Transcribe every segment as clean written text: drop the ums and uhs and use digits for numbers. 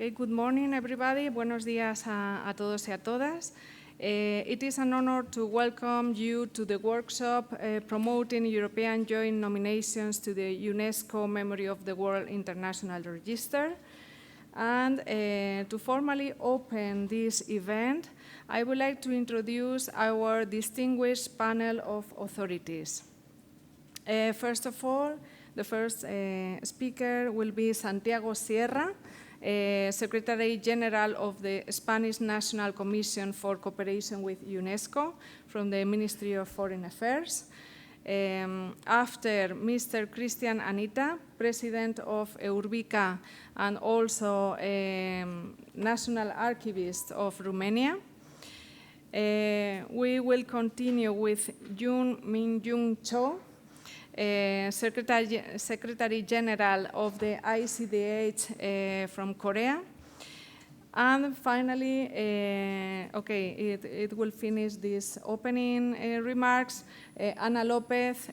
Okay, good morning, everybody. Buenos días a todos y a todas. It is an honor to welcome you to the workshop promoting European joint nominations to the UNESCO Memory of the World International Register. And to formally open this event, I would like to introduce our distinguished panel of authorities. First of all, the first speaker will be Santiago Sierra, Secretary General of the Spanish National Commission for Cooperation with UNESCO from the Ministry of Foreign Affairs. After Mr. Cristian Anita, President of EURBICA and also National Archivist of Romania. We will continue with Yoon Min-Jung Cho, Secretary General of the ICDH from Korea. And finally, it will finish this opening remarks, Ana Lopez,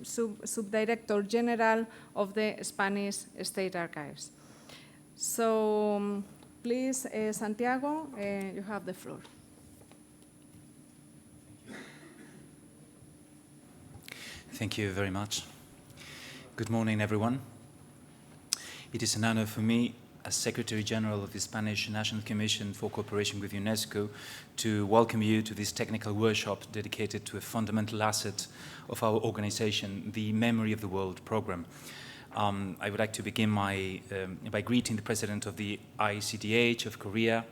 Subdirector General of the Spanish State Archives. So please, Santiago, you have the floor. Thank you very much. Good morning, everyone. It is an honor for me, as Secretary General of the Spanish National Commission for Cooperation with UNESCO, to welcome you to this technical workshop dedicated to a fundamental asset of our organization, the Memory of the World program. I would like to begin by greeting the President of the ICDH of Korea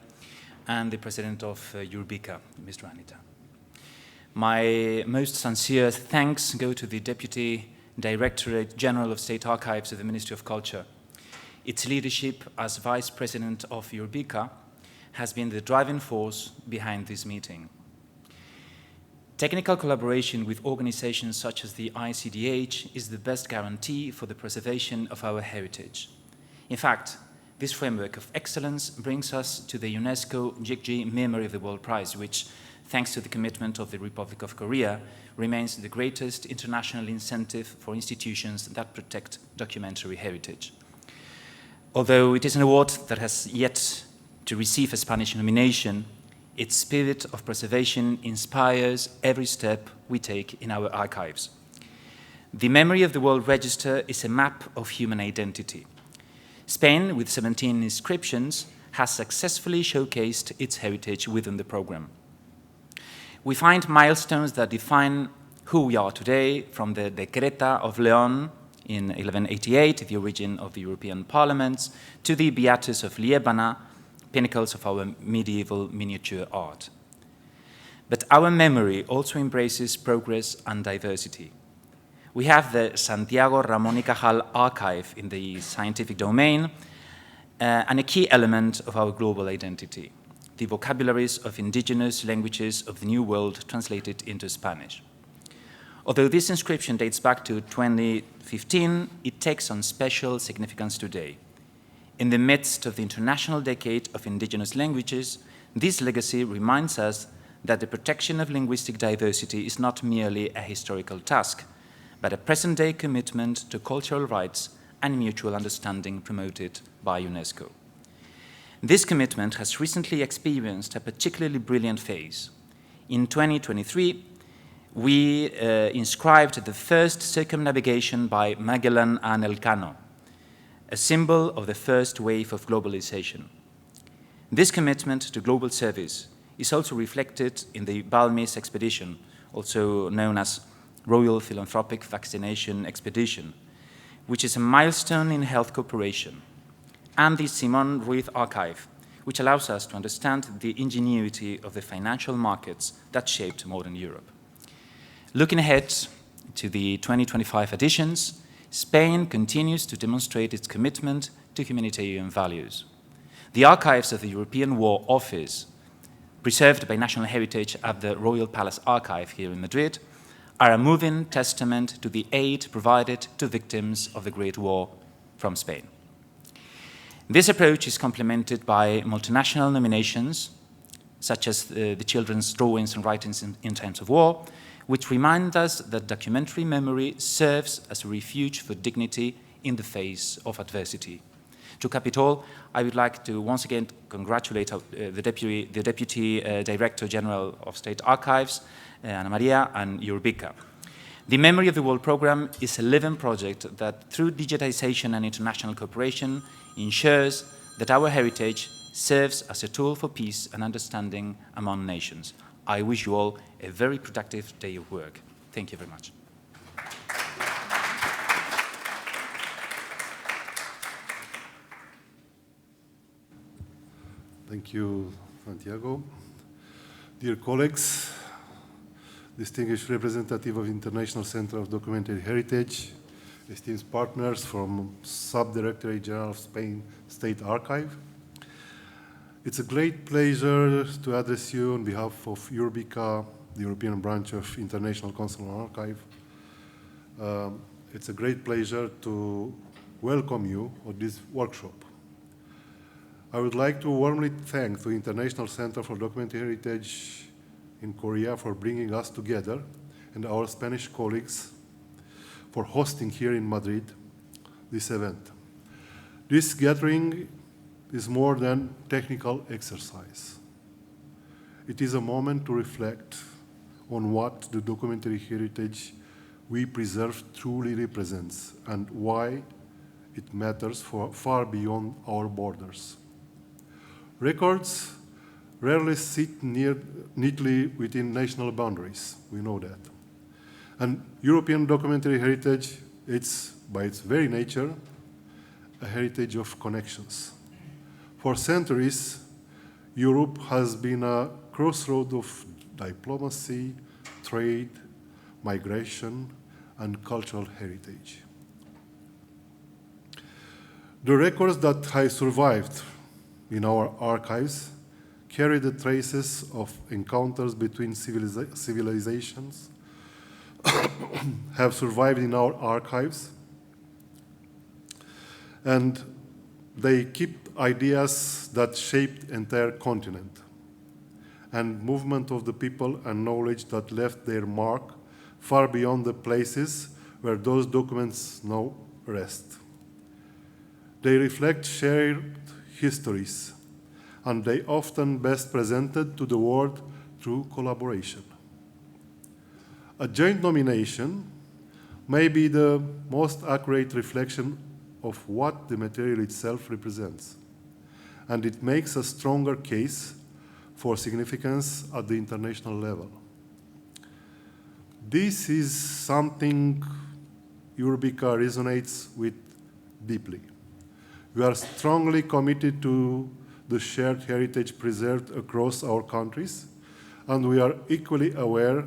and the President of EURBICA, Mr. Anita. My most sincere thanks go to the Deputy Directorate General of State Archives of the Ministry of Culture. Its leadership as Vice President of EURBICA has been the driving force behind this meeting. Technical collaboration with organizations such as the ICDH is the best guarantee for the preservation of our heritage. In fact, this framework of excellence brings us to the UNESCO Memory of the World Prize, which, thanks to the commitment of the Republic of Korea, remains the greatest international incentive for institutions that protect documentary heritage. Although it is an award that has yet to receive a Spanish nomination, its spirit of preservation inspires every step we take in our archives. The Memory of the World Register is a map of human identity. Spain, with 17 inscriptions, has successfully showcased its heritage within the program. We find milestones that define who we are today, from the Decreta of León in 1188, the origin of the European parliaments, to the Beatus of Liébana, pinnacles of our medieval miniature art. But our memory also embraces progress and diversity. We have the Santiago Ramón y Cajal archive in the scientific domain, and a key element of our global identity, the vocabularies of indigenous languages of the New World translated into Spanish. Although this inscription dates back to 2015, it takes on special significance today. In the midst of the International Decade of Indigenous Languages, this legacy reminds us that the protection of linguistic diversity is not merely a historical task, but a present-day commitment to cultural rights and mutual understanding promoted by UNESCO. This commitment has recently experienced a particularly brilliant phase. In 2023, we inscribed the first circumnavigation by Magellan and Elcano, a symbol of the first wave of globalization. This commitment to global service is also reflected in the Balmis expedition, also known as Royal Philanthropic Vaccination Expedition, which is a milestone in health cooperation, and the Simon Ruiz Archive, which allows us to understand the ingenuity of the financial markets that shaped modern Europe. Looking ahead to the 2025 editions, Spain continues to demonstrate its commitment to humanitarian values. The archives of the European War Office, preserved by National Heritage at the Royal Palace Archive here in Madrid, are a moving testament to the aid provided to victims of the Great War from Spain. This approach is complemented by multinational nominations, such as the children's drawings and writings in times of war, which remind us that documentary memory serves as a refuge for dignity in the face of adversity. To cap it all, I would like to once again congratulate the Deputy Director General of State Archives, Ana Maria, and EURBICA. The Memory of the World program is a living project that, through digitization and international cooperation, ensures that our heritage serves as a tool for peace and understanding among nations. I wish you all a very productive day of work. Thank you very much. Thank you, Santiago. Dear colleagues, distinguished representative of International Center of Documentary Heritage, esteemed partners from Subdirectorate General of Spain State Archive, it's a great pleasure to address you on behalf of EURBICA, the European branch of International Council on Archive. It's a great pleasure to welcome you on this workshop. I would like to warmly thank the International Center for Documentary Heritage in Korea for bringing us together, and our Spanish colleagues for hosting here in Madrid this event. This gathering is more than technical exercise. It is a moment to reflect on what the documentary heritage we preserve truly represents and why it matters for far beyond our borders. Records rarely sit neatly within national boundaries, we know that. And European documentary heritage, it's, by its very nature, a heritage of connections. For centuries, Europe has been a crossroad of diplomacy, trade, migration, and cultural heritage. The records that have survived in our archives carry the traces of encounters between civilizations, have survived in our archives, and they keep ideas that shaped entire continent, and movement of the people and knowledge that left their mark far beyond the places where those documents now rest. They reflect shared histories, and they often best presented to the world through collaboration. A joint nomination may be the most accurate reflection of what the material itself represents, and it makes a stronger case for significance at the international level. This is something EURBICA resonates with deeply. We are strongly committed to the shared heritage preserved across our countries, and we are equally aware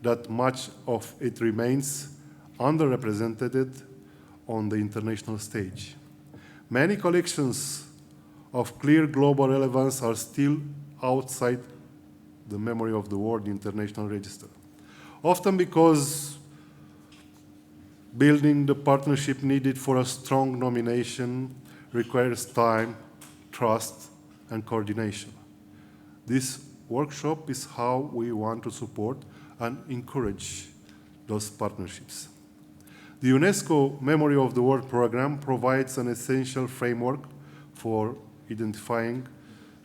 that much of it remains underrepresented on the international stage. Many collections of clear global relevance are still outside the Memory of the World International Register, often because building the partnership needed for a strong nomination requires time, trust, and coordination. This workshop is how we want to support and encourage those partnerships. The UNESCO Memory of the World program provides an essential framework for identifying,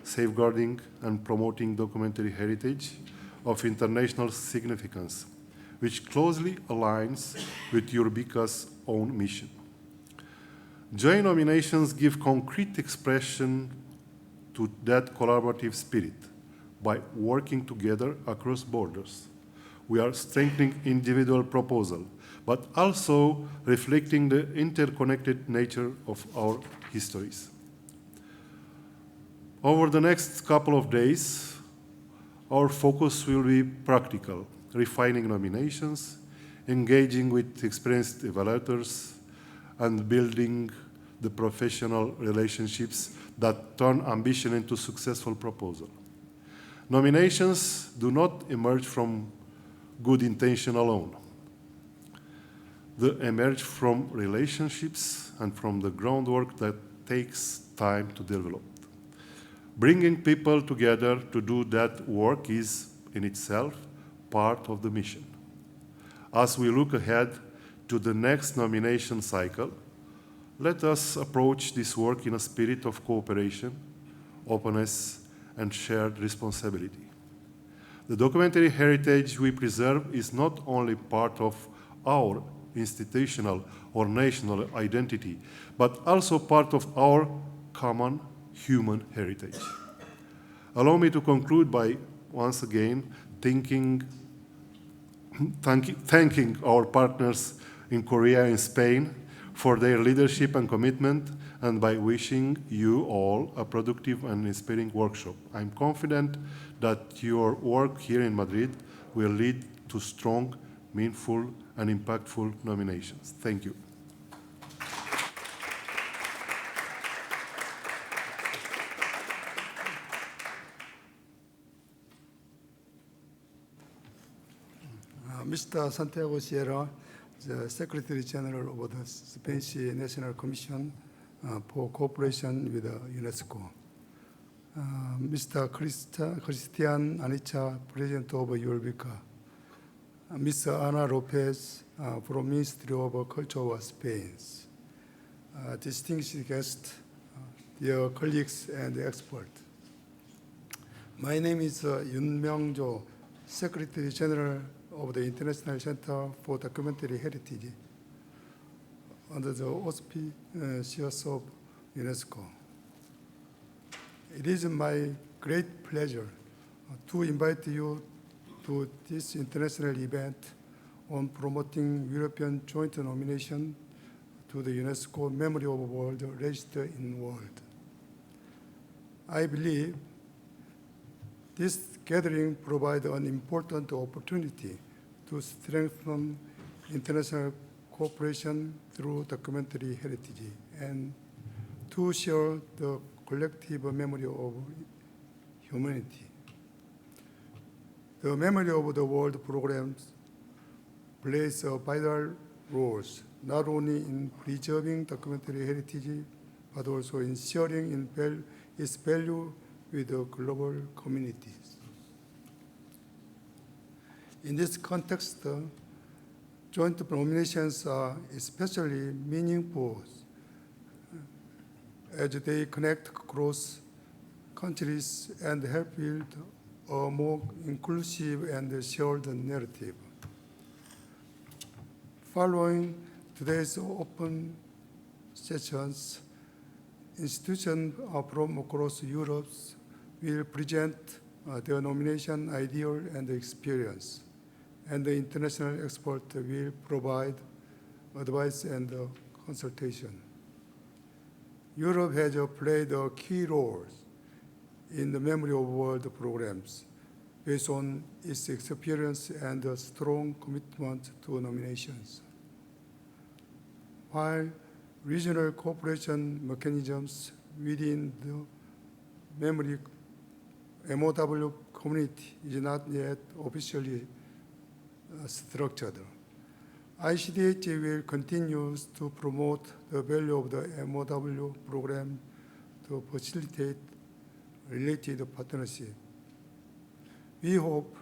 safeguarding, and promoting documentary heritage of international significance, which closely aligns with EURBICA's own mission. Joint nominations give concrete expression to that collaborative spirit by working together across borders. We are strengthening individual proposals, but also reflecting the interconnected nature of our histories. Over the next couple of days, our focus will be practical, refining nominations, engaging with experienced evaluators, and building the professional relationships that turn ambition into successful proposal. Nominations do not emerge from good intention alone. They emerge from relationships and from the groundwork that takes time to develop. Bringing people together to do that work is, in itself, part of the mission. As we look ahead to the next nomination cycle, Let us approach this work in a spirit of cooperation, openness, and shared responsibility. The documentary heritage we preserve is not only part of our institutional or national identity, but also part of our common human heritage. Allow me to conclude by once again thanking our partners in Korea and Spain for their leadership and commitment, and by wishing you all a productive and inspiring workshop. I'm confident that your work here in Madrid will lead to strong, meaningful, and impactful nominations. Thank you. Mr. Santiago Sierra, the Secretary General of the Spanish National Commission for Cooperation with UNESCO. Mr. Cristian Anicha, President of EURBICA. Ms. Ana Lopez from Ministry of Culture of Spain. Distinguished guests, dear colleagues and experts. My name is Yoon Myung-jo, Secretary General of the International Center for Documentary Heritage under the auspices of UNESCO. It is my great pleasure to invite you to this international event on promoting European joint nomination to the UNESCO Memory of the World Register in World. I believe this gathering provides an important opportunity to strengthen international cooperation through documentary heritage and to share the collective memory of humanity. The Memory of the World programs plays a vital role not only in preserving documentary heritage, but also in sharing its value with the global communities. In this context, joint nominations are especially meaningful as they connect across countries and help build a more inclusive and shared narrative. Following today's open sessions, institutions from across Europe will present their nomination ideal and experience, and the international expert will provide advice and consultation. Europe has played a key role in the Memory of the World programs based on its experience and a strong commitment to nominations. While regional cooperation mechanisms within the memory MOW community is not yet officially structured, ICDH will continue to promote the value of the MOW program to facilitate related partnership. We hope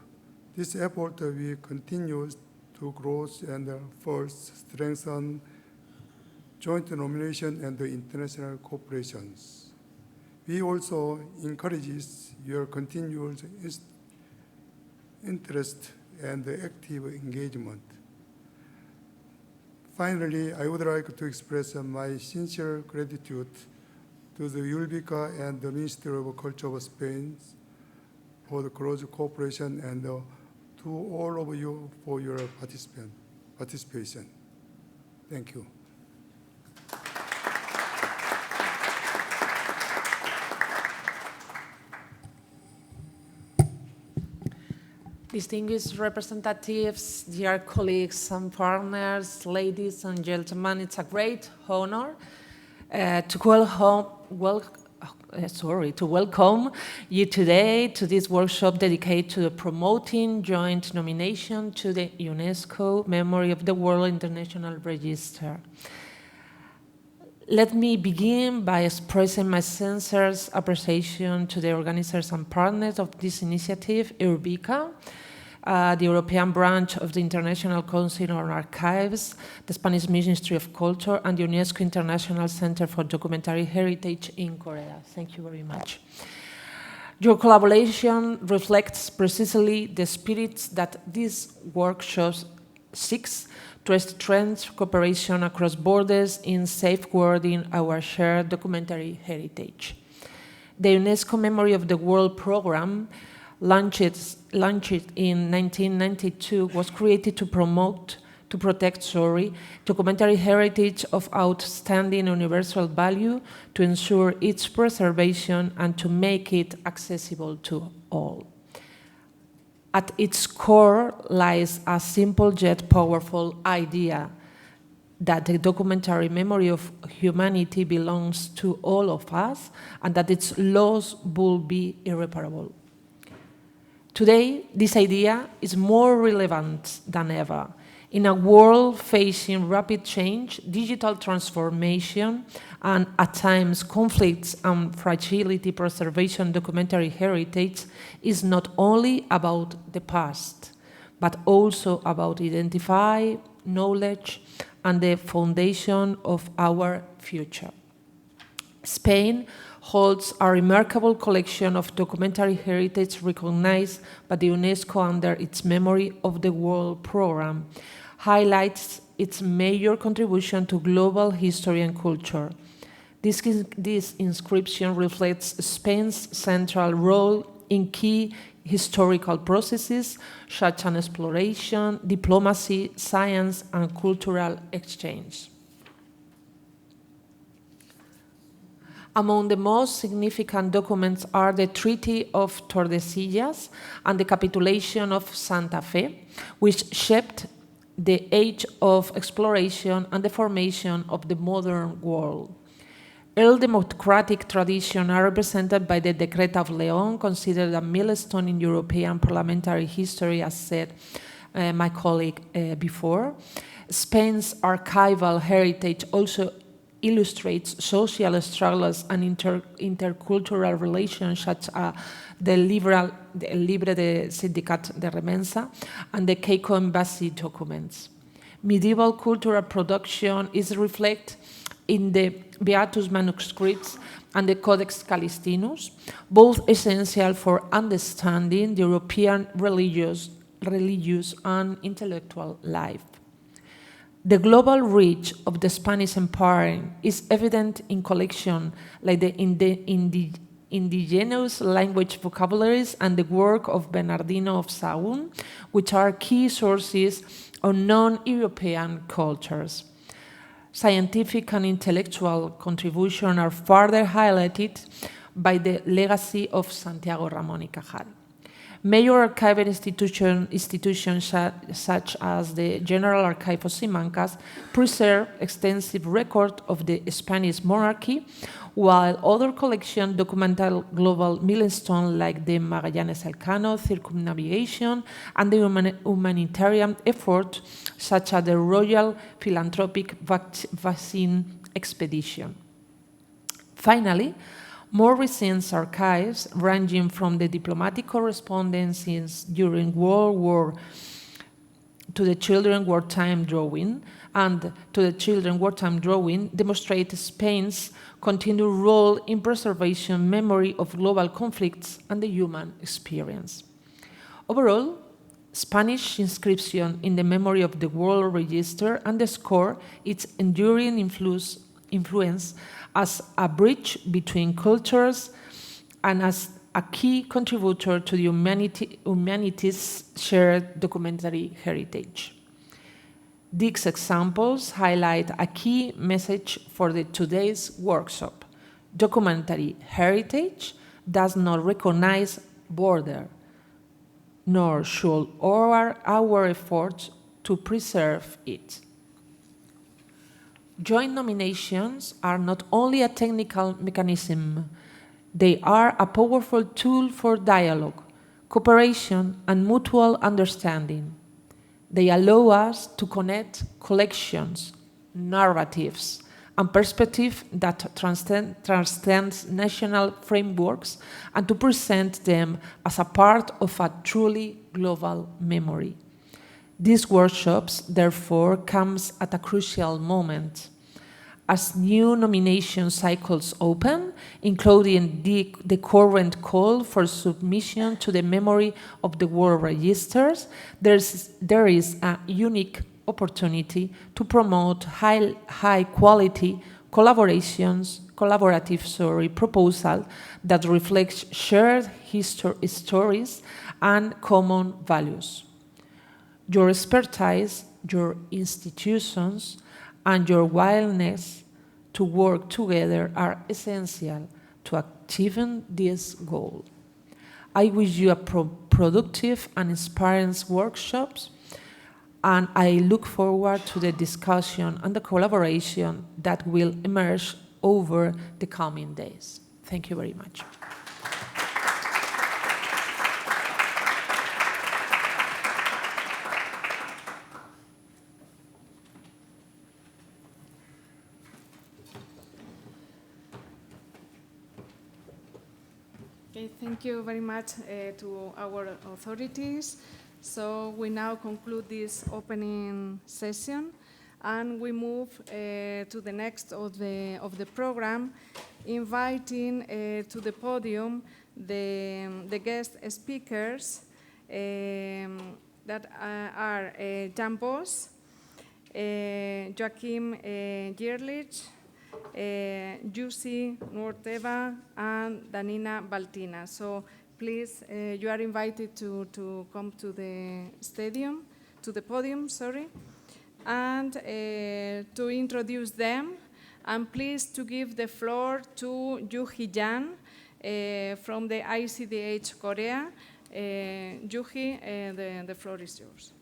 this effort will continue to grow and first strengthen joint nomination and international cooperations. We also encourage your continued interest and active engagement. Finally, I would like to express my sincere gratitude to the EURBICA and the Ministry of Culture of Spain for the close cooperation and to all of you for your participation. Thank you. Distinguished representatives, dear colleagues and partners, ladies and gentlemen, it's a great honor to welcome you today to this workshop dedicated to promoting joint nomination to the UNESCO Memory of the World International Register. Let me begin by expressing my sincere appreciation to the organizers and partners of this initiative, EURBICA, the European branch of the International Council on Archives, the Spanish Ministry of Culture, and the UNESCO International Center for Documentary Heritage in Korea. Thank you very much. Your collaboration reflects precisely the spirit that this workshop seeks to strengthen cooperation across borders in safeguarding our shared documentary heritage. The UNESCO Memory of the World program, launched in 1992, was created to protect documentary heritage of outstanding universal value, to ensure its preservation and to make it accessible to all. At its core lies a simple yet powerful idea that the documentary memory of humanity belongs to all of us and that its loss will be irreparable. Today, this idea is more relevant than ever. In a world facing rapid change, digital transformation, and at times conflicts and fragility, preservation documentary heritage is not only about the past, but also about identify, knowledge, and the foundation of our future. Spain holds a remarkable collection of documentary heritage recognized by the UNESCO under its Memory of the World program, highlights its major contribution to global history and culture. This inscription reflects Spain's central role in key historical processes such as exploration, diplomacy, science, and cultural exchange. Among the most significant documents are the Treaty of Tordesillas and the Capitulation of Santa Fe, which shaped the age of exploration and the formation of the modern world. Early democratic traditions are represented by the Decreta of León, considered a milestone in European parliamentary history, as said my colleague before. Spain's archival heritage also illustrates social struggles and intercultural relations such as the Libre de Sindicat de Remensa and the Keiko Embassy documents. Medieval cultural production is reflected in the Beatus manuscripts and the Codex Callistinus, both essential for understanding the European religious and intellectual life. The global reach of the Spanish Empire is evident in collections like the indigenous language vocabularies and the work of Bernardino of Sahagún, which are key sources of non-European cultures. Scientific and intellectual contributions are further highlighted by the legacy of Santiago Ramón y Cajal. Major archival institutions such as the General Archive of Simancas preserve extensive record of the Spanish monarchy, while other collections document global milestones like the Magallanes Elcano circumnavigation and the humanitarian effort such as the Royal Philanthropic Vaccine Expedition. Finally, more recent archives, ranging from the diplomatic correspondences during World War to the children's wartime drawing, demonstrate Spain's continued role in preservation, memory of global conflicts, and the human experience. Overall, Spanish inscription in the Memory of the World Register underscore its enduring influence as a bridge between cultures and as a key contributor to the humanity's shared documentary heritage. These examples highlight a key message for today's workshop. Documentary heritage does not recognize border, nor should our efforts to preserve it. Joint nominations are not only a technical mechanism, they are a powerful tool for dialogue, cooperation, and mutual understanding. They allow us to connect collections, narratives, and perspective that transcends national frameworks, and to present them as a part of a truly global memory. These workshops, therefore, comes at a crucial moment. As new nomination cycles open, including the current call for submission to the Memory of the World Registers, there is a unique opportunity to promote high-quality collaborative proposal that reflects shared stories and common values. Your expertise, your institutions, and your willingness to work together are essential to achieving this goal. I wish you a productive and inspiring workshops, and I look forward to the discussion and the collaboration that will emerge over the coming days. Thank you very much. Okay, thank you very much to our authorities. So we now conclude this opening session, and we move to the next of the program, inviting to the podium the guest speakers that are Jan Bos, Joachim Gierlich, Jussi Nuorteva, and Danina Baltina. So please, you are invited to come to the podium, and to introduce them. And please to give the floor to Yuhi Jan from the ICDH Korea. Yuhi, the floor is yours.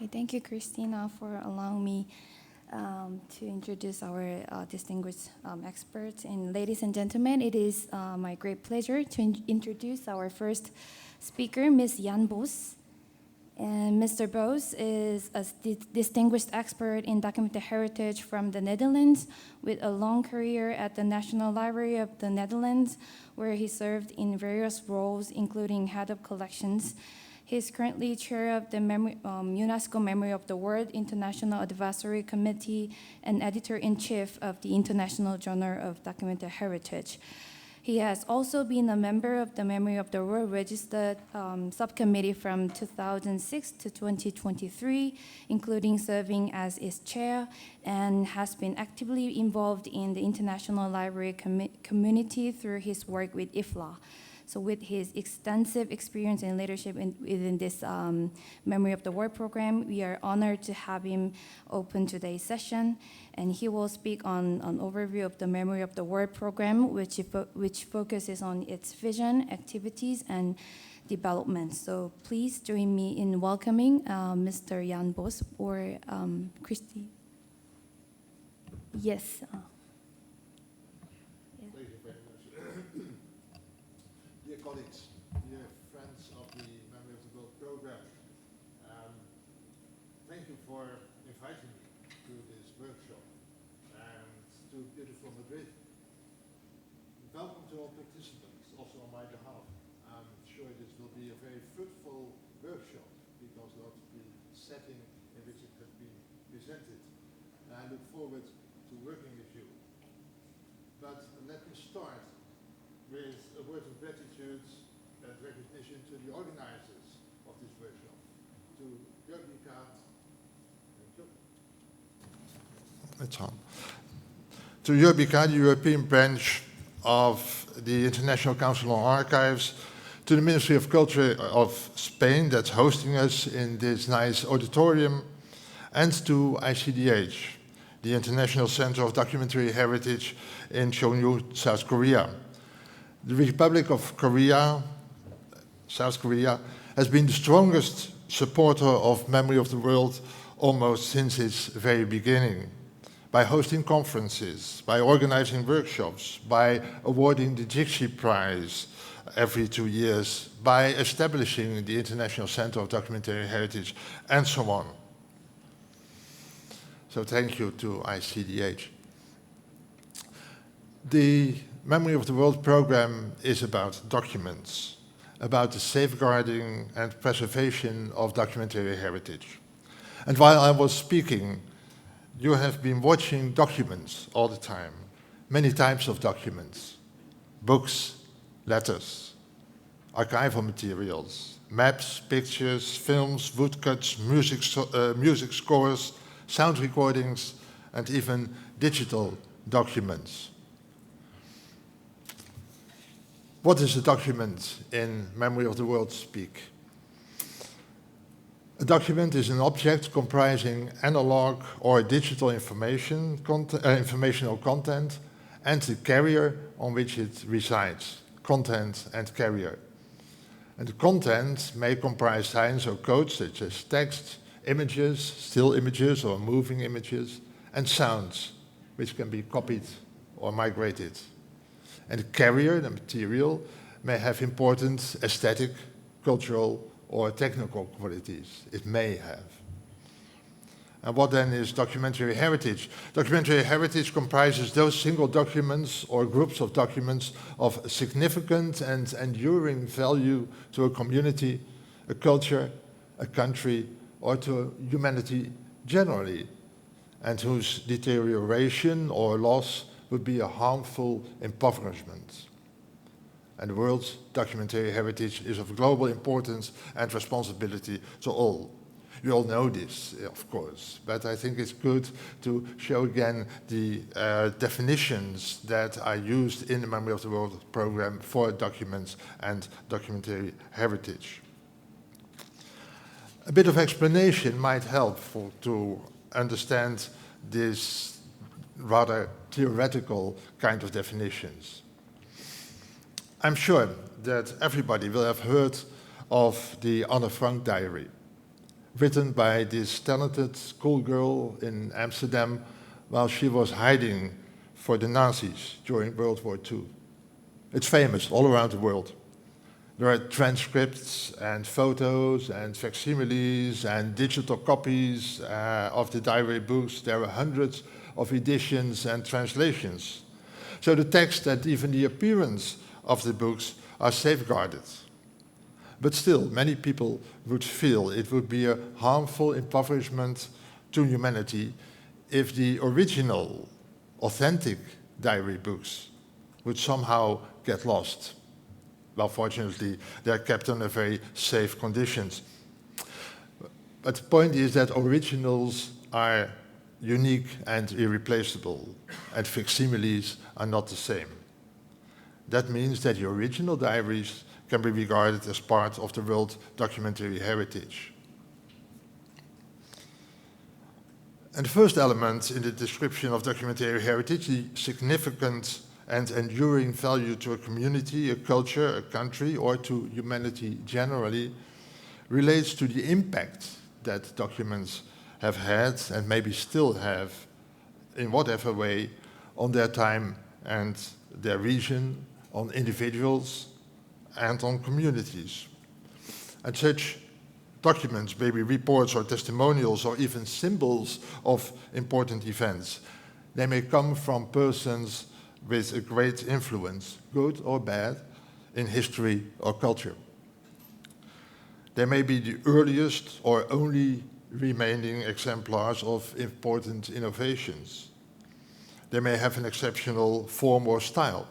Okay, thank you, Christina, for allowing me to introduce our distinguished experts. And ladies and gentlemen, it is my great pleasure to introduce our first speaker, Ms. Jan Bos. And Mr. Bos is a distinguished expert in documented heritage from the Netherlands, with a long career at the National Library of the Netherlands, where he served in various roles, including head of collections. He is currently chair of the UNESCO Memory of the World International Advisory Committee and editor-in-chief of the International Journal of Documented Heritage. He has also been a member of the Memory of the World Register subcommittee from 2006 to 2023, including serving as its chair, and has been actively involved in the international library community through his work with IFLA. So with his extensive experience and leadership within this Memory of the World program, we are honored to have him open today's session. And he will speak on an overview of the Memory of the World program, which focuses on its vision, activities, and development. So please join me in welcoming Mr. Jan Bos or Christy. Yes. Colleagues, dear friends of the Memory of the World program, thank you for inviting me to this workshop and to beautiful Madrid. Welcome to all participants, also on my behalf. I'm sure this will be a very fruitful workshop because of the setting in which it has been presented. And I look forward to working with you. But let me start with a word of gratitude and recognition to the organizers of this workshop, to EURBICA. That's on. To EURBICA, the European branch of the International Council on Archives, to the Ministry of Culture of Spain that's hosting us in this nice auditorium, and to ICDH. the International Center of Documentary Heritage in Cheongju, South Korea. The Republic of Korea, South Korea, has been the strongest supporter of Memory of the World almost since its very beginning, by hosting conferences, by organizing workshops, by awarding the Jixi Prize every 2 years, by establishing the International Center of Documentary Heritage, and so on. So thank you to ICDH. The Memory of the World program is about documents, about the safeguarding and preservation of documentary heritage. And while I was speaking, you have been watching documents all the time, many types of documents, books, letters, archival materials, maps, pictures, films, woodcuts, music scores, sound recordings, and even digital documents. What is a document in Memory of the World speak? A document is an object comprising analog or digital informational content and the carrier on which it resides, content and carrier. And the content may comprise signs or codes such as text, images, still images or moving images, and sounds, which can be copied or migrated. And the carrier, the material, may have important aesthetic, cultural, or technical qualities. It may have. And what then is documentary heritage? Documentary heritage comprises those single documents or groups of documents of significant and enduring value to a community, a culture, a country, or to humanity generally, and whose deterioration or loss would be a harmful impoverishment. And the world's documentary heritage is of global importance and responsibility to all. You all know this, of course, but I think it's good to show again the definitions that are used in the Memory of the World program for documents and documentary heritage. A bit of explanation might help to understand this rather theoretical kind of definitions. I'm sure that everybody will have heard of the Anne Frank diary, written by this talented schoolgirl in Amsterdam while she was hiding for the Nazis during World War II. It's famous all around the world. There are transcripts and photos and facsimiles and digital copies of the diary books. There are hundreds of editions and translations. So the text and even the appearance of the books are safeguarded. But still, many people would feel it would be a harmful impoverishment to humanity if the original, authentic diary books would somehow get lost. Well, fortunately, they're kept under very safe conditions. But the point is that originals are unique and irreplaceable, and facsimiles are not the same. That means that the original diaries can be regarded as part of the world documentary heritage. And the first element in the description of documentary heritage, the significant and enduring value to a community, a culture, a country, or to humanity generally, relates to the impact that documents have had and maybe still have, in whatever way, on their time and their region, on individuals, and on communities. And such documents, maybe reports or testimonials or even symbols of important events, they may come from persons with a great influence, good or bad, in history or culture. They may be the earliest or only remaining exemplars of important innovations. They may have an exceptional form or style.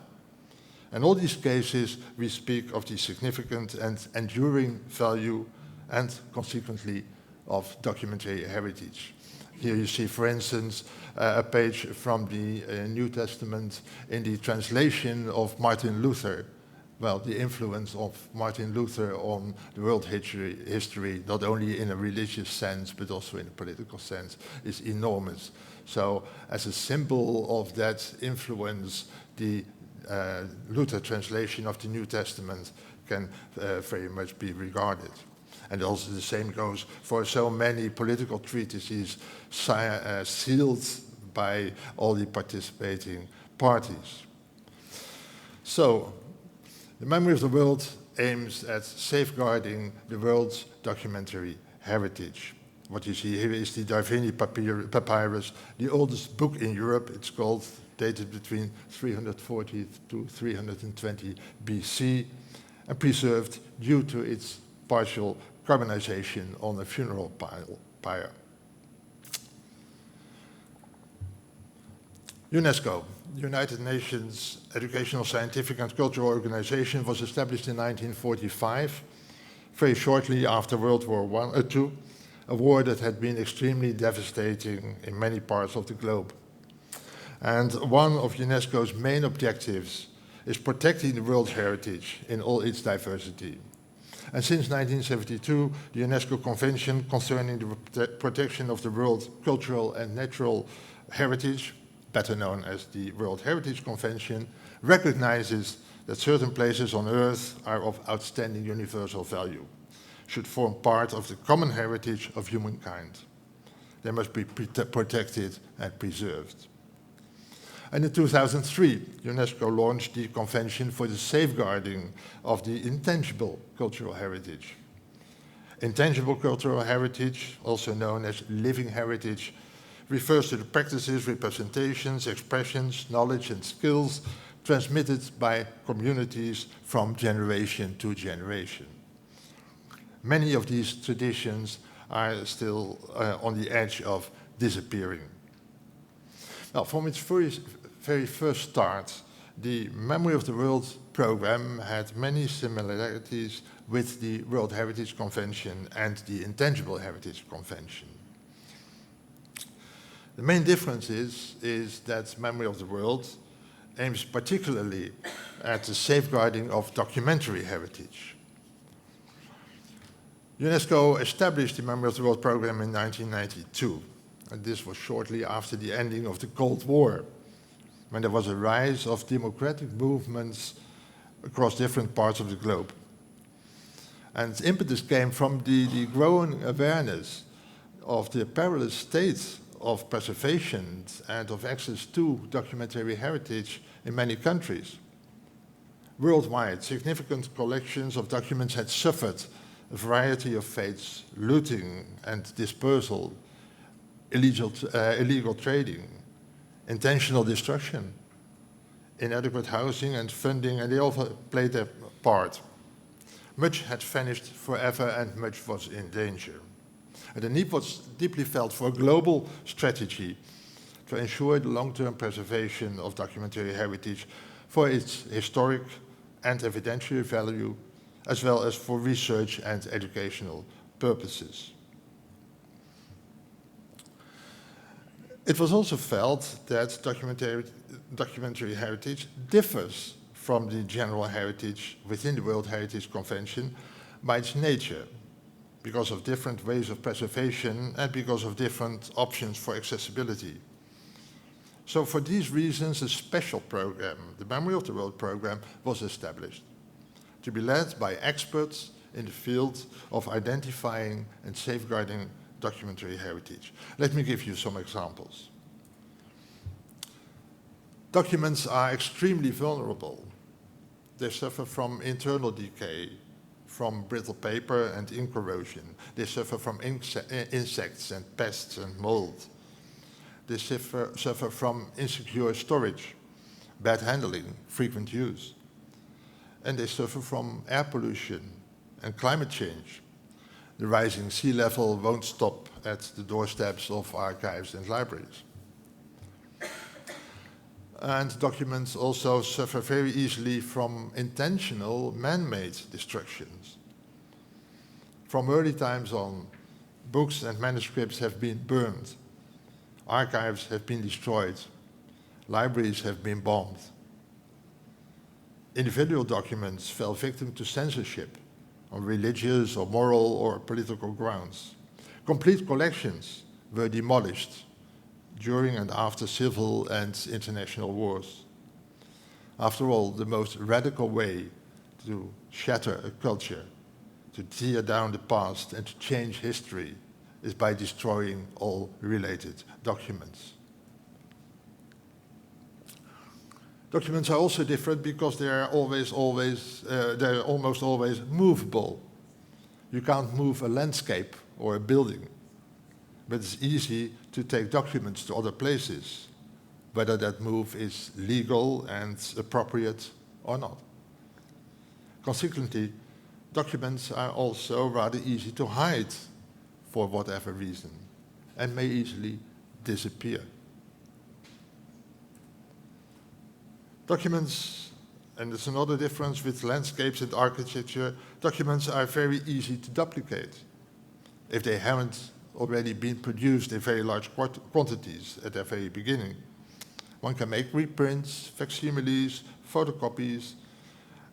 In all these cases, we speak of the significant and enduring value and, consequently, of documentary heritage. Here you see, for instance, a page from the New Testament in the translation of Martin Luther well, the influence of Martin Luther on the world history, not only in a religious sense, but also in a political sense, is enormous. So as a symbol of that influence, the Luther translation of the New Testament can very much be regarded. And also the same goes for so many political treatises sealed by all the participating parties. So, the Memory of the World aims at safeguarding the world's documentary heritage. What you see here is the Darwini papyrus, the oldest book in Europe. It's dated between 340 to 320 BC, and preserved due to its partial carbonization on a funeral pyre. UNESCO, the United Nations Educational, Scientific and Cultural Organization, was established in 1945, very shortly after World War II, a war that had been extremely devastating in many parts of the globe. And one of UNESCO's main objectives is protecting the world's heritage in all its diversity. And since 1972, the UNESCO Convention concerning the protection of the world's cultural and natural heritage, better known as the World Heritage Convention, recognizes that certain places on Earth are of outstanding universal value, should form part of the common heritage of humankind. They must be protected and preserved. And in 2003, UNESCO launched the Convention for the Safeguarding of the Intangible Cultural Heritage. Intangible cultural heritage, also known as living heritage, refers to the practices, representations, expressions, knowledge and skills transmitted by communities from generation to generation. Many of these traditions are still on the edge of disappearing. Now, from its very first start, the Memory of the World program had many similarities with the World Heritage Convention and the Intangible Heritage Convention. The main difference is that Memory of the World aims particularly at the safeguarding of documentary heritage. UNESCO established the Memory of the World program in 1992, and this was shortly after the ending of the Cold War, when there was a rise of democratic movements across different parts of the globe. And impetus came from the growing awareness of the perilous state of preservation and of access to documentary heritage in many countries. Worldwide, significant collections of documents had suffered a variety of fates: looting and dispersal, illegal trading, intentional destruction, inadequate housing and funding, and they all played their part. Much had vanished forever and much was in danger. And the need was deeply felt for a global strategy to ensure the long-term preservation of documentary heritage for its historic and evidentiary value, as well as for research and educational purposes. It was also felt that documentary heritage differs from the general heritage within the World Heritage Convention by its nature, because of different ways of preservation and because of different options for accessibility. So for these reasons, a special program, the Memory of the World program, was established to be led by experts in the field of identifying and safeguarding documentary heritage. Let me give you some examples. Documents are extremely vulnerable. They suffer from internal decay, from brittle paper and ink corrosion. They suffer from insects and pests and mold. They suffer from insecure storage, bad handling, frequent use. And they suffer from air pollution and climate change. The rising sea level won't stop at the doorsteps of archives and libraries. And documents also suffer very easily from intentional man-made destructions. From early times on, books and manuscripts have been burned, archives have been destroyed, libraries have been bombed. individual documents fell victim to censorship on religious or moral or political grounds. Complete collections were demolished during and after civil and international wars. After all, the most radical way to shatter a culture, to tear down the past and to change history is by destroying all related documents. Documents are also different because they are almost always movable. You can't move a landscape or a building, but it's easy to take documents to other places, whether that move is legal and appropriate or not. Consequently, documents are also rather easy to hide for whatever reason and may easily disappear. Documents, and there's another difference with landscapes and architecture, documents are very easy to duplicate if they haven't already been produced in very large quantities at their very beginning. One can make reprints, facsimiles, photocopies,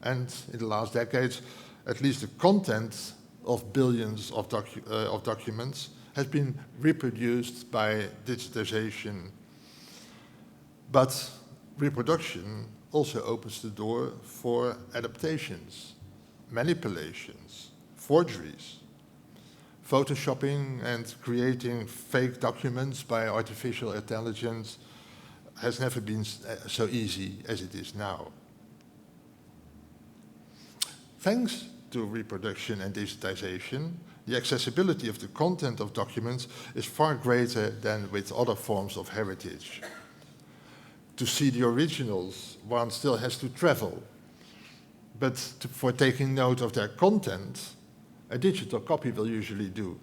and in the last decades, at least the content of billions of documents has been reproduced by digitization. But reproduction also opens the door for adaptations, manipulations, forgeries, photoshopping and creating fake documents by artificial intelligence has never been so easy as it is now. Thanks to reproduction and digitization, the accessibility of the content of documents is far greater than with other forms of heritage. To see the originals, one still has to travel, but for taking note of their content, a digital copy will usually do.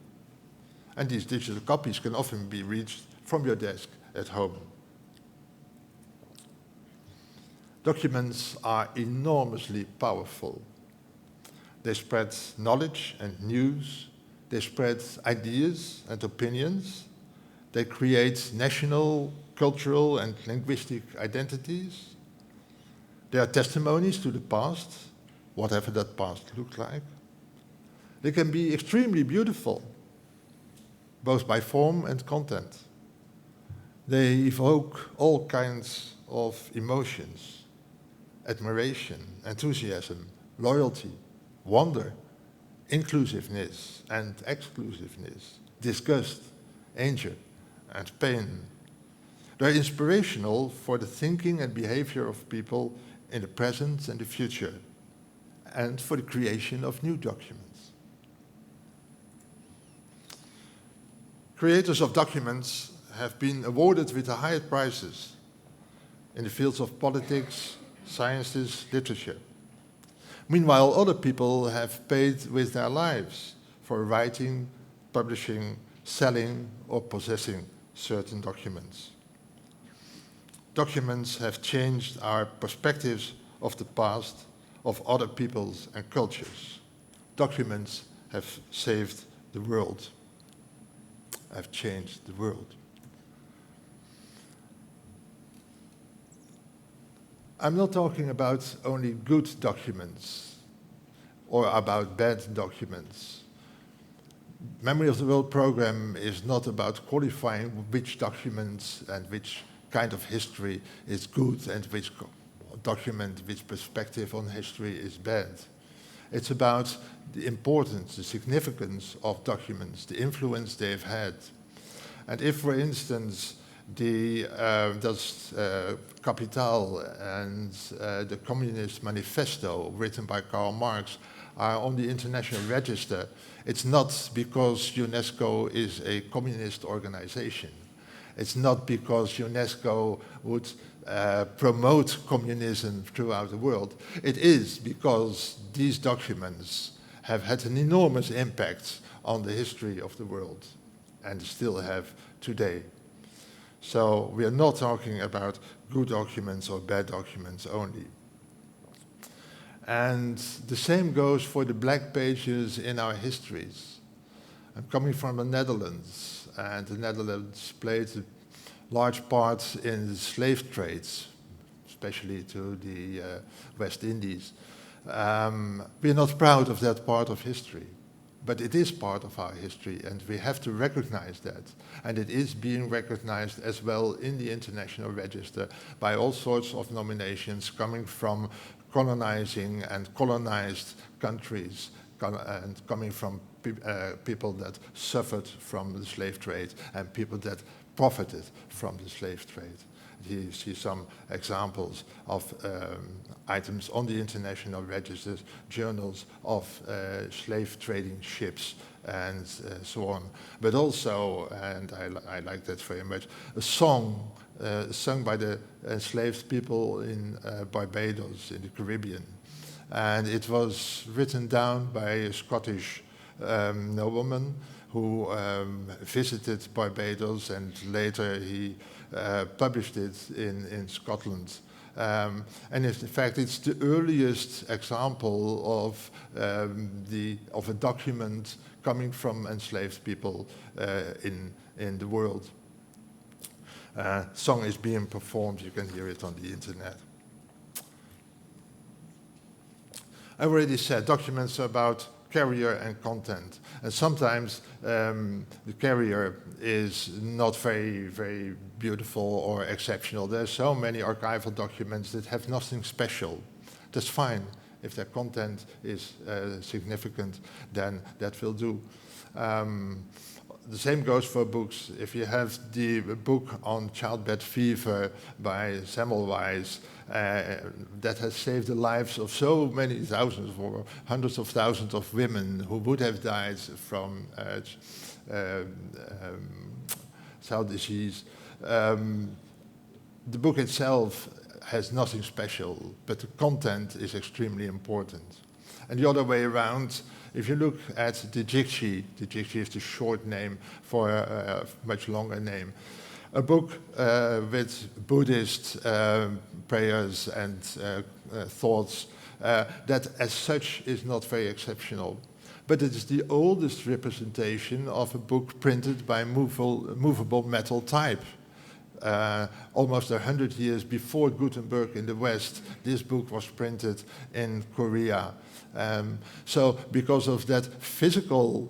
And these digital copies can often be reached from your desk at home. Documents are enormously powerful. They spread knowledge and news. They spread ideas and opinions. They create national, cultural, and linguistic identities. They are testimonies to the past, whatever that past looked like. They can be extremely beautiful, both by form and content. They evoke all kinds of emotions: admiration, enthusiasm, loyalty, wonder, inclusiveness and exclusiveness, disgust, anger, and pain. They're inspirational for the thinking and behavior of people in the present and the future, and for the creation of new documents. Creators of documents have been awarded with the highest prizes in the fields of politics, sciences, literature. Meanwhile, other people have paid with their lives for writing, publishing, selling, or possessing certain documents. Documents have changed our perspectives of the past, of other peoples and cultures. Documents have saved the world, have changed the world. I'm not talking about only good documents or about bad documents. Memory of the World program is not about qualifying which documents and which kind of history is good and which document, which perspective on history is bad. It's about the importance, the significance of documents, the influence they've had. And if, for instance, the Das Kapital and the Communist Manifesto written by Karl Marx are on the international register, it's not because UNESCO is a communist organization. It's not because UNESCO would promote communism throughout the world. It is because these documents have had an enormous impact on the history of the world and still have today. So we are not talking about good documents or bad documents only. And the same goes for the black pages in our histories. I'm coming from the Netherlands, and the Netherlands played a large part in the slave trades, especially to the West Indies. We're not proud of that part of history, but it is part of our history, and we have to recognize that. And it is being recognized as well in the International Register by all sorts of nominations coming from colonizing and colonized countries, and coming from people that suffered from the slave trade and people that profited from the slave trade. You see some examples of items on the international registers, journals of slave trading ships and so on. But also, and I like that very much, a song sung by the enslaved people in Barbados in the Caribbean. And it was written down by a Scottish nobleman who visited Barbados, and later he published it in Scotland. And in fact, it's the earliest example of a document coming from enslaved people in the world. Song is being performed, you can hear it on the internet. I already said documents about carrier and content. And sometimes the carrier is not very, very beautiful or exceptional. There are so many archival documents that have nothing special. That's fine. If their content is significant, then that will do. The same goes for books. If you have the book on childbed fever by Semmelweis, that has saved the lives of so many thousands or hundreds of thousands of women who would have died from child disease. The book itself has nothing special, but the content is extremely important. And the other way around, if you look at the Jigshi is the short name for a much longer name, a book with Buddhist prayers and thoughts that as such is not very exceptional. But it is the oldest representation of a book printed by movable metal type. Almost 100 years before Gutenberg in the West, this book was printed in Korea. So because of that physical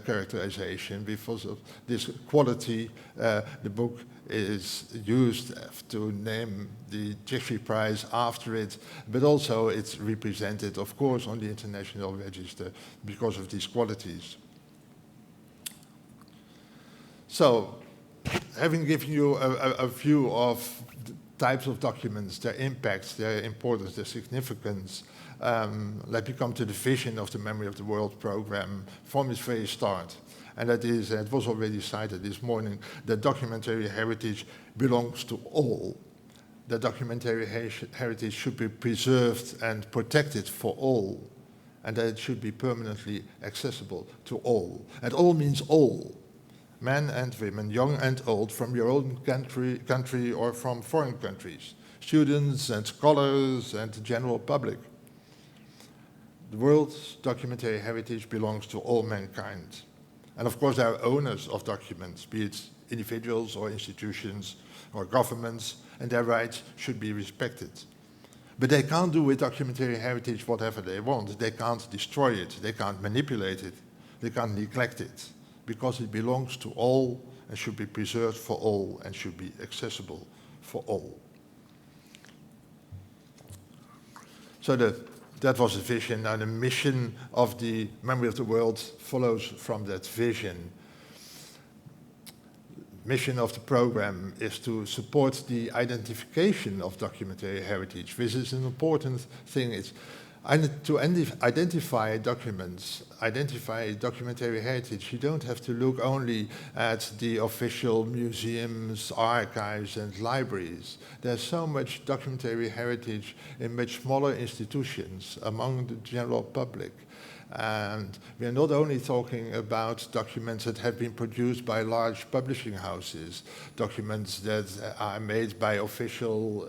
characterization, because of this quality, the book is used to name the Jigshi Prize after it, but also it's represented, of course, on the International Register because of these qualities. So, having given you a view of the types of documents, their impacts, their importance, their significance, let me come to the vision of the Memory of the World program from its very start. And that is, it was already cited this morning, that documentary heritage belongs to all. That documentary heritage should be preserved and protected for all. And that it should be permanently accessible to all. And all means all. Men and women, young and old, from your own country or from foreign countries. Students and scholars and the general public. The world's documentary heritage belongs to all mankind. And of course, there are owners of documents, be it individuals or institutions or governments, and their rights should be respected. But they can't do with documentary heritage whatever they want. They can't destroy it, they can't manipulate it, they can't neglect it, because it belongs to all and should be preserved for all and should be accessible for all. So that was the vision. Now the mission of the Memory of the World follows from that vision. Mission of the program is to support the identification of documentary heritage. This is an important thing. It's to identify documents, identify documentary heritage. You don't have to look only at the official museums, archives, and libraries. There's so much documentary heritage in much smaller institutions among the general public. And we're not only talking about documents that have been produced by large publishing houses, documents that are made by official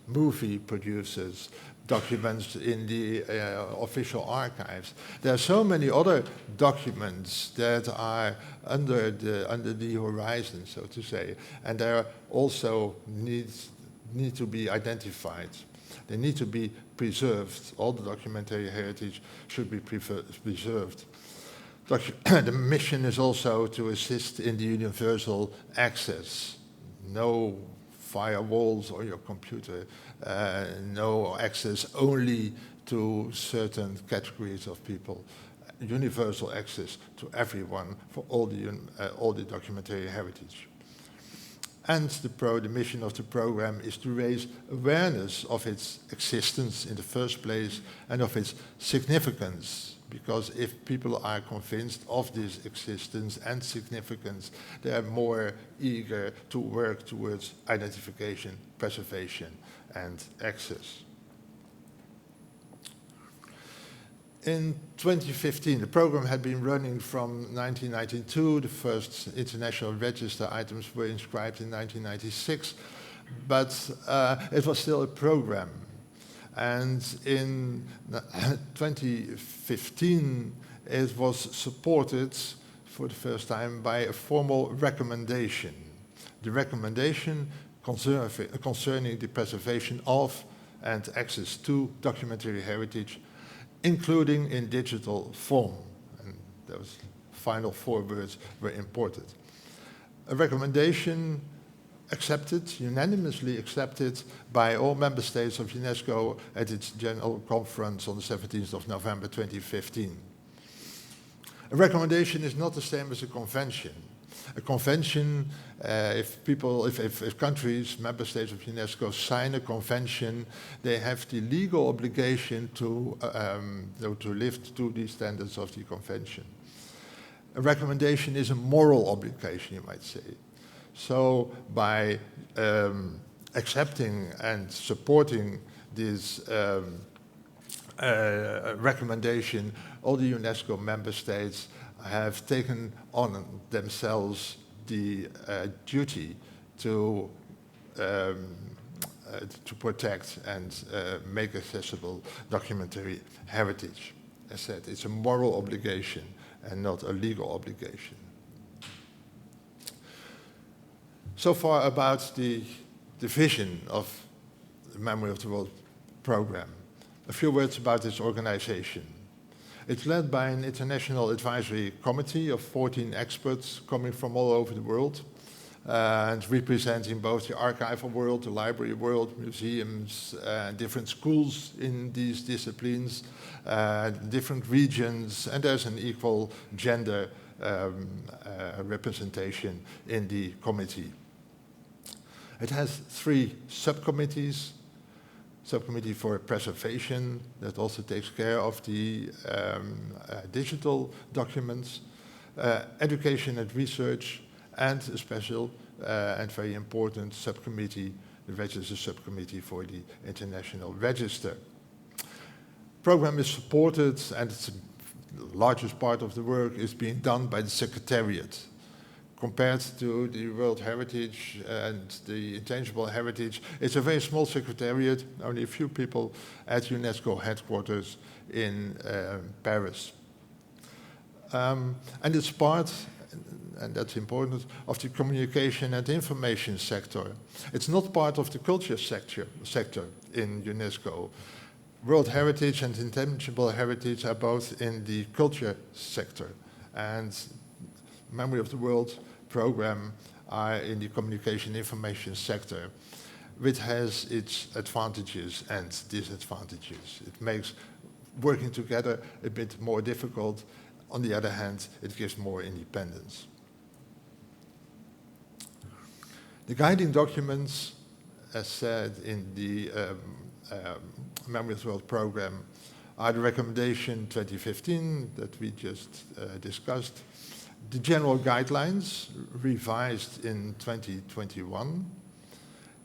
movie producers, documents in the official archives. There are so many other documents that are under the horizon, so to say, and there also needs need to be identified. They need to be preserved. All the documentary heritage should be preserved. The mission is also to assist in the universal access. No firewalls on your computer, no access only to certain categories of people. Universal access to everyone for all the documentary heritage. And the mission of the program is to raise awareness of its existence in the first place and of its significance, because if people are convinced of this existence and significance, they are more eager to work towards identification, preservation, and access. In 2015, the program had been running from 1992. The first international register items were inscribed in 1996, but it was still a program. And in 2015, it was supported for the first time by a formal recommendation. The recommendation concerning the preservation of and access to documentary heritage, including in digital form. And those final 4 words were important. A recommendation accepted, unanimously accepted by all member states of UNESCO at its General Conference on the 17th of November 2015. A recommendation is not the same as a convention. A convention, if countries, member states of UNESCO sign a convention, they have the legal obligation to live to the standards of the convention. A recommendation is a moral obligation, you might say. So by accepting and supporting this recommendation, all the UNESCO member states have taken on themselves the duty to protect and make accessible documentary heritage. As said, it's a moral obligation and not a legal obligation. So far about the vision of the Memory of the World program. A few words about its organization. It's led by an international advisory committee of 14 experts coming from all over the world and representing both the archival world, the library world, museums, different schools in these disciplines, different regions, and there's an equal gender representation in the committee. It has 3 subcommittees. Subcommittee for Preservation, that also takes care of the digital documents, Education and Research, and a special and very important subcommittee, the Register Subcommittee for the International Register. Program is supported, and the largest part of the work is being done by the Secretariat. Compared to the World Heritage and the Intangible Heritage, it's a very small secretariat, only a few people at UNESCO headquarters in Paris. And it's part, and that's important, of the communication and information sector. It's not part of the culture sector in UNESCO. World Heritage and Intangible Heritage are both in the culture sector, and Memory of the World program are in the communication information sector, which has its advantages and disadvantages. It makes working together a bit more difficult. On the other hand, it gives more independence. The guiding documents, as said in the Memory of the World program, are the recommendation 2015 that we just discussed, the general guidelines revised in 2021,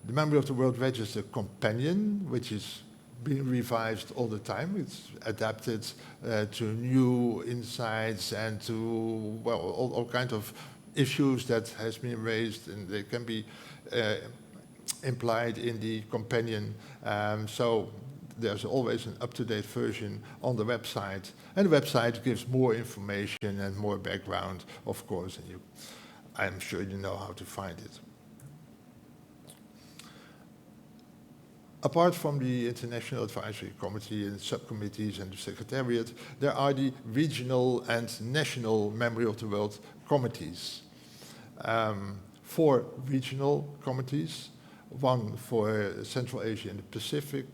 the Memory of the World Register Companion, which is being revised all the time. It's adapted to new insights and to, well, all kinds of issues that has been raised, and they can be implied in the companion. So there's always an up-to-date version on the website, and the website gives more information and more background, of course, and I'm sure you know how to find it. Apart from the International Advisory Committee and subcommittees and the Secretariat, there are the regional and national Memory of the World committees. 4 regional committees, 1 for Central Asia and the Pacific,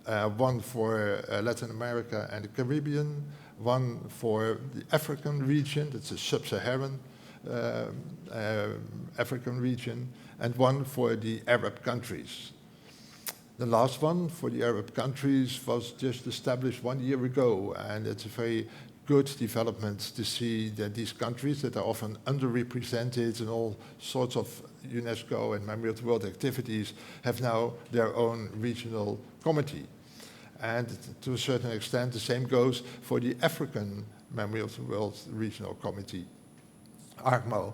1 for Latin America and the Caribbean, 1 for the African region, that's a sub-Saharan African region, and 1 for the Arab countries. The last one for the Arab countries was just established 1 year ago, and it's a very good development to see that these countries that are often underrepresented in all sorts of UNESCO and Memory of the World activities have now their own regional committee. And to a certain extent, the same goes for the African Memory of the World Regional Committee, ARCMO.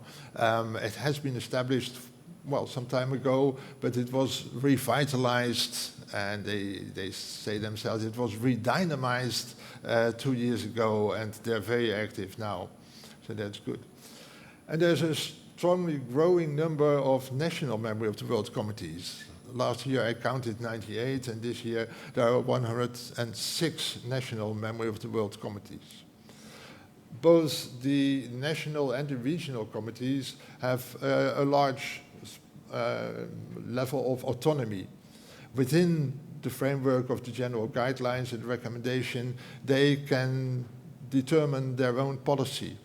It has been established, well, some time ago, but it was revitalized, and they say themselves it was redynamized 2 years ago, and they're very active now. So that's good. And there's a strongly growing number of national Memory of the World committees. Last year I counted 98, and this year there are 106 national Memory of the World committees. Both the national and the regional committees have a large level of autonomy. Within the framework of the general guidelines and recommendation, they can determine their own policy.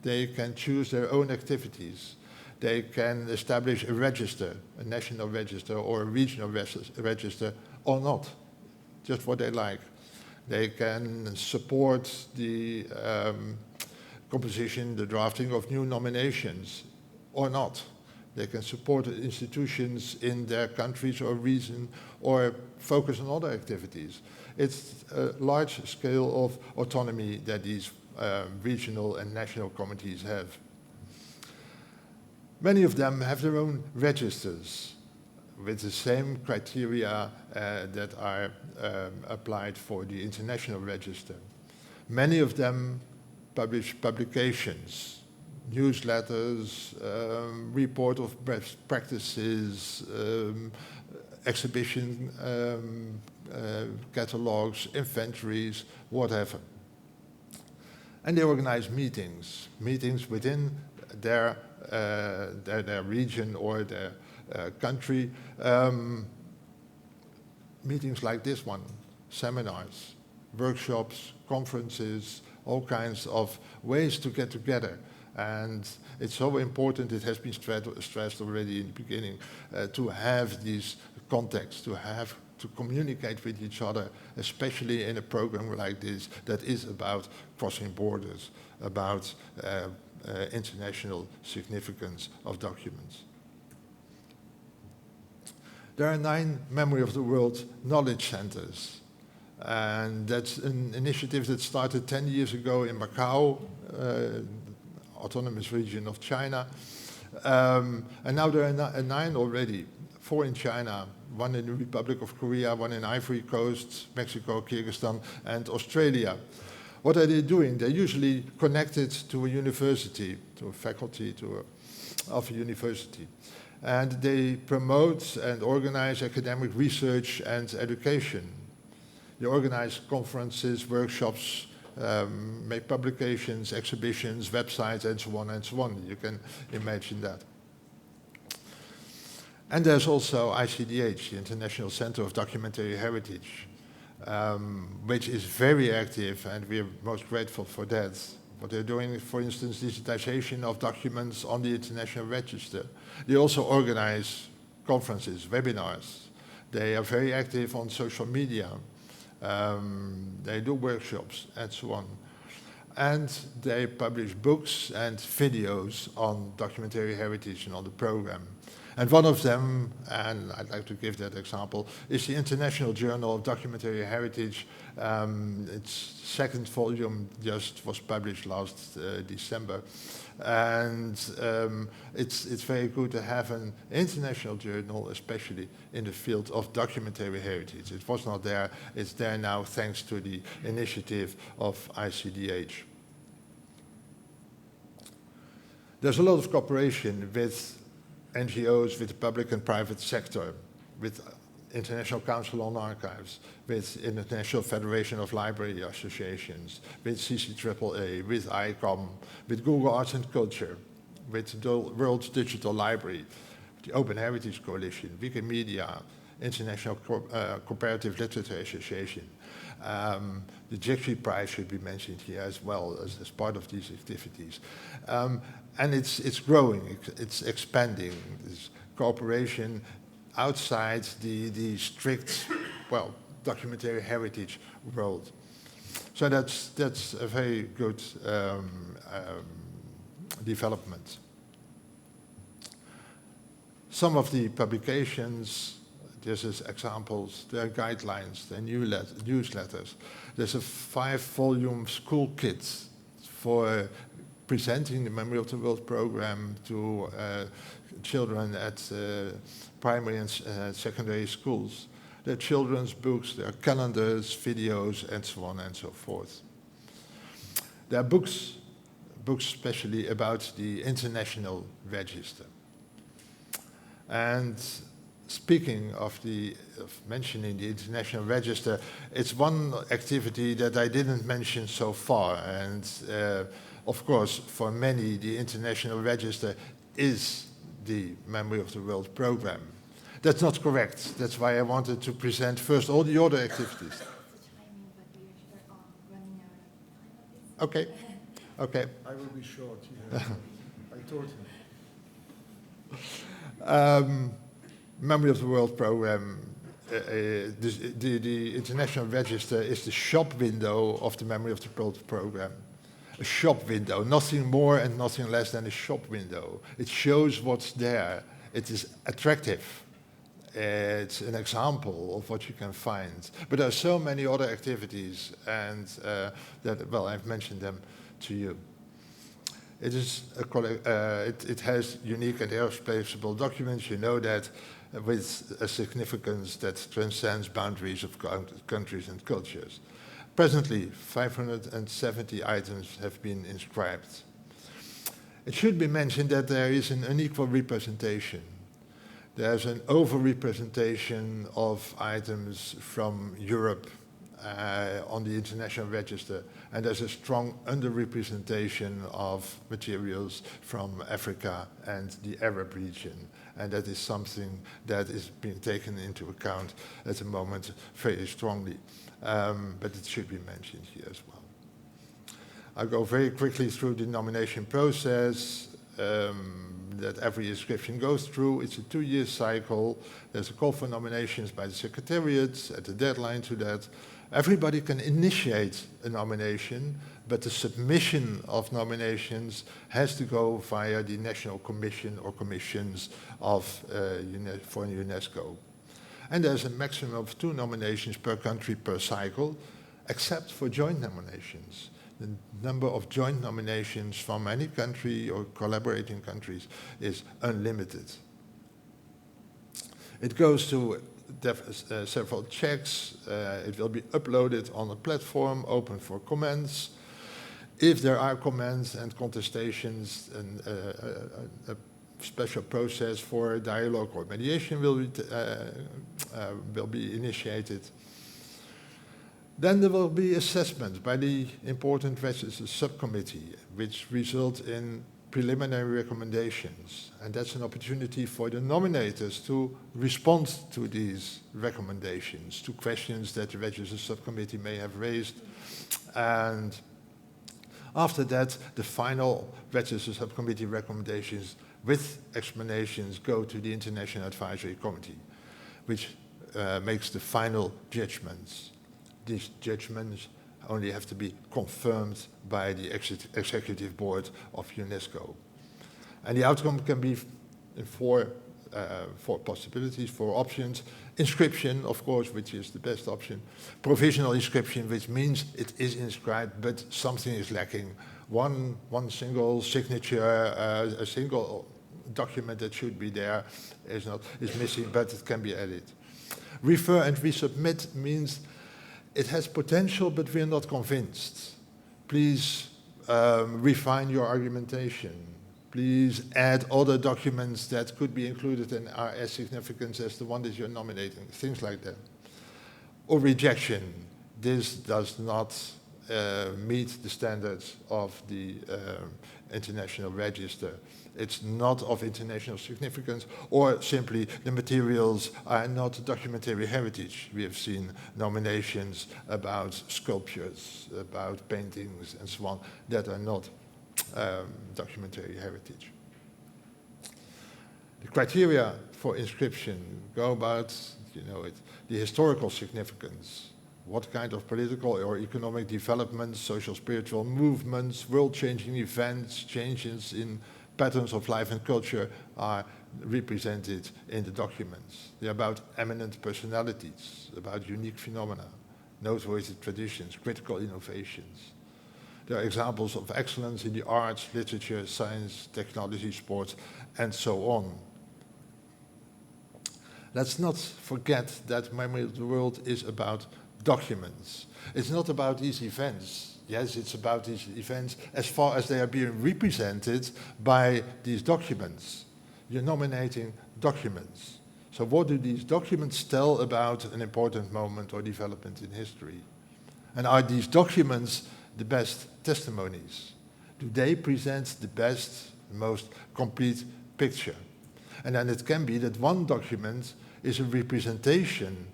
They can choose their own activities. They can establish a register, a national register or a regional register, or not, just what they like. They can support the composition, the drafting of new nominations, or not. They can support institutions in their countries or region, or focus on other activities. It's a large scale of autonomy that these regional and national committees have. Many of them have their own registers with the same criteria that are applied for the international register. Many of them publish publications, newsletters, report of best practices, exhibition catalogs, inventories, whatever. And they organize meetings within their region or their country. Meetings like this one, seminars, workshops, conferences, all kinds of ways to get together. And it's so important, it has been stressed already in the beginning, to have these contacts, to communicate with each other, especially in a program like this that is about crossing borders, about international significance of documents. There are 9 Memory of the World knowledge centers. And that's an initiative that started 10 years ago in Macau, autonomous region of China. And now there are 9 already, 4 in China, 1 in the Republic of Korea, 1 in Ivory Coast, Mexico, Kyrgyzstan, and Australia. What are they doing? They're usually connected to a university, to a faculty of a university. And they promote and organize academic research and education. They organize conferences, workshops, make publications, exhibitions, websites, and so on and so on. You can imagine that. And there's also ICDH, the International Center of Documentary Heritage, which is very active, and we're most grateful for that. What they're doing, for instance, digitization of documents on the International Register. They also organize conferences, webinars. They are very active on social media. They do workshops and so on. And they publish books and videos on documentary heritage and on the program. And one of them, and I'd like to give that example, is the International Journal of Documentary Heritage. Its 2nd volume just was published last December. And it's very good to have an international journal, especially in the field of documentary heritage. It was not there, it's there now thanks to the initiative of ICDH. There's a lot of cooperation with NGOs, with the public and private sector, with International Council on Archives, with International Federation of Library Associations, with CCAAA, with ICOM, with Google Arts and Culture, with the World Digital Library, the Open Heritage Coalition, Wikimedia, International Comparative Literature Association. The Jigsaw Prize should be mentioned here as well as part of these activities. And it's growing, it's expanding, this cooperation outside the strict, well, documentary heritage world. So that's a very good development. Some of the publications, this is examples, there are guidelines, there are newsletters. There's a 5-volume school kit for presenting the Memory of the World program to children at primary and secondary schools. There are children's books, there are calendars, videos, and so on and so forth. There are books especially about the International Register. And speaking of mentioning the International Register, it's one activity that I didn't mention so far. And of course, for many, the International Register is the Memory of the World program. That's not correct. That's why I wanted to present first all the other activities. Okay. Okay. I will be short. Yeah. I told him. Memory of the World program, the International Register is the shop window of the Memory of the World program. A shop window, nothing more and nothing less than a shop window. It shows what's there. It is attractive. It's an example of what you can find. But there are so many other activities, and that, well, I've mentioned them to you. It is it has unique and irreplaceable documents. You know that, with a significance that transcends boundaries of countries and cultures. Presently, 570 items have been inscribed. It should be mentioned that there is an unequal representation. There's an over-representation of items from Europe on the International Register, and there's a strong under-representation of materials from Africa and the Arab region. And that is something that is being taken into account at the moment very strongly. But it should be mentioned here as well. I'll go very quickly through the nomination process that every inscription goes through. It's a 2-year cycle. There's a call for nominations by the Secretariat, at the deadline to that. Everybody can initiate a nomination, but the submission of nominations has to go via the National Commission or commissions of for UNESCO. And there's a maximum of 2 nominations per country per cycle, except for joint nominations. The number of joint nominations from any country or collaborating countries is unlimited. It goes to several checks. It will be uploaded on a platform open for comments. If there are comments and contestations, and a special process for dialogue or mediation will be initiated. Then there will be assessment by the Important Registers Subcommittee, which result in preliminary recommendations. And that's an opportunity for the nominators to respond to these recommendations, to questions that the Registers Subcommittee may have raised. And after that, the final Registers Subcommittee recommendations with explanations go to the International Advisory Committee, which makes the final judgments. These judgments only have to be confirmed by the Executive Board of UNESCO. And the outcome can be in four possibilities, 4 options. Inscription, of course, which is the best option. Provisional inscription, which means it is inscribed, but something is lacking. One single signature, a single document that should be there is missing, but it can be added. Refer and resubmit means it has potential, but we're not convinced. Please refine your argumentation. Please add other documents that could be included and are as significant as the one that you're nominating, things like that. Or rejection. This does not meet the standards of the international register. It's not of international significance, or simply the materials are not documentary heritage. We have seen nominations about sculptures, about paintings, and so on, that are not documentary heritage. The criteria for inscription go about, you know it, the historical significance. What kind of political or economic developments, social spiritual movements, world-changing events, changes in patterns of life and culture are represented in the documents. They're about eminent personalities, about unique phenomena, noteworthy traditions, critical innovations. There are examples of excellence in the arts, literature, science, technology, sports, and so on. Let's not forget that Memory of the World is about documents. It's not about these events. Yes, it's about these events as far as they are being represented by these documents. You're nominating documents. So what do these documents tell about an important moment or development in history? And are these documents the best testimonies? Do they present the best, most complete picture? And then it can be that one document is a representation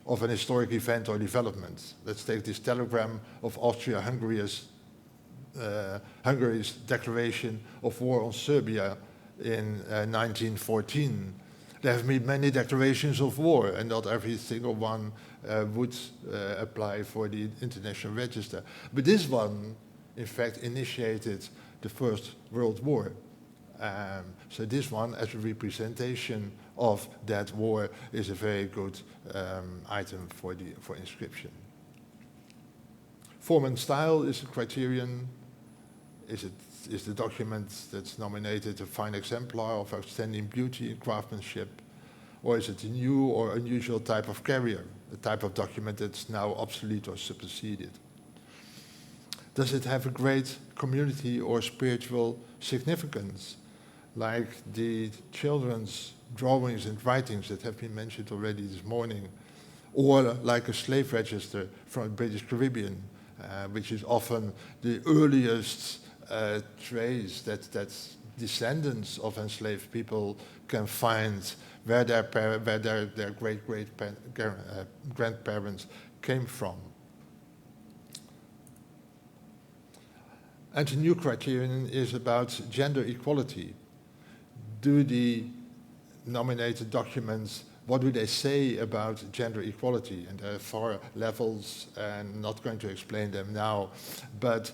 of an historic event or development. Let's take this telegram of Austria-Hungary's declaration of war on Serbia in 1914. There have been many declarations of war, and not every single one would apply for the international register. But this one, in fact, initiated the First World War. So this one, as a representation of that war, is a very good item for inscription. Form and style is a criterion. Is the document that's nominated a fine exemplar of outstanding beauty and craftsmanship? Or is it a new or unusual type of carrier, a type of document that's now obsolete or superseded? Does it have a great community or spiritual significance, like the children's drawings and writings that have been mentioned already this morning, or like a slave register from the British Caribbean, which is often the earliest trace that descendants of enslaved people can find where their great-great-grandparents came from. And the new criterion is about gender equality. Do the nominated documents, what do they say about gender equality? And there are 4 levels, and I'm not going to explain them now, but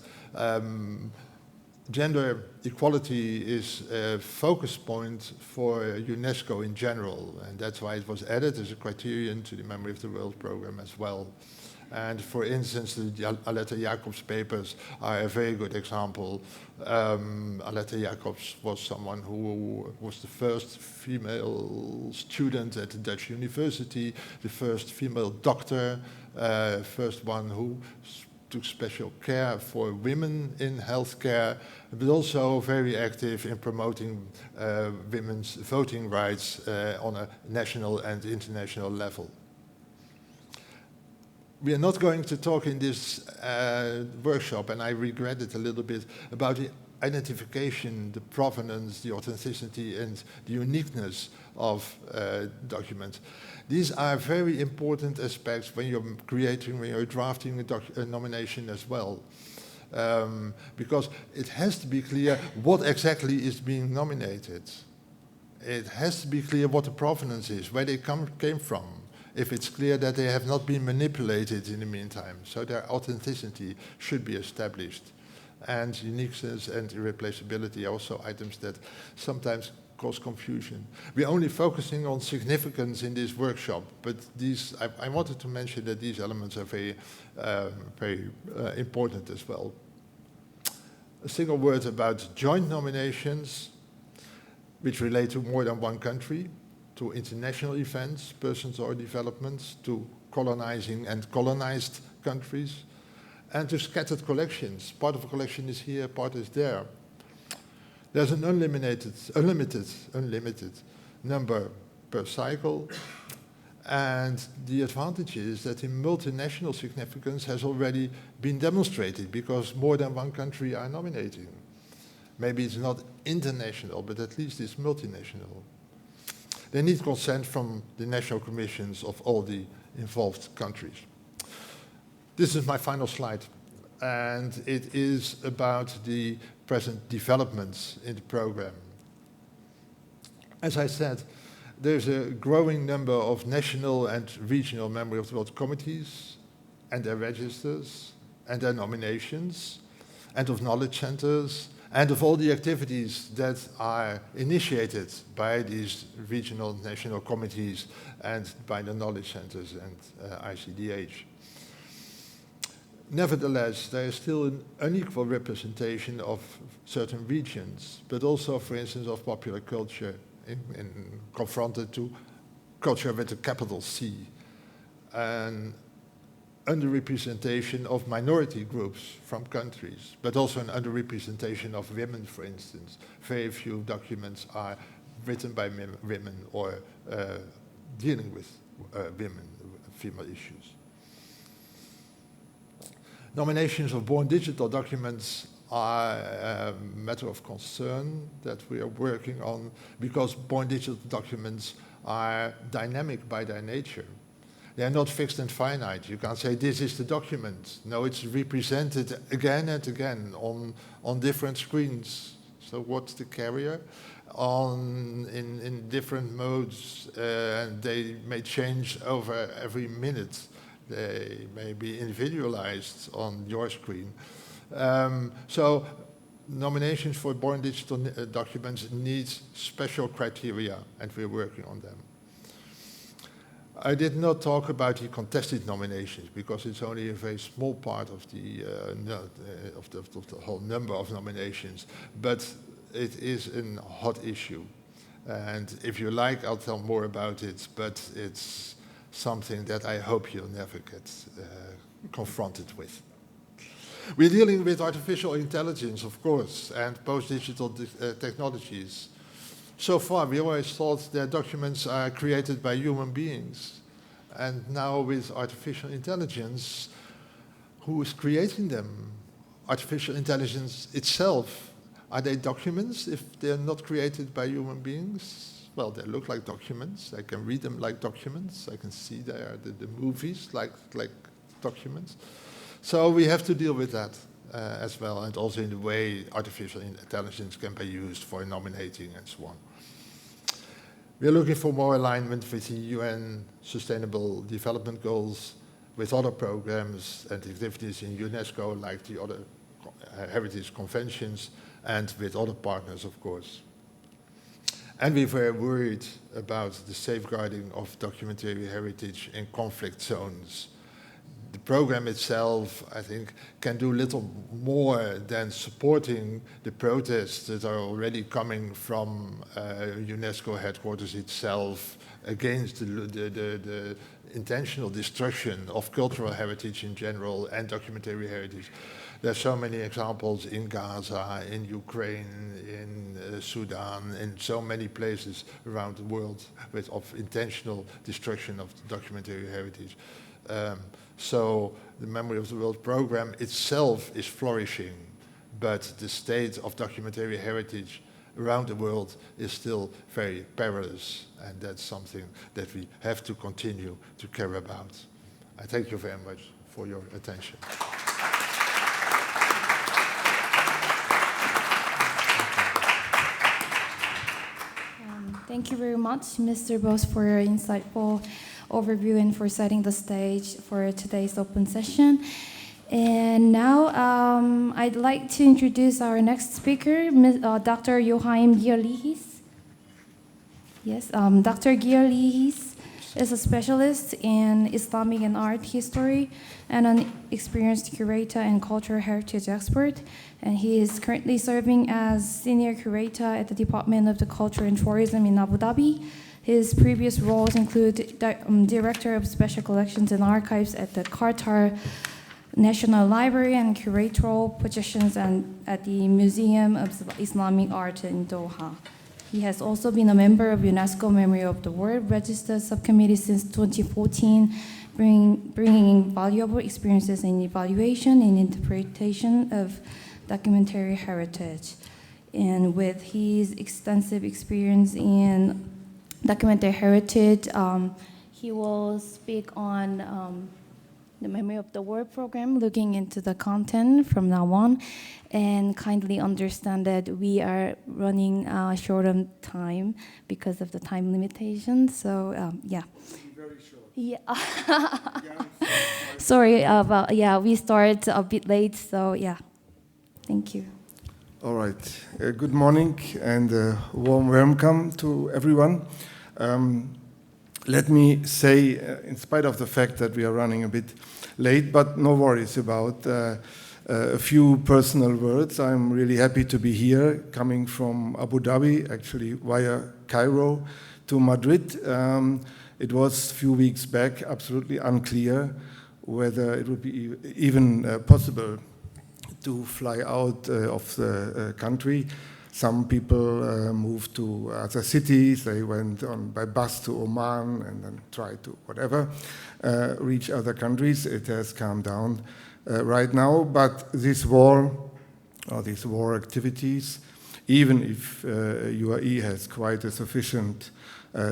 gender equality is a focus point for UNESCO in general, and that's why it was added as a criterion to the Memory of the World program as well. And for instance, the Aletta Jacobs papers are a very good example. Aletta Jacobs was someone who was the first female student at the Dutch university, the first female doctor, first one who took special care for women in healthcare, but also very active in promoting women's voting rights on a national and international level. We are not going to talk in this workshop, and I regret it a little bit, about the identification, the provenance, the authenticity, and the uniqueness of documents. These are very important aspects when you're drafting a nomination as well. Because it has to be clear what exactly is being nominated. It has to be clear what the provenance is, where they came from, if it's clear that they have not been manipulated in the meantime. So their authenticity should be established. And uniqueness and irreplaceability are also items that sometimes cause confusion. We're only focusing on significance in this workshop, but these, I wanted to mention that these elements are very important as well. A single word about joint nominations, which relate to more than one country, to international events, persons or developments, to colonizing and colonized countries, and to scattered collections. Part of a collection is here, part is there. There's an unlimited number per cycle, and the advantage is that the multinational significance has already been demonstrated because more than one country are nominating. Maybe it's not international, but at least it's multinational. They need consent from the national commissions of all the involved countries. This is my final slide, and it is about the present developments in the program. As I said, there's a growing number of national and regional Memory of the World committees and their registers and their nominations and of knowledge centers and of all the activities that are initiated by these regional national committees and by the knowledge centers and ICDH. Nevertheless, there is still an unequal representation of certain regions, but also, for instance, of popular culture confronted to culture with a capital C, and underrepresentation of minority groups from countries, but also an underrepresentation of women, for instance. Very few documents are written by women or dealing with women, female issues. Nominations of born digital documents are a matter of concern that we are working on because born digital documents are dynamic by their nature. They are not fixed and finite. You can't say this is the document. No, it's represented again and again on different screens. So what's the carrier? In different modes, and they may change over every minute. They may be individualized on your screen. So nominations for born digital documents need special criteria, and we're working on them. I did not talk about the contested nominations because it's only a very small part of the whole number of nominations, but it is a hot issue. And if you like, I'll tell more about it, but it's something that I hope you'll never get confronted with. We're dealing with artificial intelligence, of course, and post-digital technologies. So far, we always thought that documents are created by human beings. And now with artificial intelligence, who is creating them? Artificial intelligence itself. Are they documents if they're not created by human beings? Well, they look like documents. I can read them like documents. I can see there the movies like documents. So we have to deal with that as well, and also in the way artificial intelligence can be used for nominating and so on. We are looking for more alignment with the UN Sustainable Development Goals, with other programs and activities in UNESCO, like the other heritage conventions, and with other partners, of course. And we were worried about the safeguarding of documentary heritage in conflict zones. The program itself, I think, can do little more than supporting the protests that are already coming from UNESCO headquarters itself against the intentional destruction of cultural heritage in general and documentary heritage. There's so many examples in Gaza, in Ukraine, in Sudan, in so many places around the world of intentional destruction of documentary heritage. So the Memory of the World program itself is flourishing, but the state of documentary heritage around the world is still very perilous, and that's something that we have to continue to care about. I thank you very much for your attention. Thank you very much, Mr. Bose, for your insightful overview and for setting the stage for today's open session. And now I'd like to introduce our next speaker, Dr. Joachim Gierlihis. Yes, Dr. Gierlihis is a specialist in Islamic and art history and an experienced curator and cultural heritage expert. And he is currently serving as senior curator at the Department of the Culture and Tourism in Abu Dhabi. His previous roles include Director of Special Collections and Archives at the Qatar National Library and curatorial positions at the Museum of Islamic Art in Doha. He has also been a member of UNESCO Memory of the World Register Subcommittee since 2014, bringing valuable experiences in evaluation and interpretation of documentary heritage. And with his extensive experience in documentary heritage, he will speak on the Memory of the World program, looking into the content from now on, and kindly understand that we are running short on time because of the time limitations. So yeah. Very short. Yeah. Sorry about, yeah, we start a bit late, so yeah. Thank you. All right. Good morning and warm welcome to everyone. Let me say, in spite of the fact that we are running a bit late, but no worries about a few personal words. I'm really happy to be here, coming from Abu Dhabi, actually via Cairo to Madrid. It was a few weeks back absolutely unclear whether it would be even possible to fly out of the country. Some people moved to other cities. They went on by bus to Oman and then tried to whatever reach other countries. It has calmed down right now, but this war or these war activities, even if UAE has quite a sufficient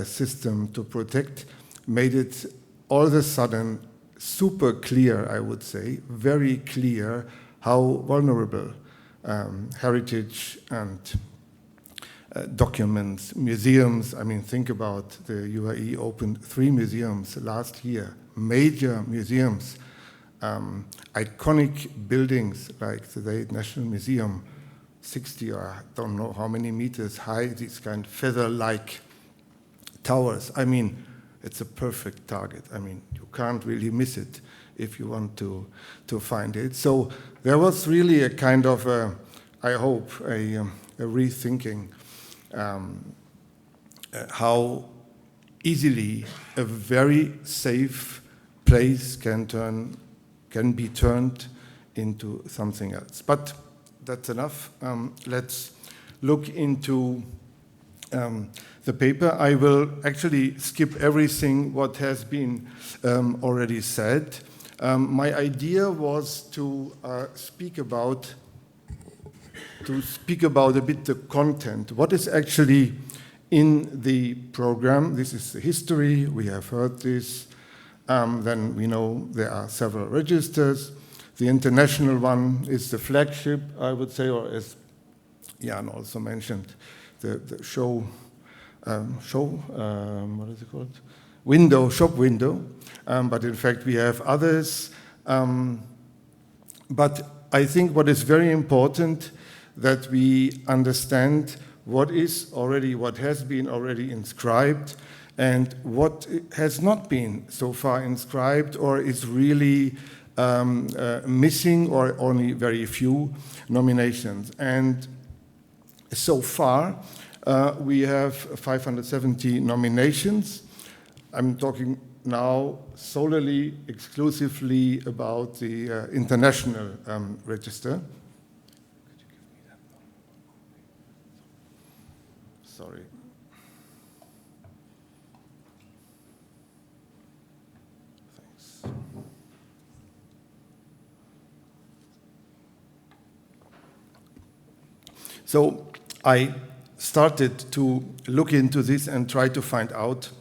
system to protect, made it all of a sudden super clear, I would say, very clear how vulnerable heritage and documents, museums. I mean, think about the UAE opened 3 museums last year, major museums, iconic buildings like the National Museum, 60 or I don't know how many meters high, these kind of feather-like towers. I mean, it's a perfect target. I mean, you can't really miss it if you want to find it. So there was really a kind of, I hope, a rethinking how easily a very safe place can be turned into something else. But that's enough. Let's look into the paper. I will actually skip everything what has been already said. My idea was to speak about a bit the content. What is actually in the program? This is the history. We have heard this. Then we know there are several registers. The international one is the flagship, I would say, or as Jan also mentioned, the show, what is it called? Shop window. But in fact, we have others. But I think what is very important that we understand what has been already inscribed and what has not been so far inscribed or is really missing or only very few nominations. And so far, we have 570 nominations. I'm talking now solely, exclusively about the international register. Sorry. Thanks. So I started to look into this and try to find out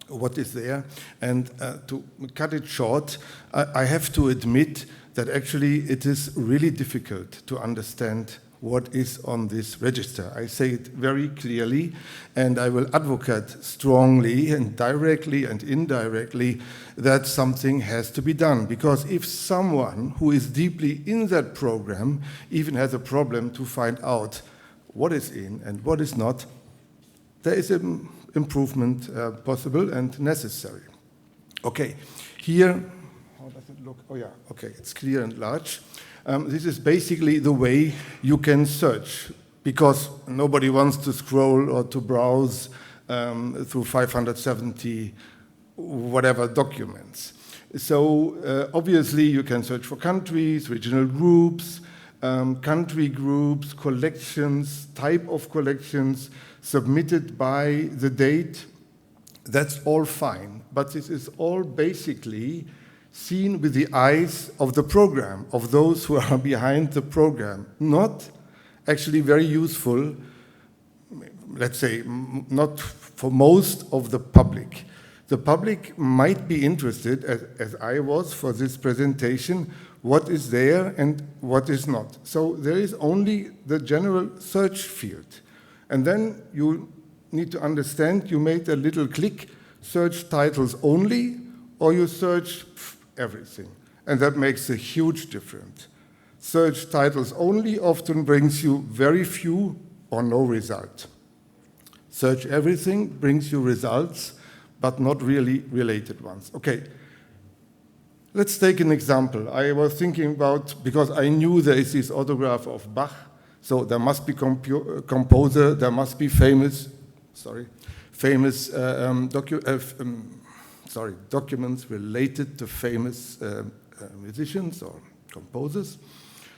what is there. And to cut it short, I have to admit that actually it is really difficult to understand what is on this register. I say it very clearly, and I will advocate strongly and directly and indirectly that something has to be done. Because if someone who is deeply in that program even has a problem to find out what is in and what is not, there is an improvement possible and necessary. Okay, here, how does it look? Oh yeah, okay, it's clear and large. This is basically the way you can search, because nobody wants to scroll or to browse through 570 whatever documents. So obviously you can search for countries, regional groups, country groups, collections, type of collections submitted by the date. That's all fine, but this is all basically seen with the eyes of the program, of those who are behind the program, not actually very useful, let's say, not for most of the public. The public might be interested, as I was for this presentation, what is there and what is not. So there is only the general search field. And then you need to understand, you made a little click, search titles only, or you search everything. And that makes a huge difference. Search titles only often brings you very few or no result. Search everything brings you results, but not really related ones. Okay, let's take an example. I was thinking about, because I knew there is this autograph of Bach, so there must be composer, there must be famous documents related to famous musicians or composers.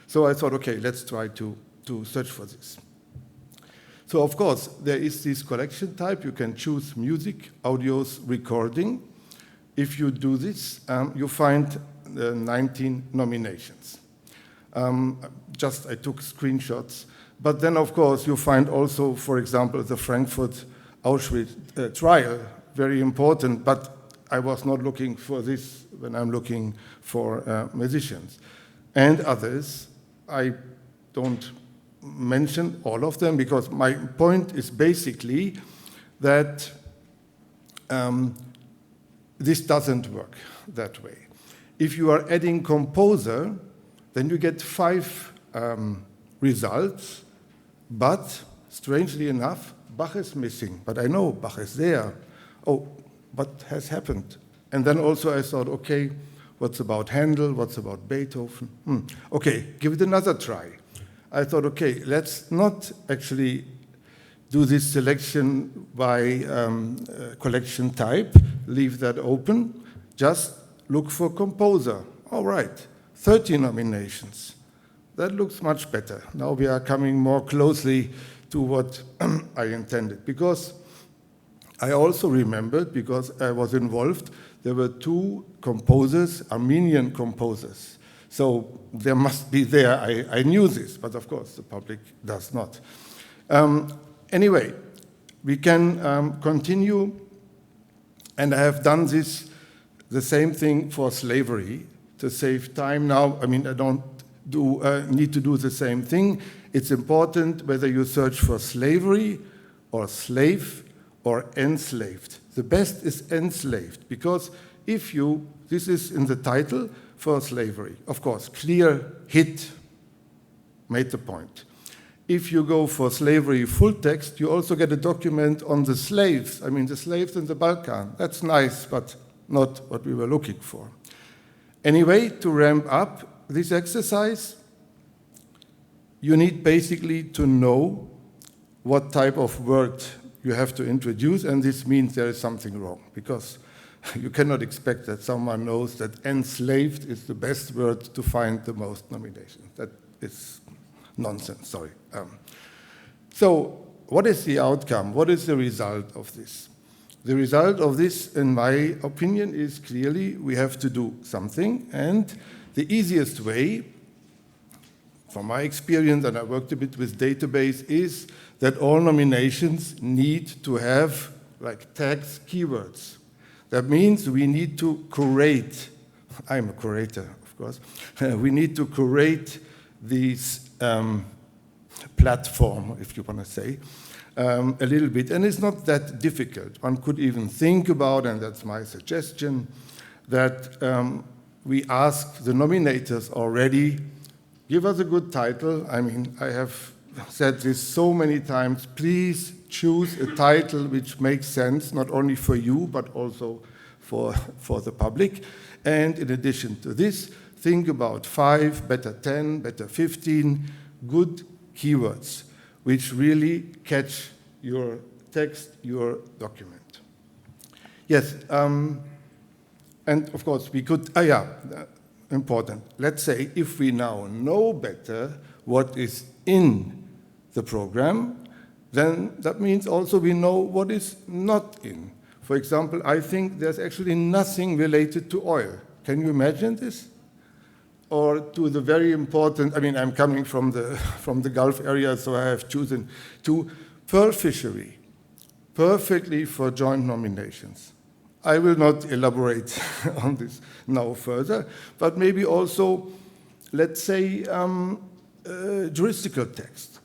So I thought, okay, let's try to search for this. So of course, there is this collection type. You can choose music, audios, recording. If you do this, you find 19 nominations. I took screenshots. But then, of course, you find also, for example, the Frankfurt Auschwitz trial, very important, but I was not looking for this when I'm looking for musicians. And others, I don't mention all of them because my point is basically that this doesn't work that way. If you are adding composer, then you get 5 results, but strangely enough, Bach is missing. But I know Bach is there. Oh, what has happened? And then also I thought, okay, what's about Handel? What's about Beethoven? Okay, give it another try. I thought, okay, let's not actually do this selection by collection type, leave that open, just look for composer. All right, 30 nominations. That looks much better. Now we are coming more closely to what I intended, because I also remembered, because I was involved, there were 2 composers, Armenian composers. So there must be there, I knew this, but of course the public does not. Anyway, we can continue, and I have done this, the same thing for slavery, to save time now. I mean, I don't need to do the same thing. It's important whether you search for slavery or slave or enslaved. The best is enslaved, because if you, this is in the title for slavery, of course, clear hit, made the point. If you go for slavery full text, you also get a document on the slaves. I mean, the slaves in the Balkan. That's nice, but not what we were looking for. Anyway, to ramp up this exercise, you need basically to know what type of word you have to introduce, and this means there is something wrong, because you cannot expect that someone knows that enslaved is the best word to find the most nominations. That is nonsense, sorry. So what is the outcome? What is the result of this? The result of this, in my opinion, is clearly we have to do something, and the easiest way, from my experience, and I worked a bit with database, is that all nominations need to have like tags, keywords. That means we need to curate, I'm a curator, of course, we need to curate this platform, if you want to say, a little bit. And it's not that difficult. One could even think about, and that's my suggestion, that we ask the nominators already, give us a good title. I mean, I have said this so many times, please choose a title which makes sense, not only for you, but also for the public. And in addition to this, think about 5, better 10, better 15 good keywords, which really catch your text, your document. Yes, And of course, we could, important. Let's say if we now know better what is in the program, then that means also we know what is not in. For example, I think there's actually nothing related to oil. Can you imagine this? Or to the very important, I mean, I'm coming from the Gulf area, so I have chosen to pearl fishery, perfectly for joint nominations. I will not elaborate on this now further, but maybe also, let's say, juristical text.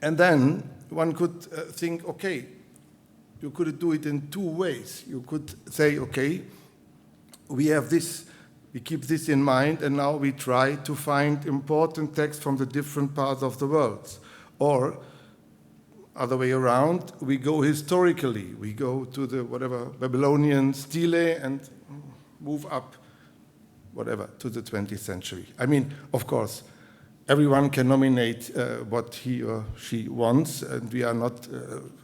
And then one could think, okay, you could do it in two ways. You could say, okay, we have this, we keep this in mind, and now we try to find important texts from the different parts of the world. Or, other way around, we go historically. We go to the, whatever, Babylonian stele and move up, whatever, to the 20th century. I mean, of course, everyone can nominate what he or she wants, and we are not,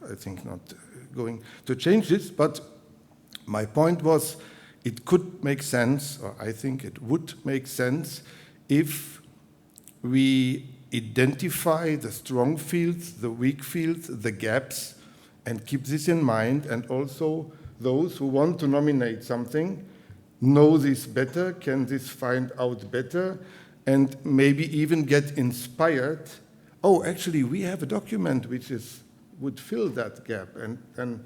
I think, not going to change this, but my point was it could make sense, or I think it would make sense, if we identify the strong fields, the weak fields, the gaps, and keep this in mind, and also those who want to nominate something know this better, can this find out better, and maybe even get inspired. Oh, actually, we have a document which would fill that gap and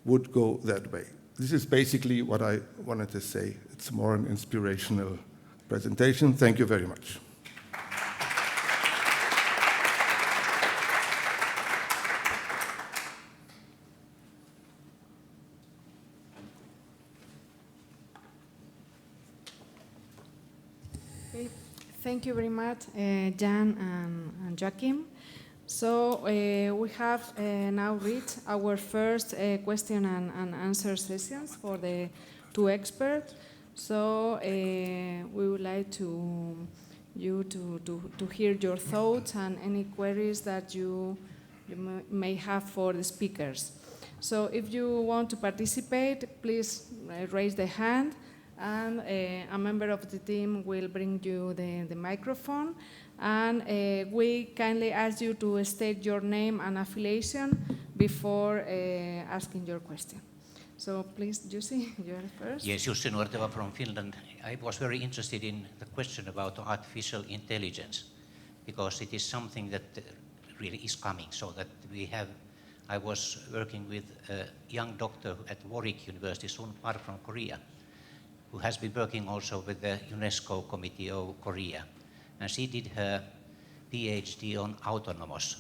would go that way. This is basically what I wanted to say. It's more an inspirational presentation. Thank you very much. Thank you very much, Jan and Joachim. So we have now reached our first question and answer sessions for the two experts. So we would like to hear your thoughts and any queries that you may have for the speakers. So if you want to participate, please raise the hand, and a member of the team will bring you the microphone. And we kindly ask you to state your name and affiliation before asking your question. So please, Jussi, you're first. Yes, Jussi Nuorteva from Finland. I was very interested in the question about artificial intelligence, because it is something that really is coming. So that I was working with a young doctor at Warwick University, Sun Park from Korea, who has been working also with the UNESCO Committee of Korea. And she did her PhD on autonomous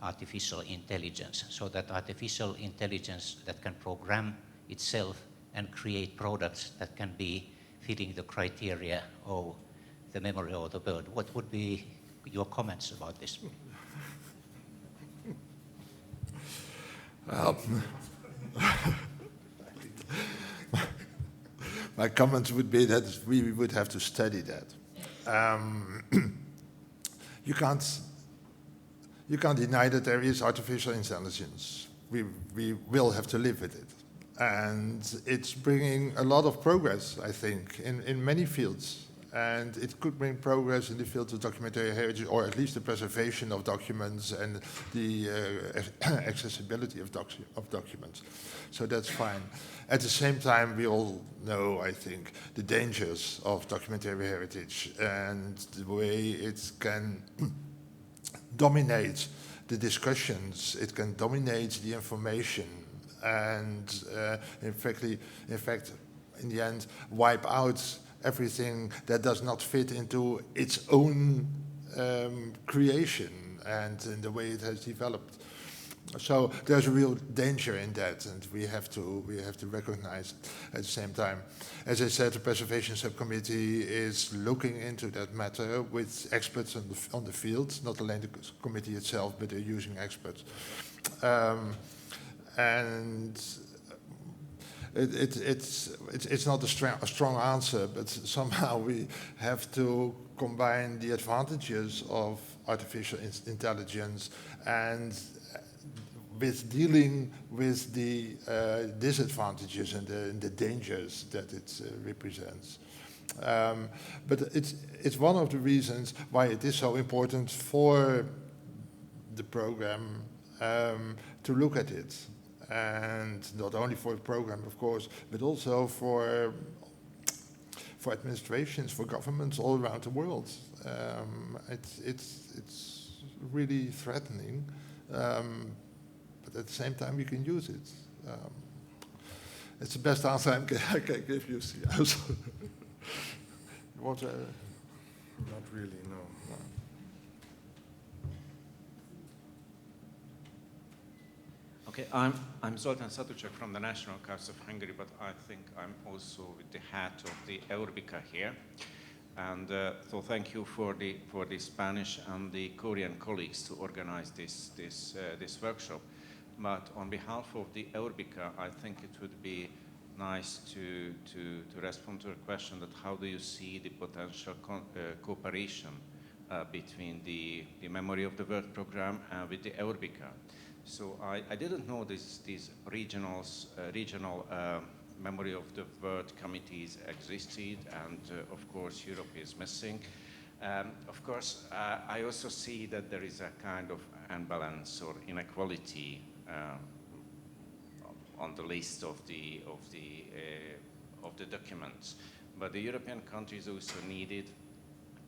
artificial intelligence, so that artificial intelligence that can program itself and create products that can be fitting the criteria of the memory of the bird. What would be your comments about this? My comments would be that we would have to study that. You can't deny that there is artificial intelligence. We will have to live with it. And it's bringing a lot of progress, I think, in many fields. And it could bring progress in the field of documentary heritage, or at least the preservation of documents and the accessibility of documents. So that's fine. At the same time, we all know, I think, the dangers of documentary heritage and the way it can dominate the discussions, it can dominate the information, and in fact, in the end, wipe out everything that does not fit into its own creation and in the way it has developed. So there's a real danger in that, and we have to recognize it at the same time. As I said, the Preservation Subcommittee is looking into that matter with experts on the field, not only the committee itself, but they're using experts. And it's not a strong answer, but somehow we have to combine the advantages of artificial intelligence and with dealing with the disadvantages and the dangers that it represents. But it's one of the reasons why it is so important for the program to look at it. And not only for the program, of course, but also for administrations, for governments all around the world. It's really threatening, but at the same time you can use it. It's the best answer I can give you. What? Not really, no. Okay, I'm Zoltán Szatucsek from the National Archives of Hungary, but I think I'm also with the hat of the EURBICA here. And so thank you for the Spanish and the Korean colleagues to organize this workshop. But on behalf of the EURBICA, I think it would be nice to respond to a question that how do you see the potential cooperation between the Memory of the World program and with the EURBICA. So I didn't know these regional Memory of the World committees existed, and of course Europe is missing. Of course, I also see that there is a kind of imbalance or inequality on the list of the documents. But the European countries also needed,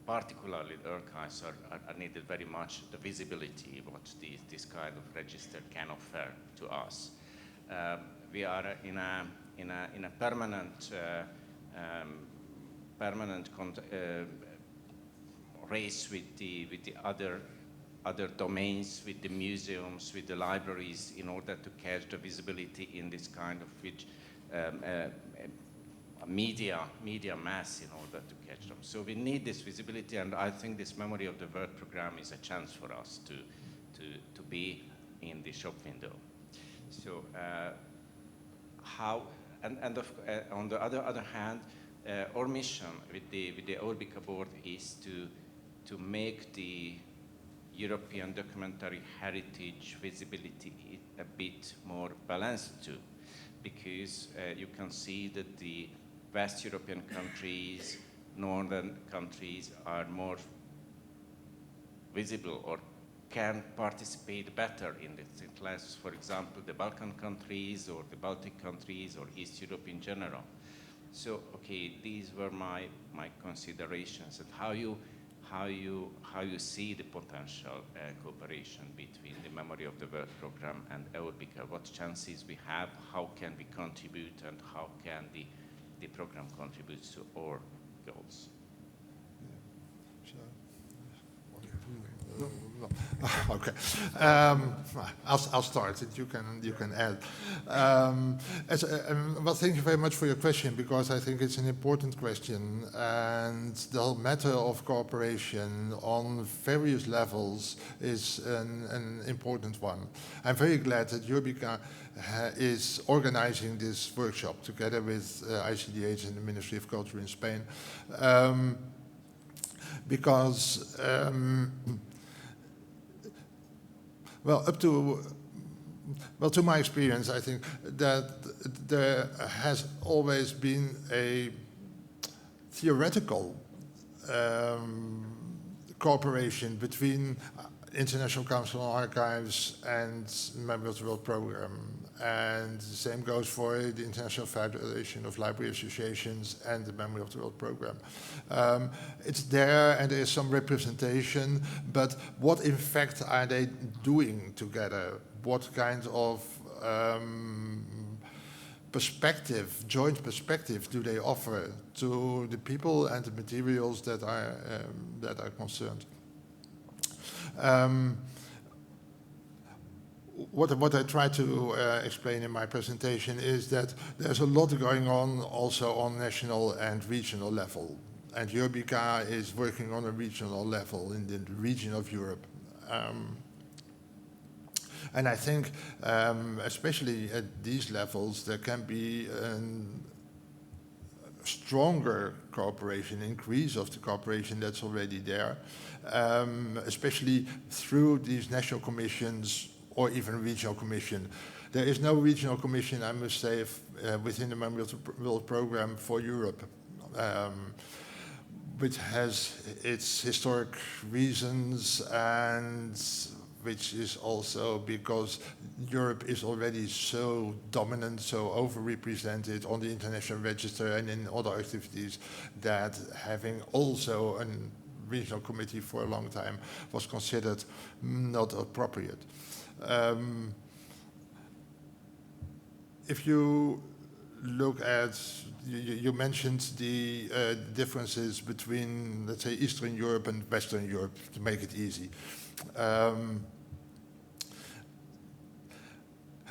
particularly the archives are needed very much the visibility what this kind of register can offer to us. We are in a permanent race with the other domains, with the museums, with the libraries, in order to catch the visibility in this kind of media mass in order to catch them. So we need this visibility, and I think this Memory of the World program is a chance for us to be in the shop window. So on the other hand, our mission with the EURBICA board is to make the European documentary heritage visibility a bit more balanced too, because you can see that the West European countries, northern countries are more visible or can participate better in this class. For example, the Balkan countries or the Baltic countries or East Europe in general. So, okay, these were my considerations and how you see the potential cooperation between the Memory of the World program and EURBICA. What chances we have? How can we contribute, and how can the program contribute to our goals? No. Okay. I'll start. You can add. Well, thank you very much for your question, because I think it's an important question, and the whole matter of cooperation on various levels is an important one. I'm very glad that EURBICA is organizing this workshop together with ICDH and the Ministry of Culture in Spain, because to my experience, I think that there has always been a theoretical cooperation between International Council on Archives and Memory of the World Program. And the same goes for the International Federation of Library Associations and the Memory of the World Program. It's there and there is some representation, but what in fact are they doing together? What kind of joint perspective do they offer to the people and the materials that are concerned? What I try to explain in my presentation is that there's a lot going on also on national and regional level. And EURBICA is working on a regional level in the region of Europe. And I think, especially at these levels, there can be a stronger cooperation, increase of the cooperation that's already there, especially through these national commissions or even regional commission. There is no regional commission, I must say, within the Memory of the World Program for Europe, which has its historic reasons, and which is also because Europe is already so dominant, so overrepresented on the international register and in other activities, that having also a regional committee for a long time was considered not appropriate. If you look at, you mentioned the differences between, let's say, Eastern Europe and Western Europe, to make it easy.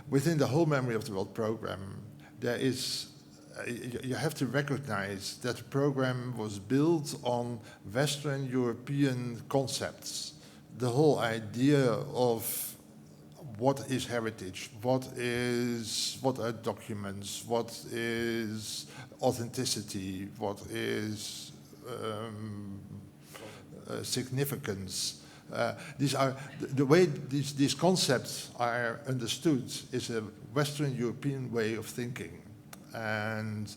Within the whole Memory of the World program, there is, you have to recognize that the program was built on Western European concepts. The whole idea of what is heritage, what are documents, what is authenticity, what is significance. These are the way these concepts are understood is a Western European way of thinking, and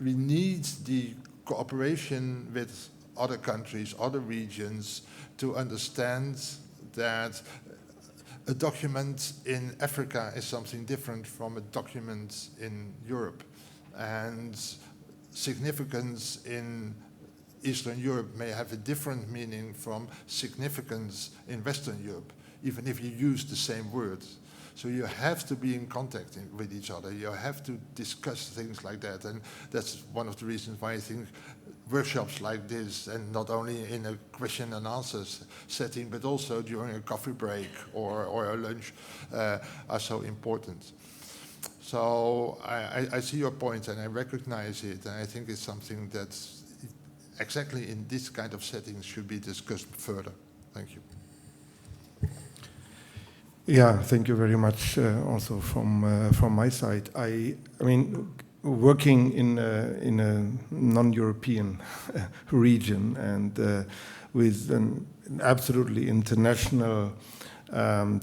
we need the cooperation with other countries, other regions, to understand that a document in Africa is something different from a document in Europe, and significance in Eastern Europe may have a different meaning from significance in Western Europe, even if you use the same words. So you have to be in contact with each other. You have to discuss things like that, and that's one of the reasons why I think workshops like this, and not only in a question and answers setting, but also during a coffee break or a lunch, are so important. So I see your point and I recognize it, and I think it's something that exactly in this kind of settings should be discussed further. Thank you. Yeah, thank you very much. Also from my side, I mean, working in a non-European region and with an absolutely international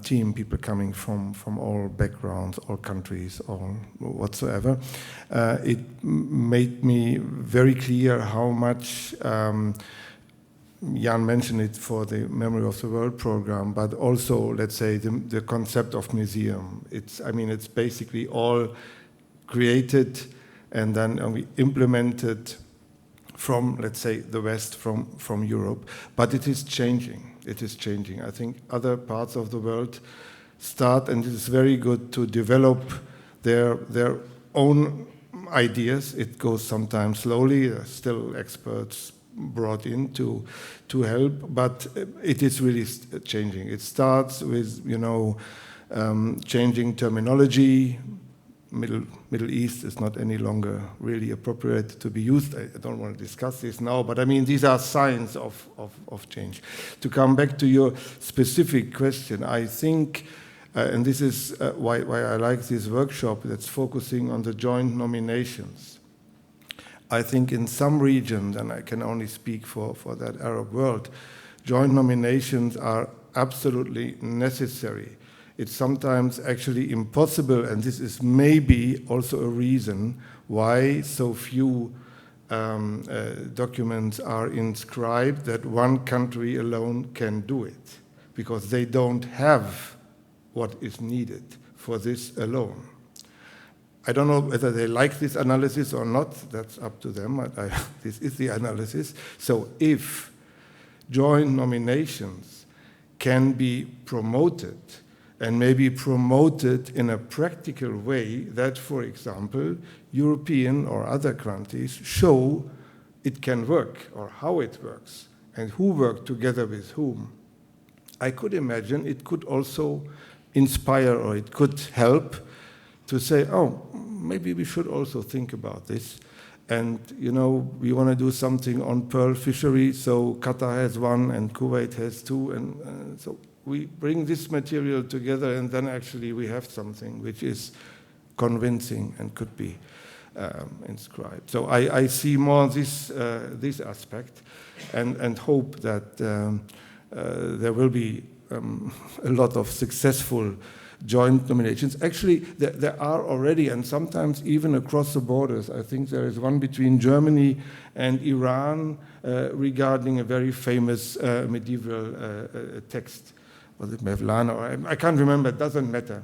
team, people coming from all backgrounds, all countries, all whatsoever, it made me very clear how much. Jan mentioned it for the Memory of the World program, but also, let's say, the concept of museum. I mean, it's basically all created and then we implemented from, let's say, the West, from Europe. But it is changing. It is changing. I think other parts of the world start, and it is very good to develop their own ideas. It goes sometimes slowly. There are still experts brought in to help, but it is really changing. It starts with, you know, changing terminology. Middle East is not any longer really appropriate to be used. I don't want to discuss this now, but I mean, these are signs of change. To come back to your specific question, I think, and this is why I like this workshop that's focusing on the joint nominations. I think in some regions, and I can only speak for that Arab world, joint nominations are absolutely necessary. It's sometimes actually impossible, and this is maybe also a reason why so few documents are inscribed, that one country alone can do it, because they don't have what is needed for this alone. I don't know whether they like this analysis or not. That's up to them. This is the analysis. So if joint nominations can be promoted, and maybe promoted in a practical way that, for example, European or other countries show it can work, or how it works, and who work together with whom, I could imagine it could also inspire, or it could help to say, oh, maybe we should also think about this. And, you know, we want to do something on pearl fishery, so Qatar has one and Kuwait has two, and so we bring this material together, and then actually we have something which is convincing and could be inscribed. So I see more this aspect, and hope that there will be a lot of successful joint nominations. Actually, there are already, and sometimes even across the borders. I think there is one between Germany and Iran regarding a very famous medieval text. Was it Mevlana? Or I can't remember, it doesn't matter.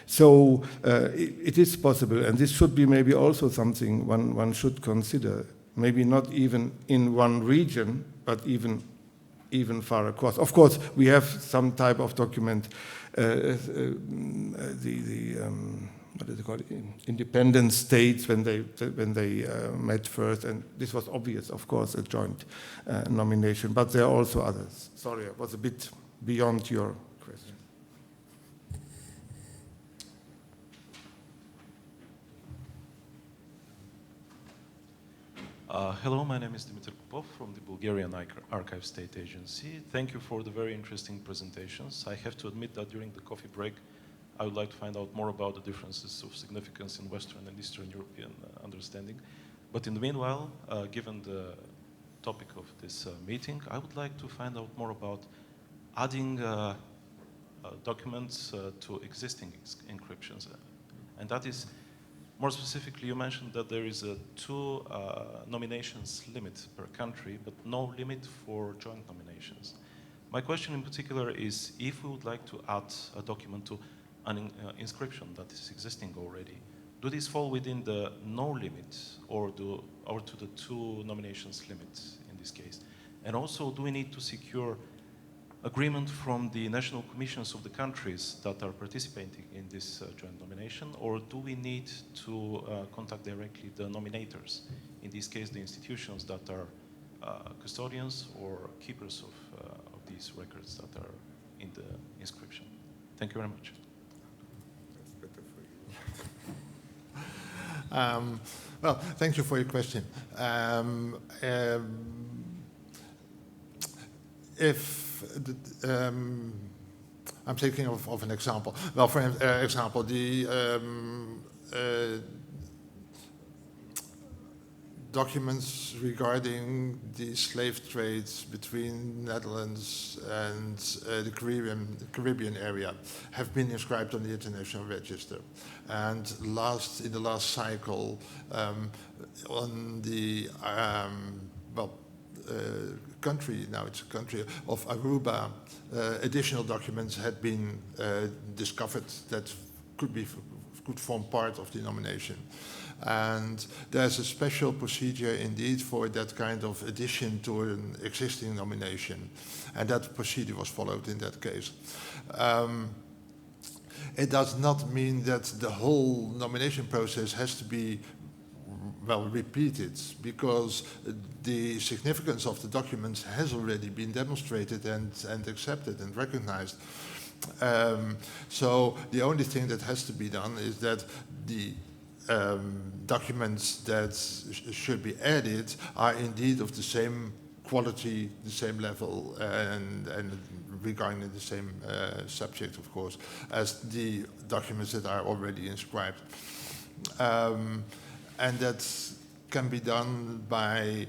So it is possible, and this should be maybe also something one should consider. Maybe not even in one region, but even far across. Of course, we have some type of document, what is it called? Independent states when they met first, and this was obvious, of course, a joint nomination. But there are also others. Sorry, I was a bit beyond your question. Hello, my name is Dmitry Popov from the Bulgarian Archive State Agency. Thank you for the very interesting presentations. I have to admit that during the coffee break, I would like to find out more about the differences of significance in Western and Eastern European understanding. But in the meanwhile, given the topic of this meeting, I would like to find out more about adding documents to existing encryptions. And that is, more specifically, you mentioned that there is a 2 nominations limit per country, but no limit for joint nominations. My question in particular is, if we would like to add a document to an inscription that is existing already, do these fall within the no limit or to the 2 nominations limit in this case? And also, do we need to secure agreement from the national commissions of the countries that are participating in this joint nomination, or do we need to contact directly the nominators, in this case the institutions that are custodians or keepers of these records that are in the inscription? Thank you very much. That's better for you. Well, thank you for your question. I'm thinking of an example. Well, for example, the documents regarding the slave trades between Netherlands and the Caribbean area have been inscribed on the International Register. And in the last cycle, on the country, now it's a country of Aruba, additional documents had been discovered that could form part of the nomination. And there's a special procedure indeed for that kind of addition to an existing nomination. And that procedure was followed in that case. It does not mean that the whole nomination process has to be repeated, because the significance of the documents has already been demonstrated and accepted and recognized. So the only thing that has to be done is that the documents that should be added are indeed of the same quality, the same level, and regarding the same subject, of course, as the documents that are already inscribed. And that can be done by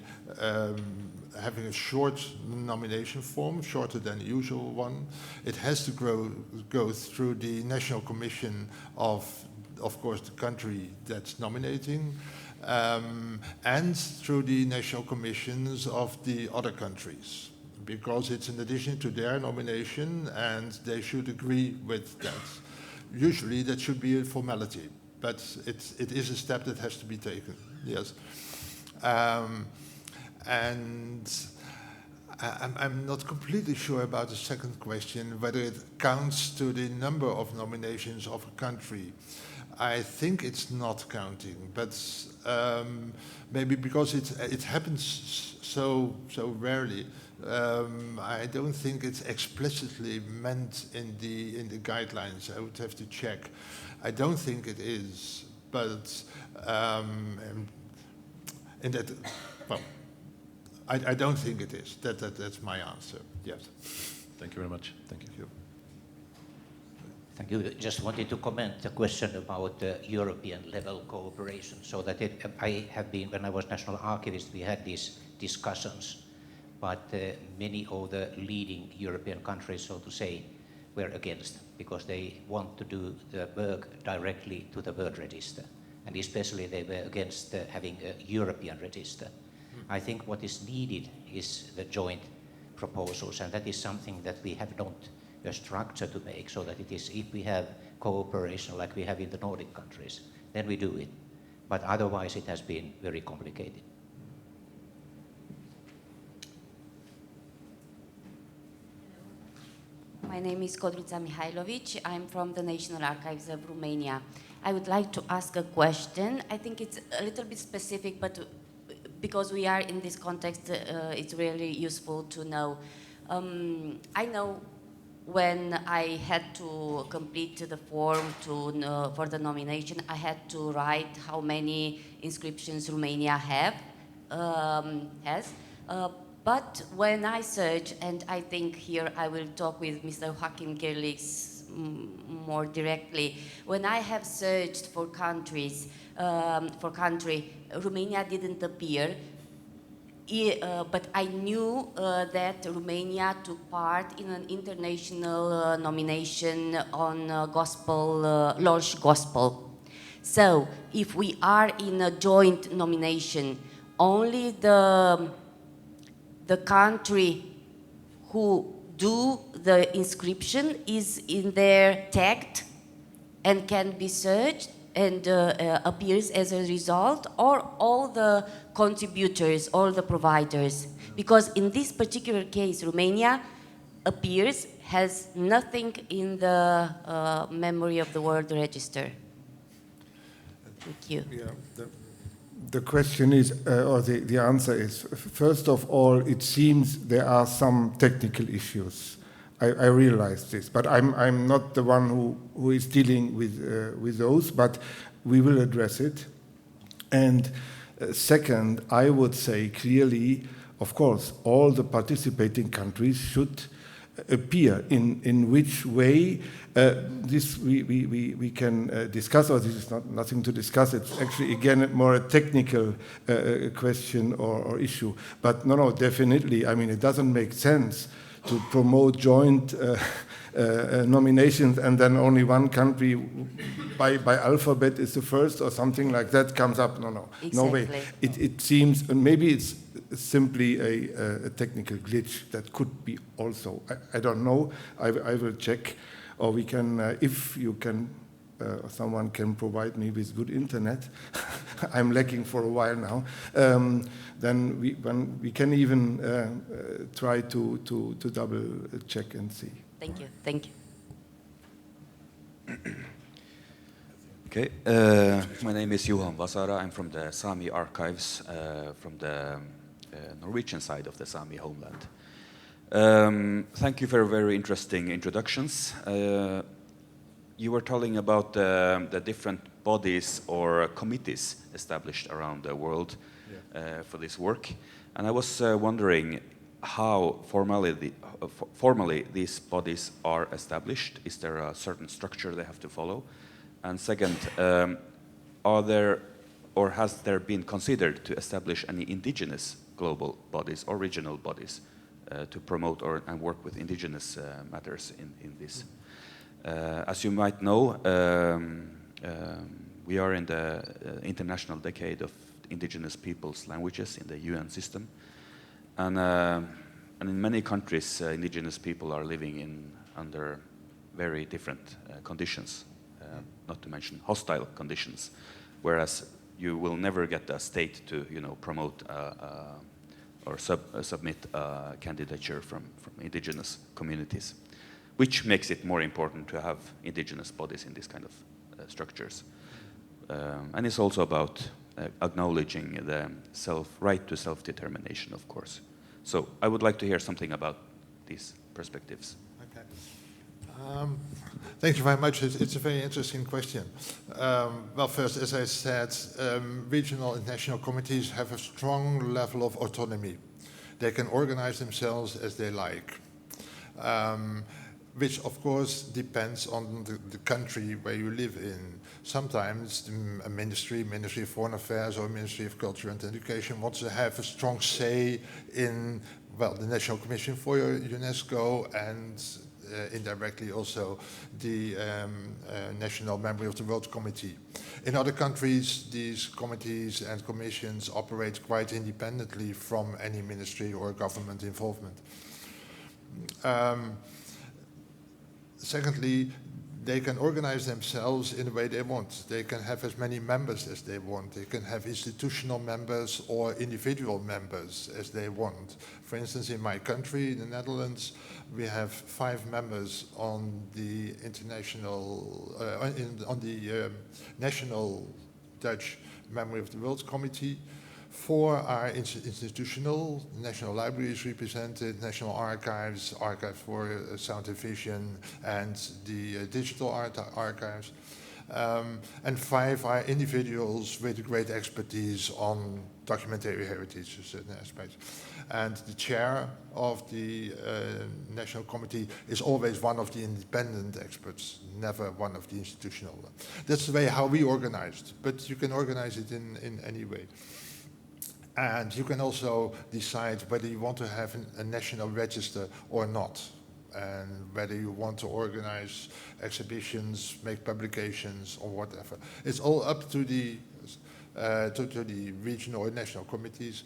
having a short nomination form, shorter than the usual one. It has to go through the National Commission of course, the country that's nominating, and through the national commissions of the other countries, because it's in addition to their nomination and they should agree with that. Usually that should be a formality, but it is a step that has to be taken, yes. And I'm not completely sure about the second question, whether it counts to the number of nominations of a country. I think it's not counting, but maybe because it happens so rarely, I don't think it's explicitly meant in the guidelines. I would have to check. I don't think it is, but in that, well, I don't think it is. That's my answer. Yes. Thank you very much. Thank you. Thank you. Just wanted to comment the question about European level cooperation. So that I have been, when I was National Archivist, we had these discussions. but many of the leading European countries, so to say, were against, because they want to do the work directly to the World Register, and especially they were against having a European register. I think what is needed is the joint proposals, and that is something that we have not a structure to make, so that it is, if we have cooperation like we have in the Nordic countries, then we do it. But otherwise it has been very complicated. My name is Codruța Mihailovic. I'm from the National Archives of Romania. I would like to ask a question. I think it's a little bit specific, but because we are in this context, it's really useful to know. I know when I had to complete the form for the nomination, I had to write how many inscriptions Romania has. But when I search, and I think here I will talk with Mr. Joachim Gerlitz more directly, when I have searched for countries, Romania didn't appear, but I knew that Romania took part in an international nomination on Lorsch Gospel. So if we are in a joint nomination, only the country who do the inscription is in there tagged and can be searched and appears as a result, or all the contributors, all the providers? Because in this particular case, Romania appears, has nothing in the memory of the World Register. Thank you. Yeah, the question is, or the answer is, first of all, it seems there are some technical issues. I realize this, but I'm not the one who is dealing with those, but we will address it. And second, I would say clearly, of course, all the participating countries should appear. In which way this we can discuss, or this is nothing to discuss. It's actually again more a technical question or issue. But no, definitely. I mean, it doesn't make sense to promote joint nominations and then only one country by alphabet is the first or something like that comes up. No, exactly. No way. It seems, and maybe it's simply a technical glitch that could be also. I don't know. I will check, or we can, if you can, someone can provide me with good internet. I'm lacking for a while now. Then we can even try to double check and see. Thank you. Thank you. Okay, my name is Johan Vasara. I'm from the Sami archives, from the Norwegian side of the Sami homeland. Thank you for very interesting introductions. You were telling about the different bodies or committees established around the world for this work, and I was wondering how formally these bodies are established. Is there a certain structure they have to follow? And second, are there or has there been considered to establish any indigenous global bodies or regional bodies to promote and work with indigenous matters in this? As you might know, we are in the International Decade of Indigenous Peoples' Languages in the UN system. And in many countries, indigenous people are living under very different conditions, not to mention hostile conditions, whereas you will never get a state to promote or submit a candidature from indigenous communities, which makes it more important to have indigenous bodies in this kind of structures. And it's also about acknowledging the right to self-determination, of course. So I would like to hear something about these perspectives. Okay. Thank you very much. It's a very interesting question. Well, first, as I said, regional and national committees have a strong level of autonomy. They can organize themselves as they like, which of course depends on the country where you live in. Sometimes a Ministry of Foreign Affairs or Ministry of Culture and Education wants to have a strong say in well, the National Commission for UNESCO and indirectly also the National Memory of the World Committee. In other countries, these committees and commissions operate quite independently from any ministry or government involvement. Secondly, they can organize themselves in the way they want. They can have as many members as they want. They can have institutional members or individual members as they want. For instance, in my country, the Netherlands, we have 5 members on the international, on the National Dutch Memory of the World Committee. 4 are institutional, National Library is represented, National Archives, Archive for Sound and Vision, and the Digital Archives. And 5 are individuals with great expertise on documentary heritage to certain aspects. And the chair of the National Committee is always one of the independent experts, never one of the institutional. That's the way how we organized, but you can organize it in any way. And you can also decide whether you want to have a national register or not, and whether you want to organize exhibitions, make publications, or whatever. It's all up to the regional or national committees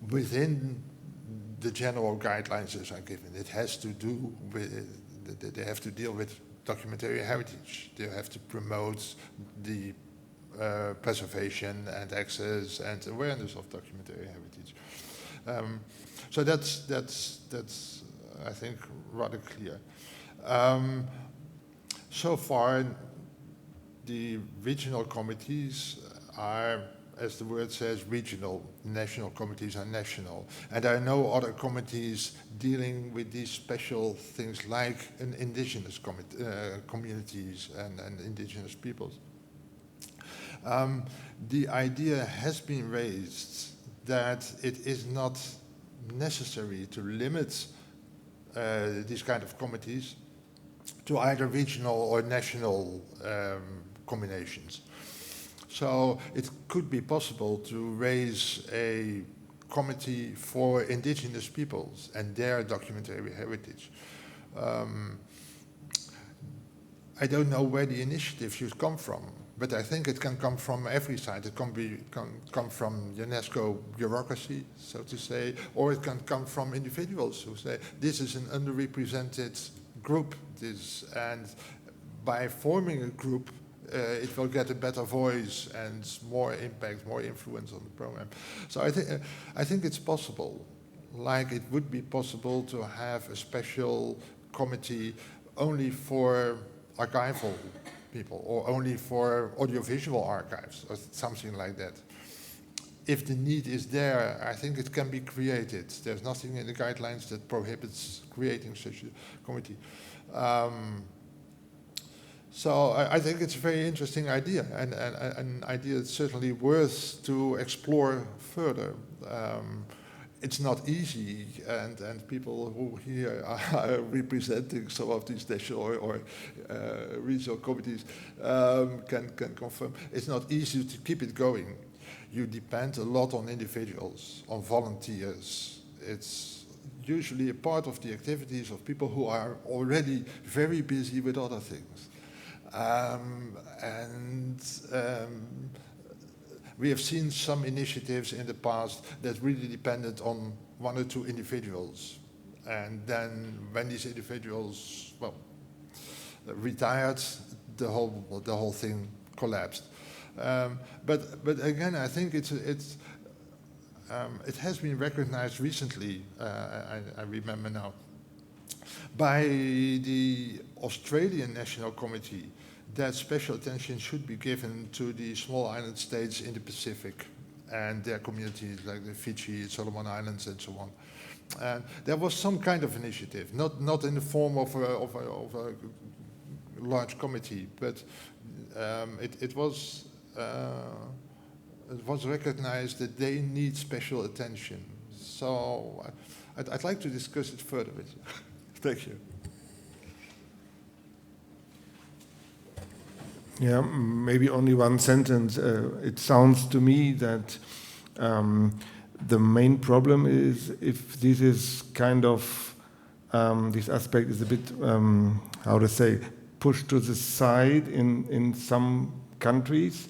within the general guidelines as are given. It has to do with, they have to deal with documentary heritage. They have to promote the preservation and access and awareness of documentary heritage. So that's I think rather clear. So far, the regional committees are, as the word says, regional. National committees are national. And there are no other committees dealing with these special things like an indigenous communities and indigenous peoples. The idea has been raised that it is not necessary to limit these kind of committees to either regional or national combinations. So it could be possible to raise a committee for indigenous peoples and their documentary heritage. I don't know where the initiative should come from, but I think it can come from every side. It can come from UNESCO bureaucracy, so to say, or it can come from individuals who say, this is an underrepresented group, and by forming a group, it will get a better voice and more impact, more influence on the program. So I think it's possible, like it would be possible to have a special committee only for archival people, or only for audiovisual archives, or something like that. If the need is there, I think it can be created. There's nothing in the guidelines that prohibits creating such a committee. So I think it's a very interesting idea, and an idea that's certainly worth to explore further. It's not easy, and people who here are representing some of these national or regional committees can confirm. It's not easy to keep it going. You depend a lot on individuals, on volunteers. It's usually a part of the activities of people who are already very busy with other things. We have seen some initiatives in the past that really depended on 1 or 2 individuals. And then when these individuals, well, retired, the whole thing collapsed. But again, I think it has been recognized recently, I remember now, by the Australian National Committee, that special attention should be given to the small island states in the Pacific and their communities like the Fiji, Solomon Islands, and so on. And there was some kind of initiative, not in the form of a large committee, but it was recognized that they need special attention. So I'd like to discuss it further with you. Thank you. Yeah, maybe only one sentence. It sounds to me that the main problem is if this is kind of, this aspect is a bit, how to say, pushed to the side in some countries,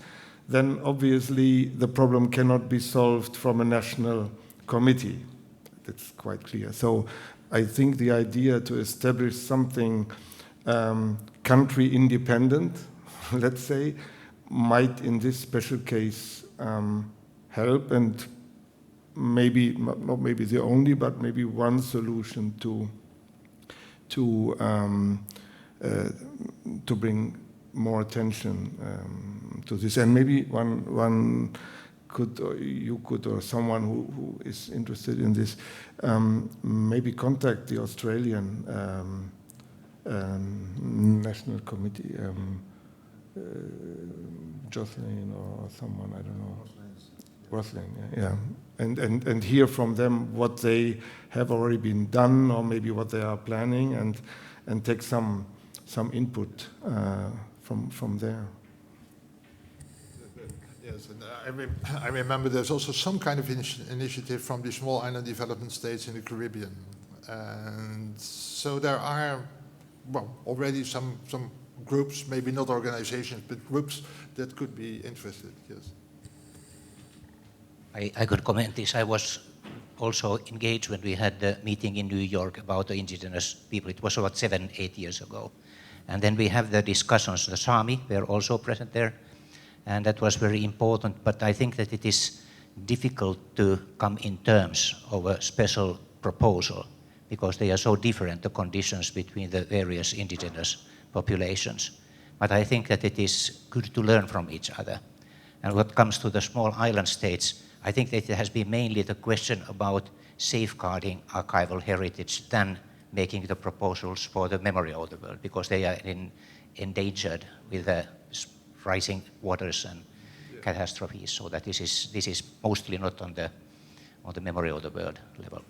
then obviously the problem cannot be solved from a national committee. That's quite clear. So I think the idea to establish something country independent, let's say, might in this special case help, and maybe, not maybe the only, but maybe one solution to bring more attention to this. And maybe one could, or you could, or someone who is interested in this, maybe contact the Australian National Committee, Jocelyn or someone, I don't know. Roslin, yeah. And hear from them what they have already been done, or maybe what they are planning, and take some input from there. Yes, and I remember there's also some kind of initiative from the small island development states in the Caribbean. And so there are, well, already some groups, maybe not organizations, but groups that could be interested, yes. I could comment this. I was also engaged when we had the meeting in New York about the indigenous people. It was about 7-8 years ago. And then we have the discussions. The Sami were also present there, and that was very important. But I think that it is difficult to come in terms of a special proposal because they are so different, the conditions between the various indigenous populations. But I think that it is good to learn from each other. And what comes to the small island states, I think that it has been mainly the question about safeguarding archival heritage than making the proposals for the memory of the world, because they are endangered with the rising waters and catastrophes. So that this is mostly not on the memory of the world level.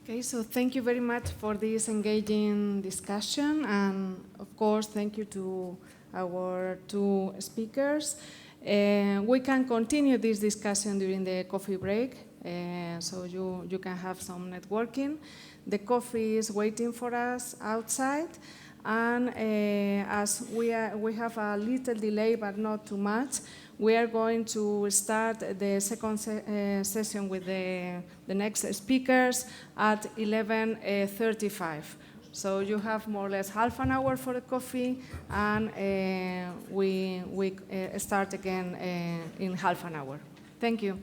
Okay, so thank you very much for this engaging discussion, and of course, thank you to our two speakers. We can continue this discussion during the coffee break, so you can have some networking. The coffee is waiting for us outside, and as we have a little delay, but not too much, we are going to start the second session with the next speakers at 11:35. So you have more or less half an hour for the coffee, and we start again in half an hour. Thank you.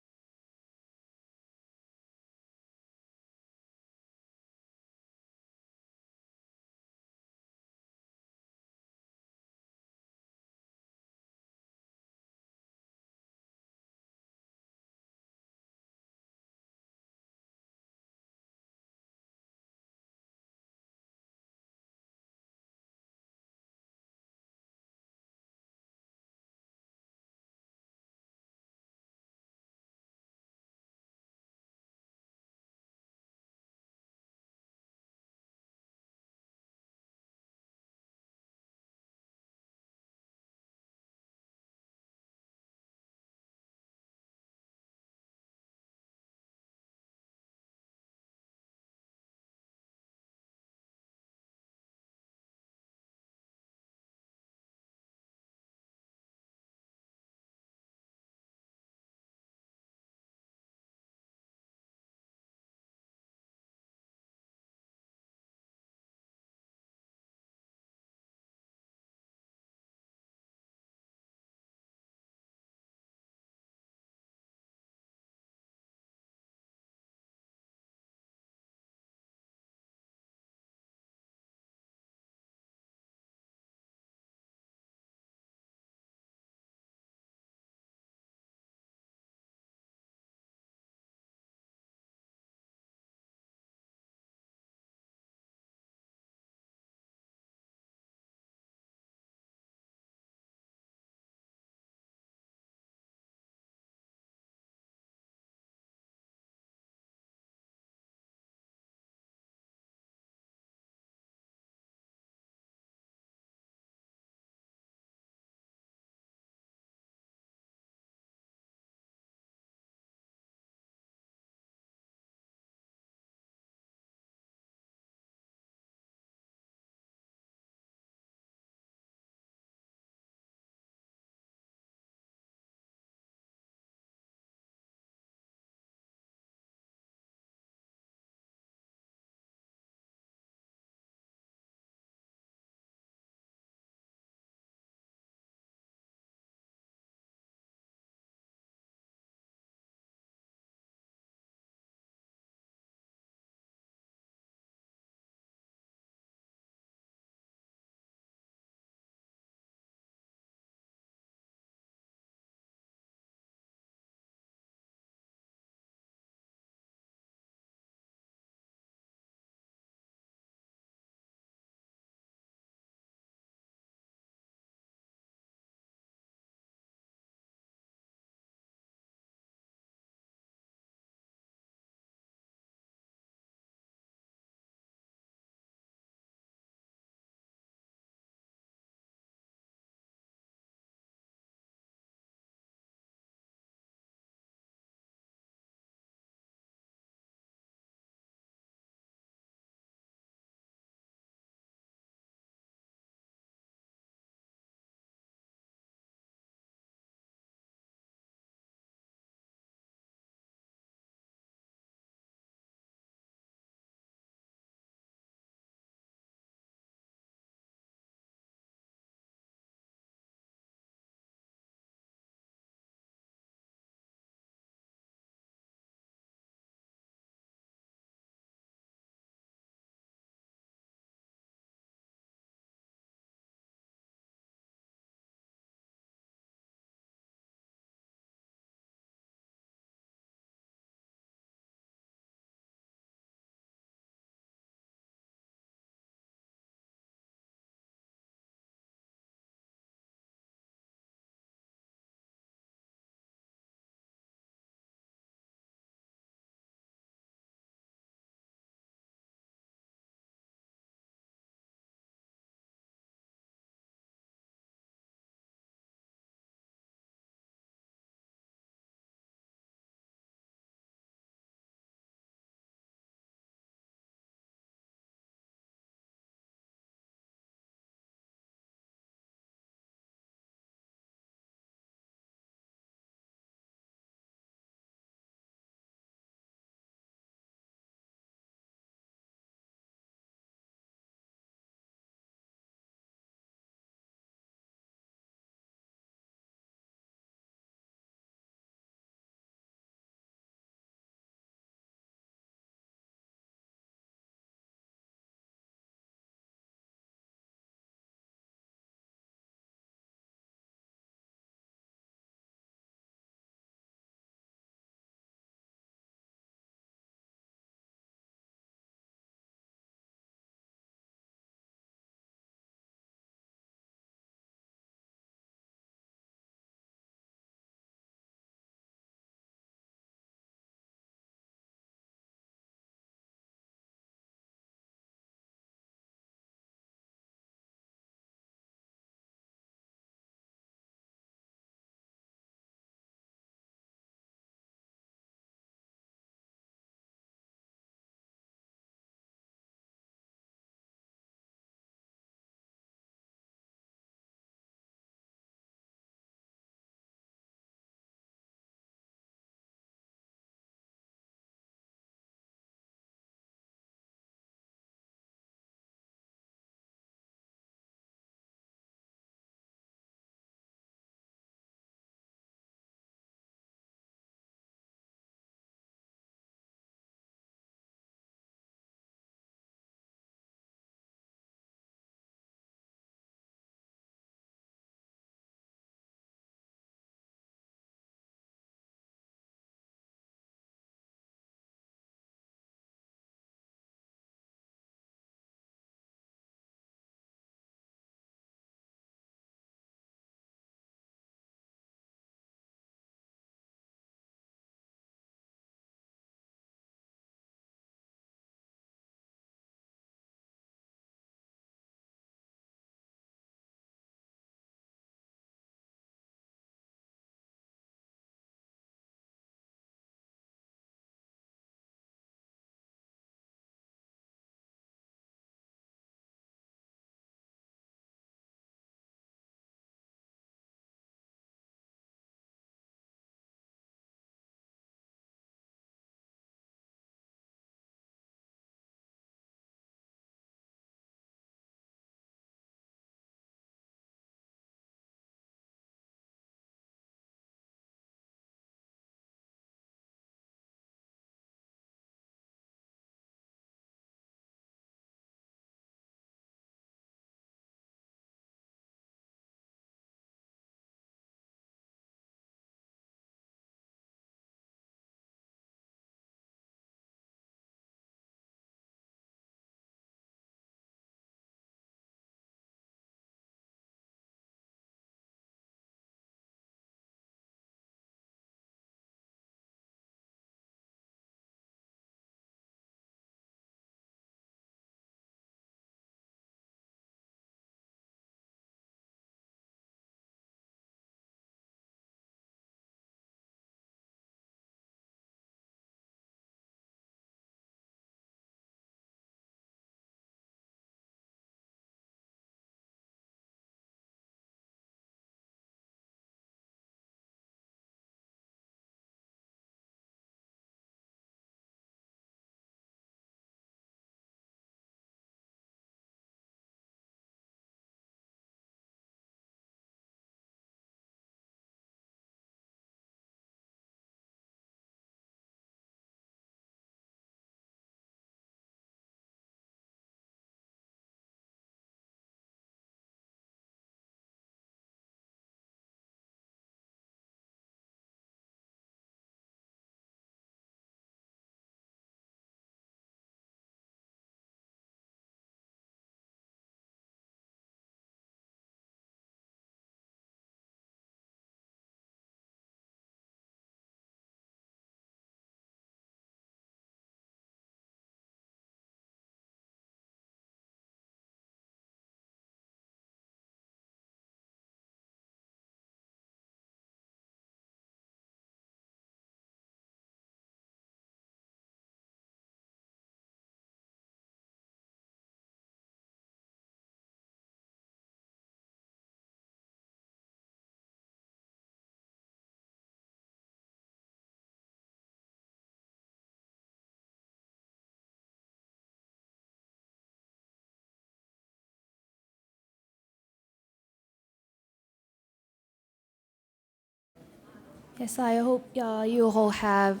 Yes, I hope you all have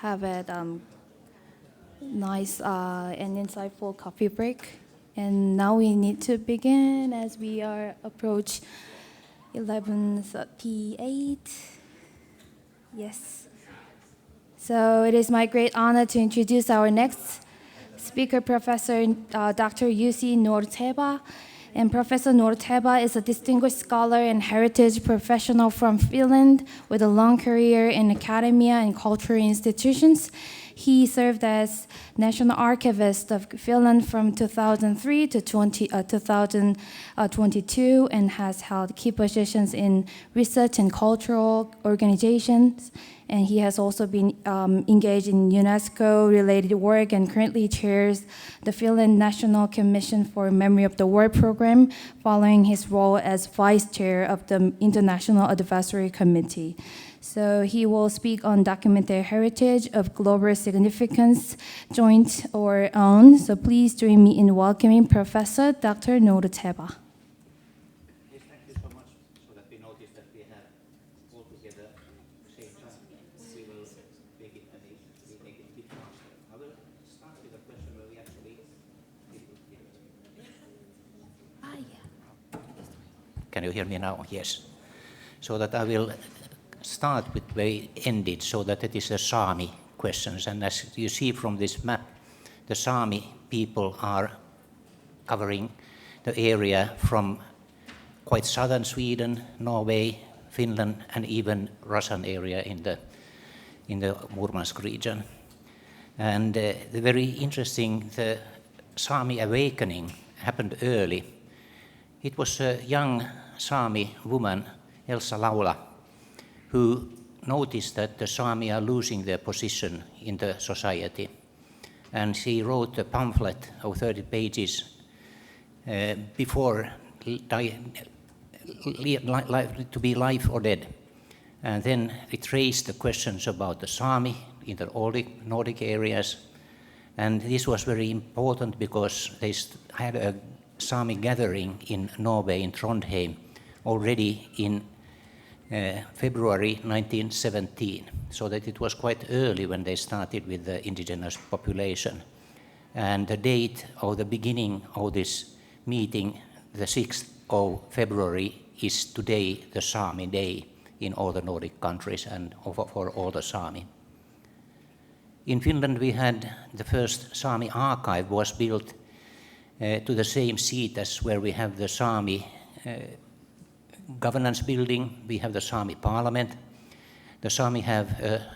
a nice and insightful coffee break. And now we need to begin as we are approach 11:38. Yes. So it is my great honor to introduce our next speaker, Professor Dr. Jussi Nuorteva. And Professor Nuorteva is a distinguished scholar and heritage professional from Finland with a long career in academia and cultural institutions. He served as National Archivist of Finland from 2003 to 2022 and has held key positions in research and cultural organizations. And he has also been engaged in UNESCO-related work and currently chairs the Finland National Commission for Memory of the War program, following his role as vice chair of the International Advisory Committee. So he will speak on documentary heritage of global significance, joint or own. So please join me in welcoming Professor Dr. Nuorteva. Yes, thank you so much. So that we notice that we have all together same time. We will make it a bit faster. I will start with a question where we actually. Can you hear me now? Yes. So that I will start with where it ended, so that it is the Sami questions. And as you see from this map, the Sami people are covering the area from quite southern Sweden, Norway, Finland, and even Russian area in the Murmansk region. And the very interesting, the Sami awakening happened early. It was a young Sami woman, Elsa Laula, who noticed that the Sami are losing their position in the society. And she wrote a pamphlet of 30 pages before to be life or dead. And then it raised the questions about the Sami in the Nordic areas. And this was very important because they had a Sami gathering in Norway, in Trondheim, already in February 1917, so that it was quite early when they started with the indigenous population. And the date of the beginning of this meeting, the 6th of February, is today the Sami Day in all the Nordic countries and for all the Sami. In Finland we had the first Sami archive was built to the same seat as where we have the Sami governance building, we have the Sami parliament. The Sami have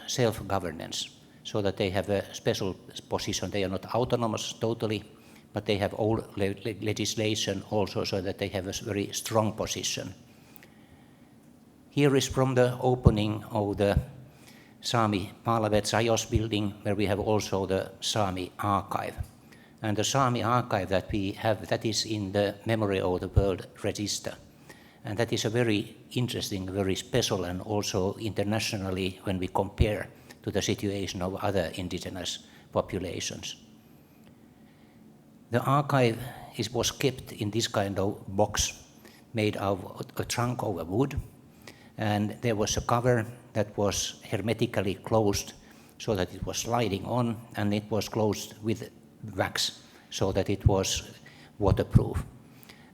self-governance, so that they have a special position. They are not autonomous totally, but they have all legislation also, so that they have a very strong position. Here is from the opening of the Sami Parliament Sajos building, where we have also the Sami archive. And the Sami archive that we have, that is in the Memory of the World Register. And that is a very interesting, very special, and also internationally when we compare to the situation of other indigenous populations. The archive was kept in this kind of box made of a trunk of a wood, and there was a cover that was hermetically closed so that it was sliding on, and it was closed with wax so that it was waterproof.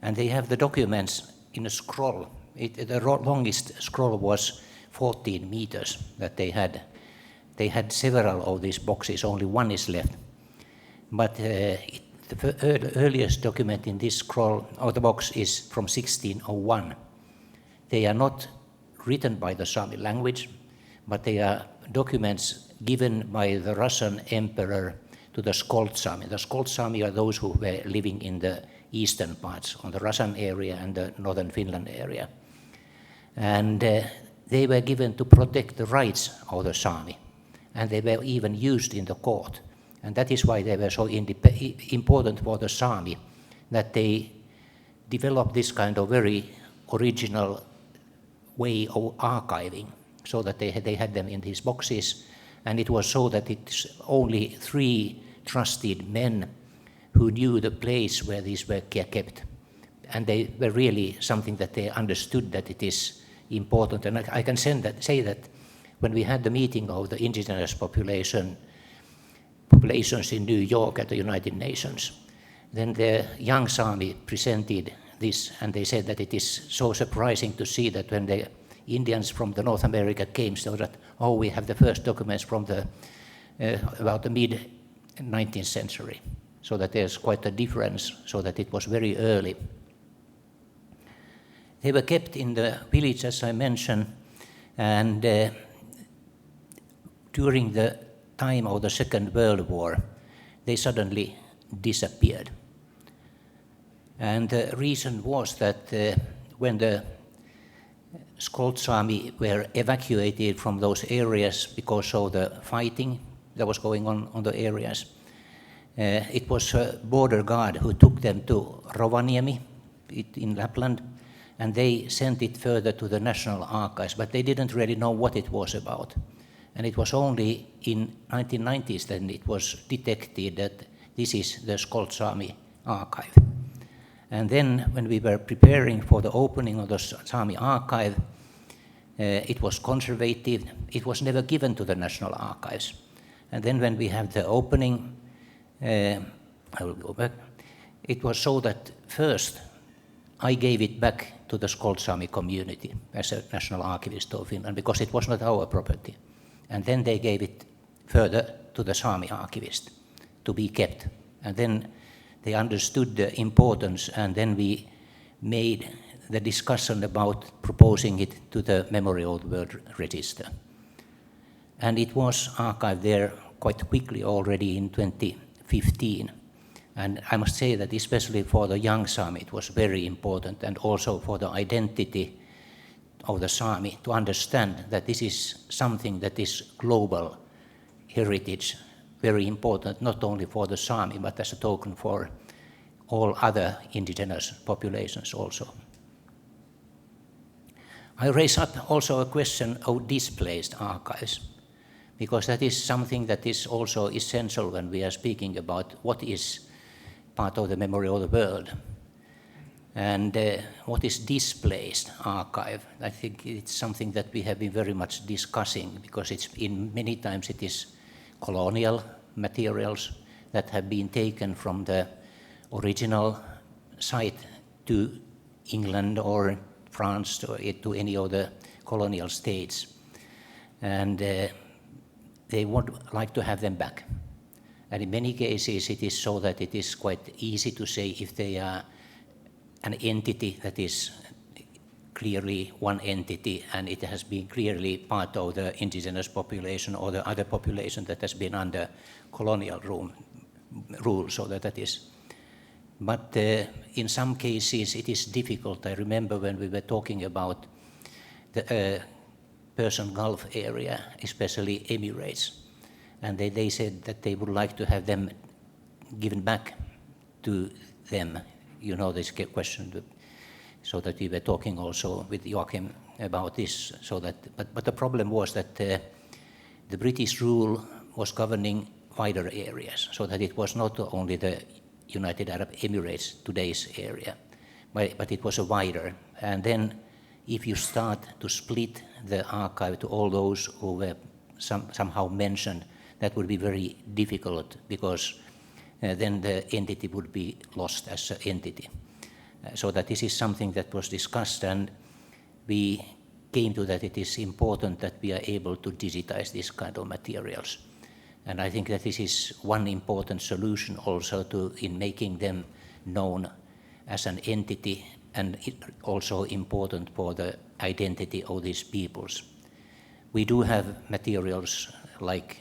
And they have the documents in a scroll. The longest scroll was 14 meters that they had. They had several of these boxes, only one is left. But the earliest document in this scroll, or the box, is from 1601. They are not written by the Sami language, but they are documents given by the Russian emperor to the Skolt Sami. The Skolt Sami are those who were living in the eastern parts, on the Russian area and the northern Finland area. And they were given to protect the rights of the Sami, and they were even used in the court. And that is why they were so important for the Sami, that they developed this kind of very original way of archiving, so that they had them in these boxes. And it was so that it's only 3 trusted men who knew the place where these were kept. And they were really something that they understood that it is important. And I can say that when we had the meeting of the indigenous populations in New York at the United Nations, then the young Sami presented this, and they said that it is so surprising to see that when the Indians from the North America came, so that, oh, we have the first documents from the about the mid-19th century, so that there's quite a difference, so that it was very early. They were kept in the village, as I mentioned, and during the time of the Second World War, they suddenly disappeared. And the reason was that when the Skolt Sami were evacuated from those areas because of the fighting that was going on the areas, it was a border guard who took them to Rovaniemi in Lapland, and they sent it further to the National Archives, but they didn't really know what it was about. And it was only in 1990s that it was detected that this is the Skolt Sami archive. And then when we were preparing for the opening of the Sami archive, it was conservative. It was never given to the National Archives. And then when we have the opening, I will go back, it was so that first I gave it back to the Skolt Sami community as a National Archivist of Finland, because it was not our property. And then they gave it further to the Sami archivist to be kept. And then they understood the importance, and then we made the discussion about proposing it to the Memory of the World Register. And it was archived there quite quickly already in 2015. And I must say that especially for the young Sami, it was very important, and also for the identity of the Sami to understand that this is something that is global heritage, very important not only for the Sami, but as a token for all other indigenous populations also. I raise up also a question of displaced archives, because that is something that is also essential when we are speaking about what is part of the memory of the world. And what is displaced archive? I think it's something that we have been very much discussing, because it's in many times it is colonial materials that have been taken from the original site to England or France or to any of the colonial states. And they would like to have them back. And in many cases it is so that it is quite easy to say if they are an entity that is clearly one entity and it has been clearly part of the indigenous population or the other population that has been under colonial rule, so that is. But in some cases it is difficult. I remember when we were talking about the Persian Gulf area, especially Emirates, and they said that they would like to have them given back to them. You know this question, so that we were talking also with Joachim about this. So that, but the problem was that the British rule was governing wider areas, so that it was not only the United Arab Emirates, today's area, but it was a wider. And then if you start to split the archive to all those who were somehow mentioned, that would be very difficult, because then the entity would be lost as an entity. So that this is something that was discussed, and we came to that it is important that we are able to digitize this kind of materials. And I think that this is one important solution also in making them known as an entity, and also important for the identity of these peoples. We do have materials like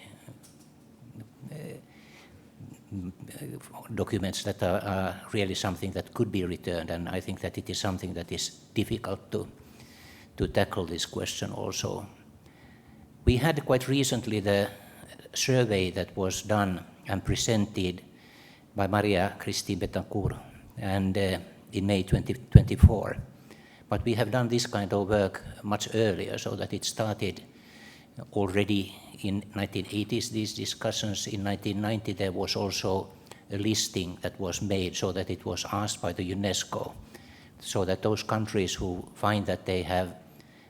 documents that are really something that could be returned, and I think that it is something that is difficult to tackle this question also. We had quite recently the survey that was done and presented by Maria Christine Betancourt, and in May 2024. But we have done this kind of work much earlier, so that it started already in 1980s, these discussions. In 1990 there was also a listing that was made, so that it was asked by the UNESCO, so that those countries who find that they have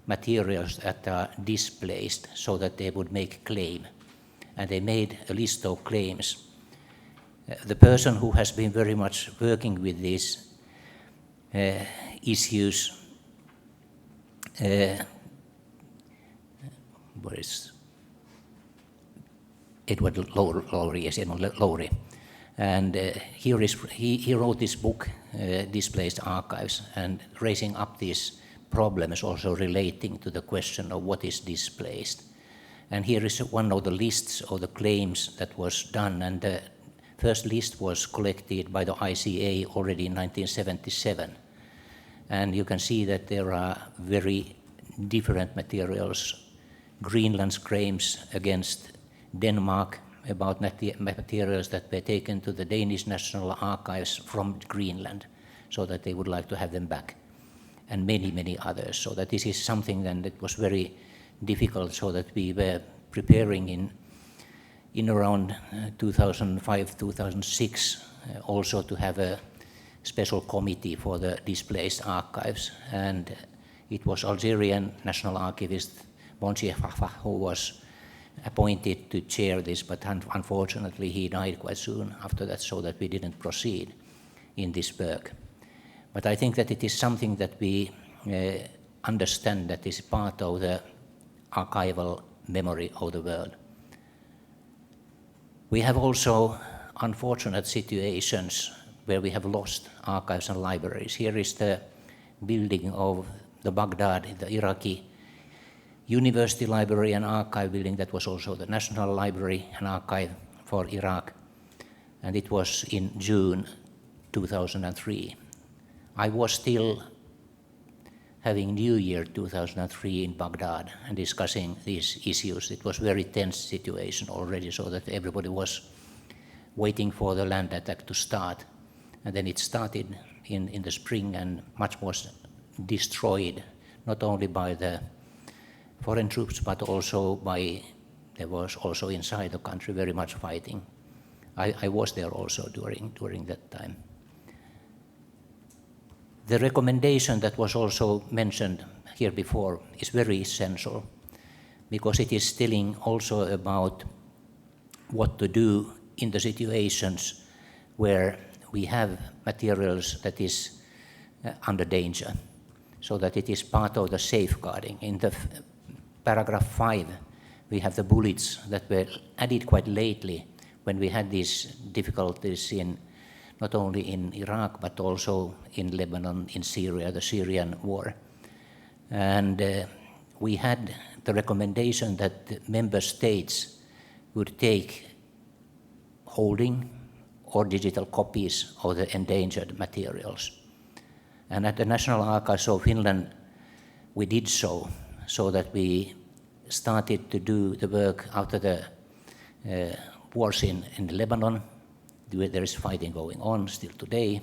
materials that are displaced so that they would make claim. And they made a list of claims. The person who has been very much working with these issues Edward Lowry, yes, Edmund Lowry. And he wrote this book, Displaced Archives, and raising up these problems also relating to the question of what is displaced. And here is one of the lists of the claims that was done, and the first list was collected by the ICA already in 1977. And you can see that there are very different materials. Greenland's claims against Denmark about materials that were taken to the Danish National Archives from Greenland, so that they would like to have them back, and many, many others. So that this is something then that was very difficult, so that we were preparing in around 2005, 2006, also to have a special committee for the displaced archives. And it was Algerian National Archivist Bonchi Fafa who was appointed to chair this, but unfortunately he died quite soon after that, so that we didn't proceed in this work. But I think that it is something that we understand that is part of the archival memory of the world. We have also unfortunate situations where we have lost archives and libraries. Here is the building of the Baghdad, the Iraqi University Library and Archive building that was also the National Library and Archive for Iraq. And it was in June 2003. I was still having New Year 2003 in Baghdad and discussing these issues. It was a very tense situation already, so that everybody was waiting for the land attack to start. And then it started in the spring, and much was destroyed, not only by the foreign troops, but also there was also inside the country very much fighting. I was there also during that time. The recommendation that was also mentioned here before is very essential, because it is telling also about what to do in the situations where we have materials that is under danger, so that it is part of the safeguarding. In the paragraph 5, we have the bullets that were added quite lately when we had these difficulties not only in Iraq, but also in Lebanon, in Syria, the Syrian war. And we had the recommendation that the member states would take holding or digital copies of the endangered materials. And at the National Archives of Finland, we did so that we started to do the work after the wars in Lebanon. There is fighting going on still today.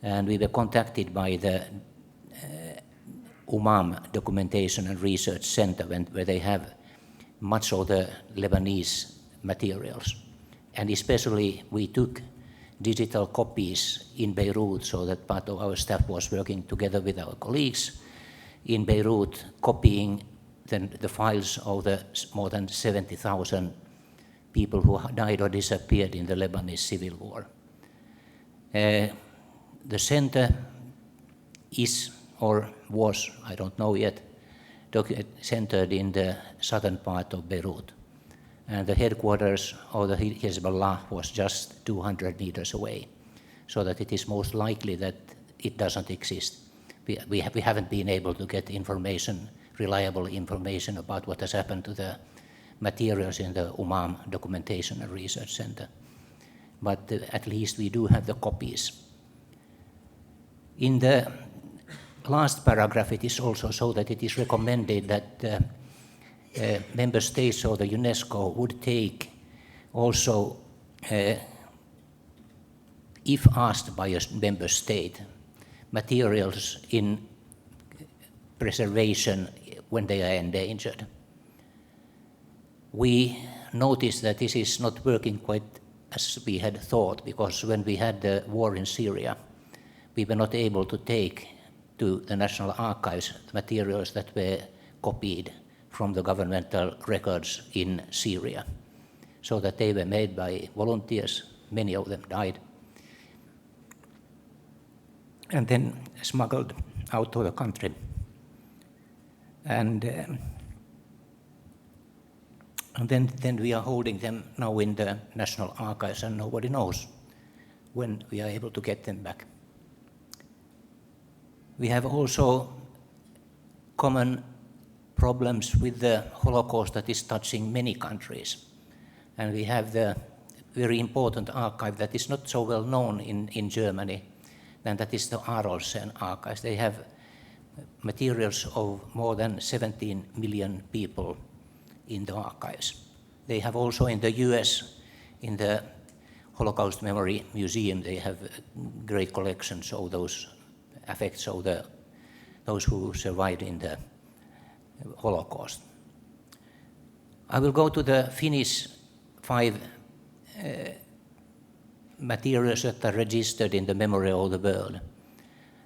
And we were contacted by the UMAM Documentation and Research Center, where they have much of the Lebanese materials. And especially we took digital copies in Beirut, so that part of our staff was working together with our colleagues in Beirut, copying the files of the more than 70,000 people who died or disappeared in the Lebanese civil war. The center is, or was, I don't know yet, centered in the southern part of Beirut. And the headquarters of the Hezbollah was just 200 meters away, so that it is most likely that it doesn't exist. We haven't been able to get information, reliable information about what has happened to the materials in the UMAM Documentation and Research Center. But at least we do have the copies. In the last paragraph, it is also so that it is recommended that member states or the UNESCO would take also, if asked by a member state, materials in preservation when they are endangered. We noticed that this is not working quite as we had thought, because when we had the war in Syria, we were not able to take to the National Archives the materials that were copied from the governmental records in Syria, so that they were made by volunteers. Many of them died, and then smuggled out of the country. And then we are holding them now in the National Archives, and nobody knows when we are able to get them back. We have also common problems with the Holocaust that is touching many countries. And we have the very important archive that is not so well known in Germany, and that is the Arolsen archives. They have materials of more than 17 million people in the archives. They have also in the US, in the Holocaust Memory Museum, they have great collections of those effects of those who survived in the Holocaust. I will go to the Finnish 5 materials that are registered in the Memory of the World.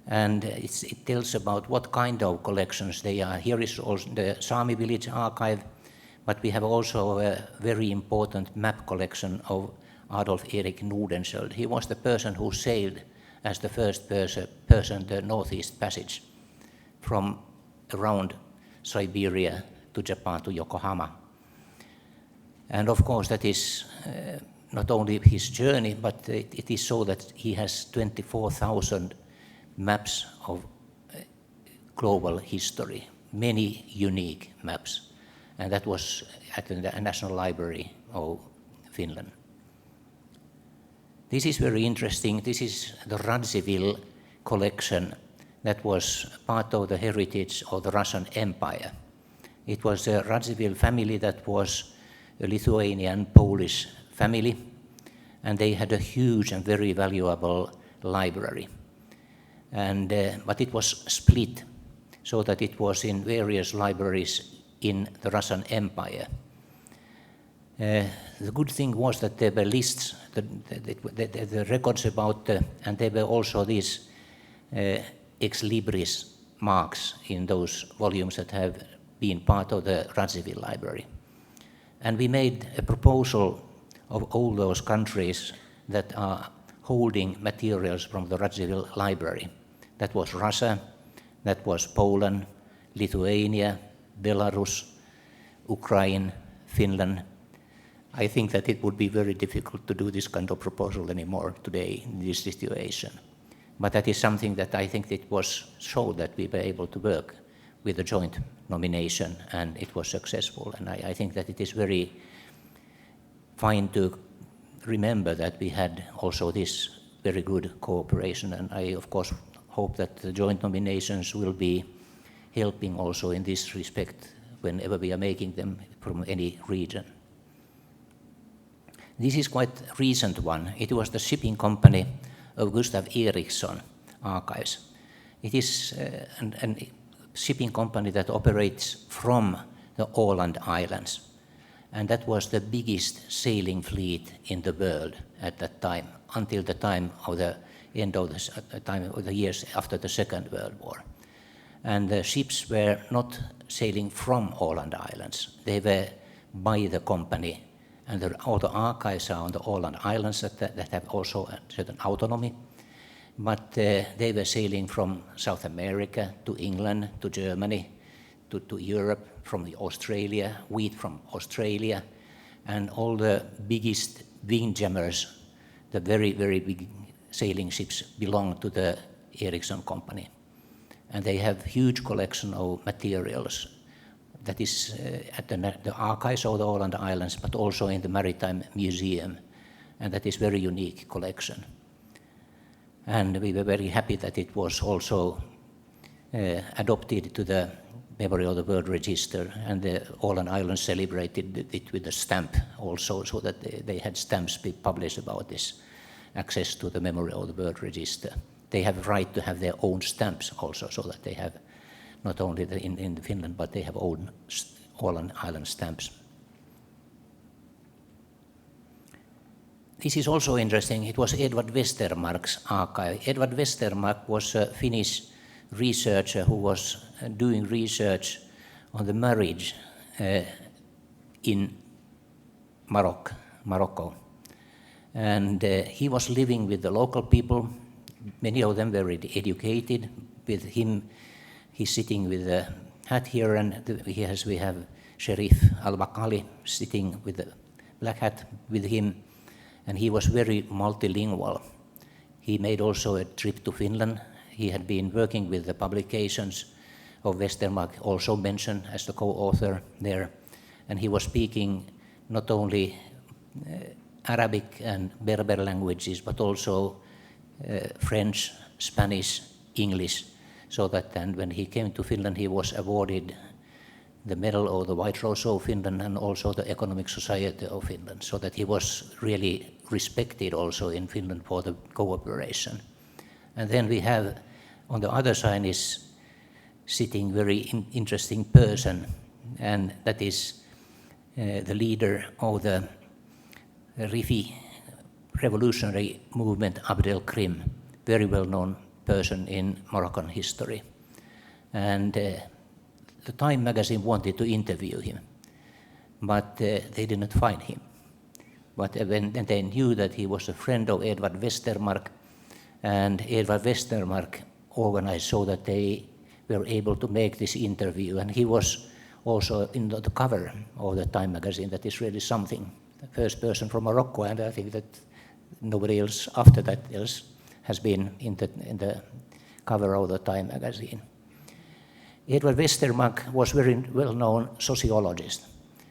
And it tells about what kind of collections they are. Here is also the Sami village archive, but we have also a very important map collection of Adolf Erik Nordenskiöld. He was the person who sailed as the first person the Northeast Passage from around Siberia to Japan to Yokohama. And of course that is not only his journey, but it is so that he has 24,000 maps of global history, many unique maps. And that was at the National Library of Finland. This is very interesting. This is the Radziwiłł collection that was part of the heritage of the Russian Empire. It was a Radziwiłł family that was a Lithuanian-Polish family, and they had a huge and very valuable library. And, but it was split, so that it was in various libraries in the Russian Empire. The good thing was that there were lists, the records about, and there were also these ex libris marks in those volumes that have been part of the Radziwiłł library. And we made a proposal of all those countries that are holding materials from the Radziwiłł library. That was Russia, that was Poland, Lithuania, Belarus, Ukraine, Finland. I think that it would be very difficult to do this kind of proposal anymore today in this situation. But that is something that I think it was so that we were able to work with a joint nomination, and it was successful. And I think that it is very fine to remember that we had also this very good cooperation. And I, of course, hope that the joint nominations will be helping also in this respect whenever we are making them from any region. This is quite a recent one. It was the shipping company of Gustav Eriksson archives. It is a shipping company that operates from the Åland Islands. And that was the biggest sailing fleet in the world at that time, until the time of the end of the time of the years after the Second World War. And the ships were not sailing from Åland Islands. They were by the company. And all the archives are on the Åland Islands that have also a certain autonomy. But they were sailing from South America to England, to Germany, to Europe, from Australia, wheat from Australia, and all the biggest windjammers, the very, very big sailing ships belong to the Eriksson company. And they have huge collection of materials that is at the archives of the Åland Islands, but also in the Maritime Museum. And that is very unique collection. And we were very happy that it was also adopted to the Memory of the World Register, and the Åland Islands celebrated it with a stamp also, so that they had stamps be published about this access to the Memory of the World Register. They have a right to have their own stamps also, so that they have not only in Finland, but they have own Åland Island stamps. This is also interesting. It was Edward Westermark's archive. Edward Westermark was a Finnish researcher who was doing research on the marriage in Morocco. And he was living with the local people. Many of them were educated. With him, he's sitting with a hat here, and we have Sheriff Al-Bakali sitting with a black hat with him, and he was very multilingual. He made also a trip to Finland. He had been working with the publications of Westermarck, also mentioned as the co-author there, and he was speaking not only Arabic and Berber languages, but also French, Spanish, English, so that then when he came to Finland, he was awarded the Medal of the White Rose of Finland and also the Economic Society of Finland, so that he was really respected also in Finland for the cooperation. And then we have, on the other side is sitting very interesting person, and that is the leader of the Rifi revolutionary movement, Abdel Krim, very well-known person in Moroccan history. And the Time magazine wanted to interview him, but they did not find him. But when they knew that he was a friend of Edward Westermarck, and Edward Westermarck organized so that they were able to make this interview, and he was also in the cover of the Time magazine. That is really something. The first person from Morocco, and I think that nobody else after that else has been in the cover of the Time magazine. Edward Westermarck was very well-known sociologist,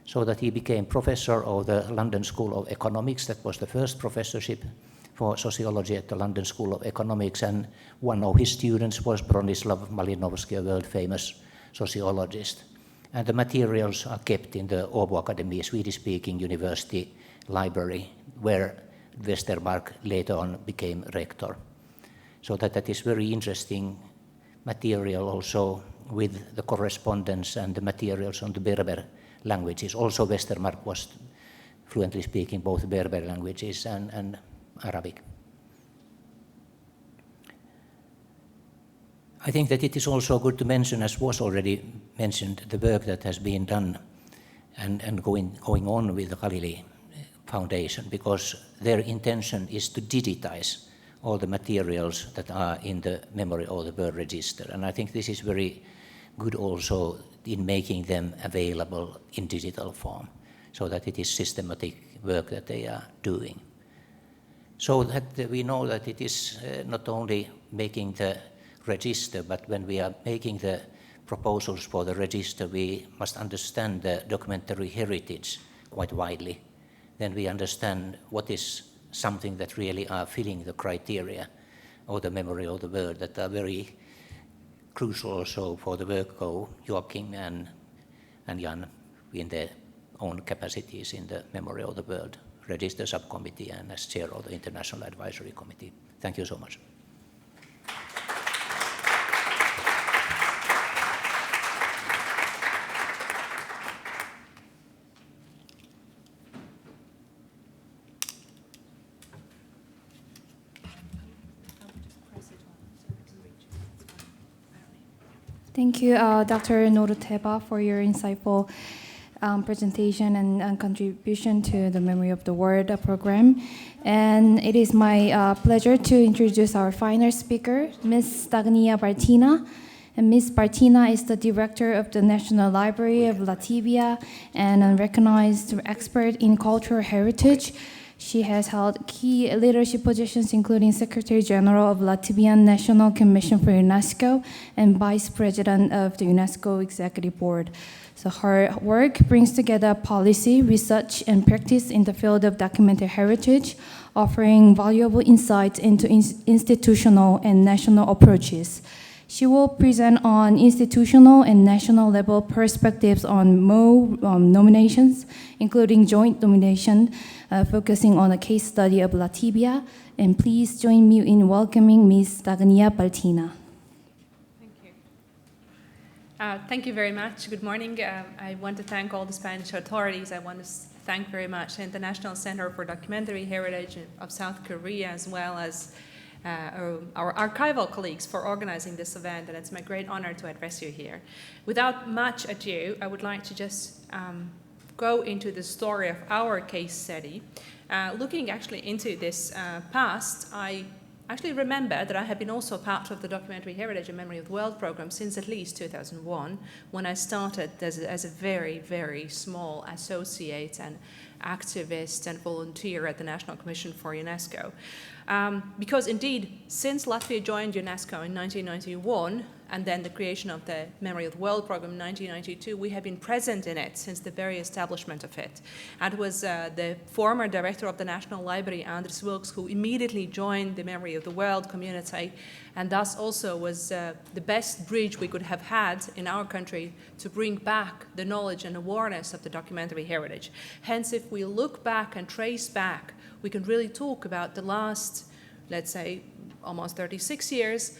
so that he became professor of the London School of Economics. That was the first professorship for sociology at the London School of Economics, and one of his students was Bronislaw Malinowski, a world-famous sociologist. And the materials are kept in the Åbo Academy, Swedish-speaking university library, where Westermarck later on became rector. So that is very interesting material also with the correspondence and the materials on the Berber languages. Also Westermarck was fluently speaking both Berber languages and Arabic. I think that it is also good to mention, as was already mentioned, the work that has been done and going on with the Galilei Foundation, because their intention is to digitize all the materials that are in the memory of the bird register. And I think this is very good also in making them available in digital form, so that it is systematic work that they are doing. So that we know that it is not only making the register, but when we are making the proposals for the register, we must understand the documentary heritage quite widely. Then we understand what is something that really are filling the criteria of the memory of the world, that are very crucial also for the work of Joachim and Jan in their own capacities in the memory of the world register subcommittee and as chair of the International Advisory Committee. Thank you so much. Thank you, Dr. Noruteba, for your insightful presentation and contribution to the Memory of the World program. And it is my pleasure to introduce our final speaker, Ms. Stagnia Bartina. And Ms. Bartina is the director of the National Library of Latvia and a recognized expert in cultural heritage. She has held key leadership positions, including Secretary General of Latvian National Commission for UNESCO and Vice President of the UNESCO Executive Board. So her work brings together policy, research, and practice in the field of documented heritage, offering valuable insights into institutional and national approaches. She will present on institutional and national level perspectives on MO nominations, including joint nomination, focusing on a case study of Latvia. And please join me in welcoming Ms. Stagnia Bartina. Thank you. Thank you very much. Good morning. I want to thank all the Spanish authorities. I want to thank very much the International Center for Documentary Heritage of South Korea, as well as our archival colleagues for organizing this event, and it's my great honor to address you here. Without much ado, I would like to just go into the story of our case study. Looking actually into this past, I actually remember that I have been also part of the Documentary Heritage and Memory of the World program since at least 2001, when I started as a very, very small associate and activist and volunteer at the National Commission for UNESCO. Because indeed, since Latvia joined UNESCO in 1991, and then the creation of the Memory of the World program in 1992, we have been present in it since the very establishment of it. And it was the former director of the National Library, Andris Wilks, who immediately joined the Memory of the World community, and thus also was the best bridge we could have had in our country to bring back the knowledge and awareness of the documentary heritage. Hence, if we look back and trace back, we can really talk about the last, let's say, almost 36 years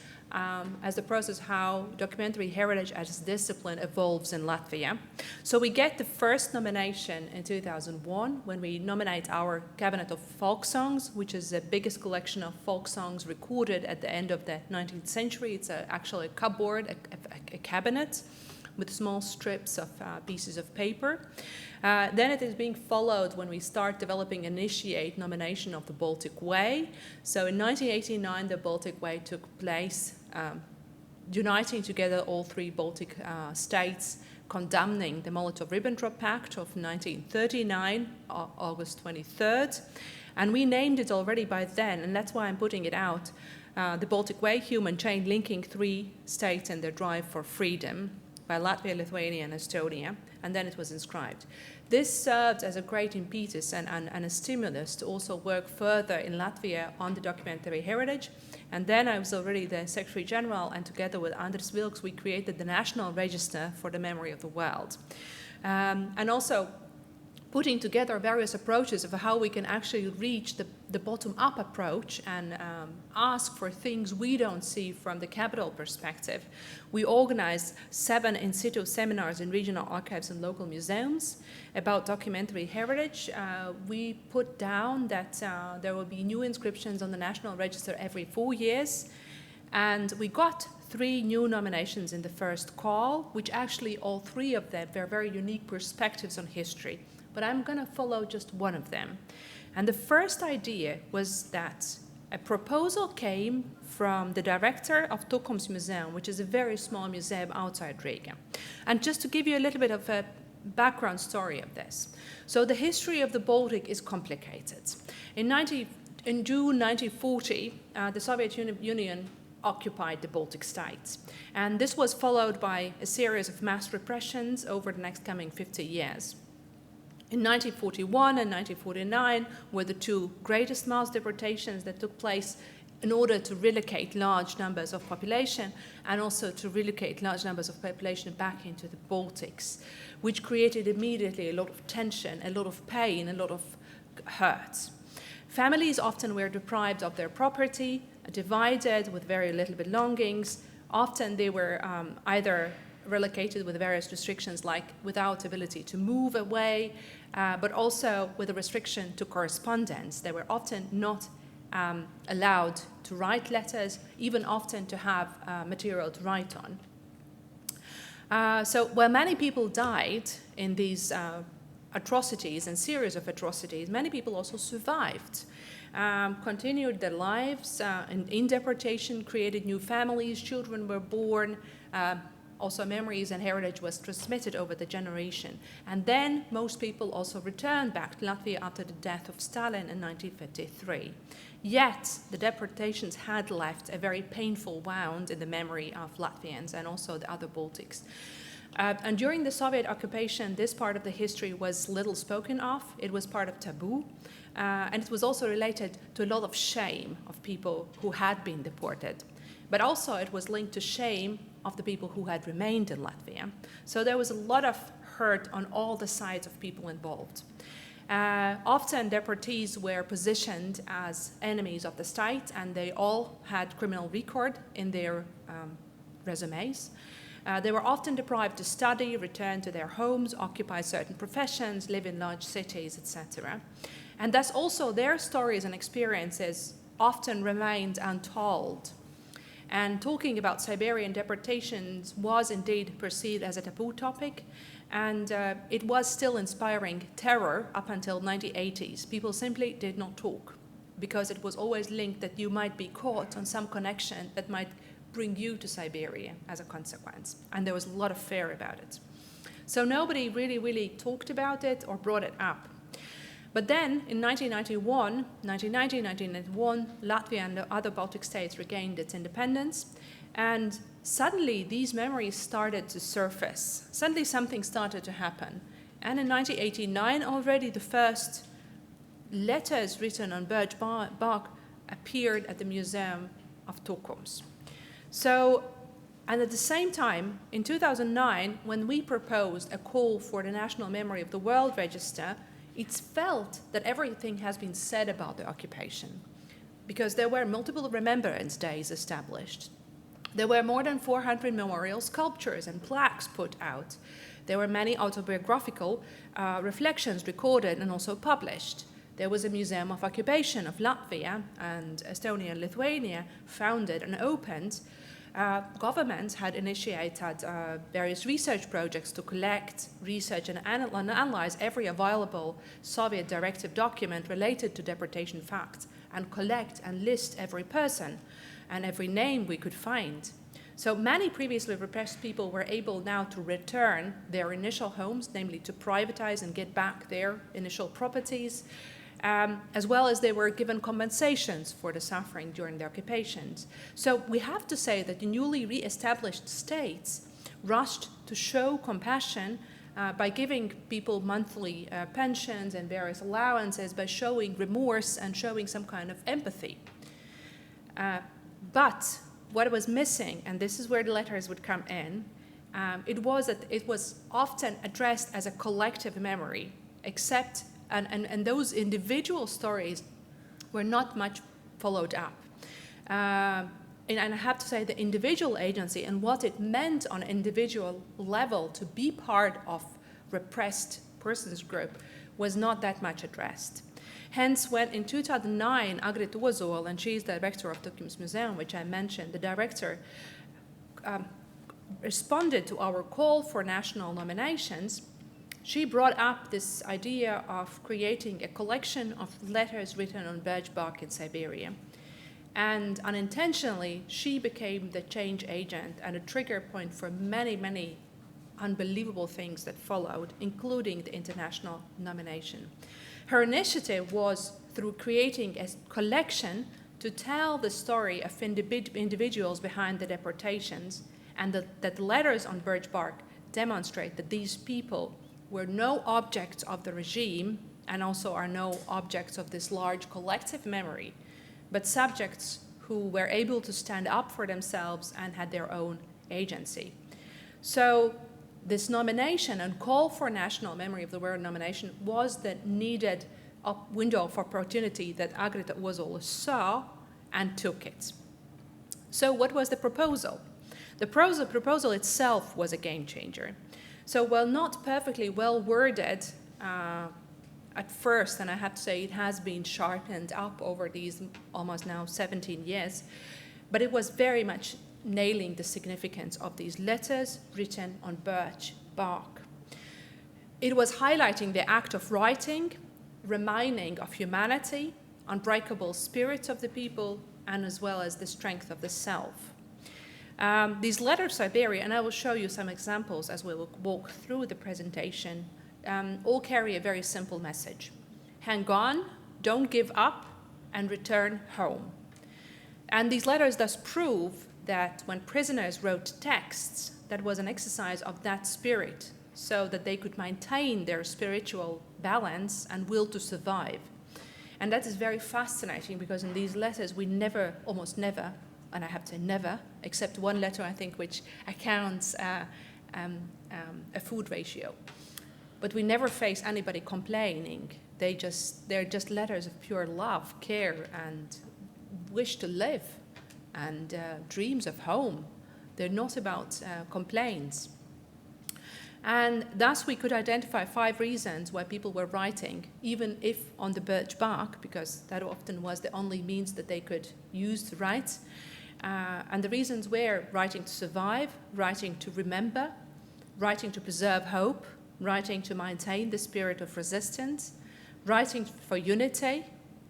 as the process how documentary heritage as a discipline evolves in Latvia. So we get the first nomination in 2001 when we nominate our Cabinet of Folk Songs, which is the biggest collection of folk songs recorded at the end of the 19th century. It's actually a cupboard, a cabinet with small strips of pieces of paper. Then it is being followed when we start developing, initiate nomination of the Baltic Way. So in 1989, the Baltic Way took place, uniting together all three Baltic states, condemning the Molotov-Ribbentrop Pact of 1939, August 23rd. And we named it already by then, and that's why I'm putting it out, the Baltic Way, human chain linking three states and their drive for freedom, by Latvia, Lithuania, and Estonia, and then it was inscribed. This served as a great impetus and a stimulus to also work further in Latvia on the documentary heritage. And then I was already the Secretary General, and together with Andris Wilks, we created the National Register for the Memory of the World. And also putting together various approaches of how we can actually reach the bottom-up approach and ask for things we don't see from the capital perspective. We organized 7 in-situ seminars in regional archives and local museums about documentary heritage. We put down that there will be new inscriptions on the National Register every 4 years, and we got 3 new nominations in the first call, which actually all 3 of them were very unique perspectives on history. But I'm going to follow just one of them. And the first idea was that a proposal came from the director of Tukums Museum, which is a very small museum outside Riga. And just to give you a little bit of a background story of this. So the history of the Baltic is complicated. In June 1940, the Soviet Union occupied the Baltic states. And this was followed by a series of mass repressions over the next coming 50 years. In 1941 and 1949 were the 2 greatest mass deportations that took place in order to relocate large numbers of population and also to relocate large numbers of population back into the Baltics, which created immediately a lot of tension, a lot of pain, a lot of hurt. Families often were deprived of their property, divided with very little belongings. Often they were either relocated with various restrictions, like without ability to move away, but also with a restriction to correspondence. They were often not allowed to write letters, even often to have material to write on. So while many people died in these atrocities and series of atrocities, many people also survived, continued their lives in deportation, created new families, children were born, also memories and heritage was transmitted over the generation. And then most people also returned back to Latvia after the death of Stalin in 1953. Yet the deportations had left a very painful wound in the memory of Latvians and also the other Baltics. And during the Soviet occupation, this part of the history was little spoken of. It was part of taboo. And it was also related to a lot of shame of people who had been deported. But also it was linked to shame of the people who had remained in Latvia. So there was a lot of hurt on all the sides of people involved. Often deportees were positioned as enemies of the state, and they all had criminal record in their resumes. They were often deprived to study, return to their homes, occupy certain professions, live in large cities, etc. And thus also their stories and experiences often remained untold. And talking about Siberian deportations was indeed perceived as a taboo topic, and it was still inspiring terror up until 1980s. People simply did not talk because it was always linked that you might be caught on some connection that might bring you to Siberia as a consequence. And there was a lot of fear about it. So nobody really talked about it or brought it up. But then in 1991, Latvia and the other Baltic states regained its independence, and suddenly these memories started to surface. Suddenly something started to happen. And in 1989 already the first letters written on birch bark appeared at the Museum of Tukums. So, and at the same time, in 2009, when we proposed a call for the National Memory of the World Register, it's felt that everything has been said about the occupation, because there were multiple remembrance days established. There were more than 400 memorial sculptures and plaques put out. There were many autobiographical reflections recorded and also published. There was a Museum of Occupation of Latvia and Estonia and Lithuania founded and opened. Governments had initiated various research projects to collect, research, and analyze every available Soviet directive document related to deportation facts, and collect and list every person and every name we could find. So many previously repressed people were able now to return their initial homes, namely to privatize and get back their initial properties, as well as they were given compensations for the suffering during the occupations. So we have to say that the newly re-established states rushed to show compassion by giving people monthly pensions and various allowances, by showing remorse and showing some kind of empathy. But what was missing, and this is where the letters would come in, it was that it was often addressed as a collective memory, except and those individual stories were not much followed up. And I have to say the individual agency and what it meant on an individual level to be part of repressed persons group was not that much addressed. Hence, when in 2009, Agrit Ozol, and she is the director of Tukums Museum, which I mentioned, the director responded to our call for national nominations, she brought up this idea of creating a collection of letters written on birch bark in Siberia. And unintentionally, she became the change agent and a trigger point for many unbelievable things that followed, including the international nomination. Her initiative was through creating a collection to tell the story of individuals behind the deportations, and that the letters on birch bark demonstrate that these people were no objects of the regime and also are no objects of this large collective memory, but subjects who were able to stand up for themselves and had their own agency. So this nomination and call for national memory of the world nomination was the needed window of opportunity that Agrit Ozol saw and took it. So what was the proposal? The proposal itself was a game changer. So while not perfectly well worded at first, and I have to say it has been sharpened up over these almost now 17 years, but it was very much nailing the significance of these letters written on birch bark. It was highlighting the act of writing, reminding of humanity, unbreakable spirit of the people, and as well as the strength of the self. These letters of Siberia, and I will show you some examples as we will walk through the presentation, all carry a very simple message. Hang on, don't give up, and return home. And these letters thus prove that when prisoners wrote texts, that was an exercise of that spirit, so that they could maintain their spiritual balance and will to survive. And that is very fascinating, because in these letters we never, almost never, and I have to say never, except one letter, I think, which accounts a food ratio. But we never face anybody complaining. They're just letters of pure love, care, and wish to live, and dreams of home. They're not about complaints. And thus we could identify 5 reasons why people were writing, even if on the birch bark, because that often was the only means that they could use to write. And the reasons were writing to survive, writing to remember, writing to preserve hope, writing to maintain the spirit of resistance, writing for unity,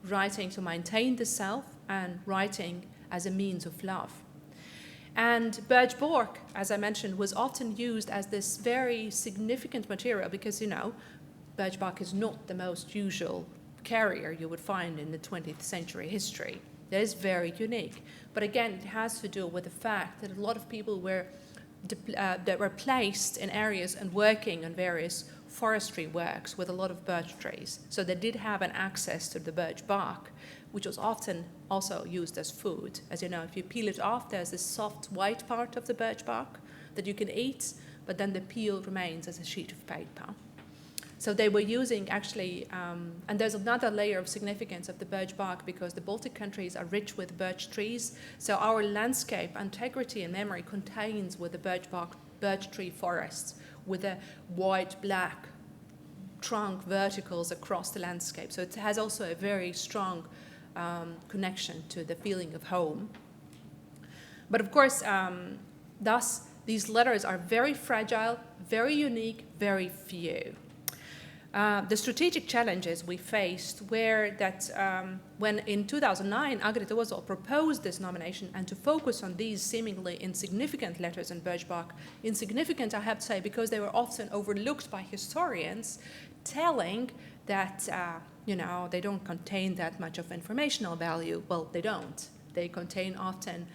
writing to maintain the self, and writing as a means of love. And birch bark, as I mentioned, was often used as this very significant material because, you know, birch bark is not the most usual carrier you would find in the 20th century history. That is very unique. But again, it has to do with the fact that a lot of people were that were placed in areas and working on various forestry works with a lot of birch trees. So they did have an access to the birch bark, which was often also used as food. As you know, if you peel it off, there's this soft white part of the birch bark that you can eat, but then the peel remains as a sheet of paper. So they were using actually, and there's another layer of significance of the birch bark because the Baltic countries are rich with birch trees. So our landscape integrity and memory contains with the birch tree forests with a white, black trunk verticals across the landscape. So it has also a very strong connection to the feeling of home. But of course, thus, these letters are very fragile, very unique, very few. The strategic challenges we faced were that when in 2009, Agrita Ozol proposed this nomination and to focus on these seemingly insignificant letters in birch bark, insignificant I have to say because they were often overlooked by historians, telling that you know, they don't contain that much of informational value. Well, they don't. They contain often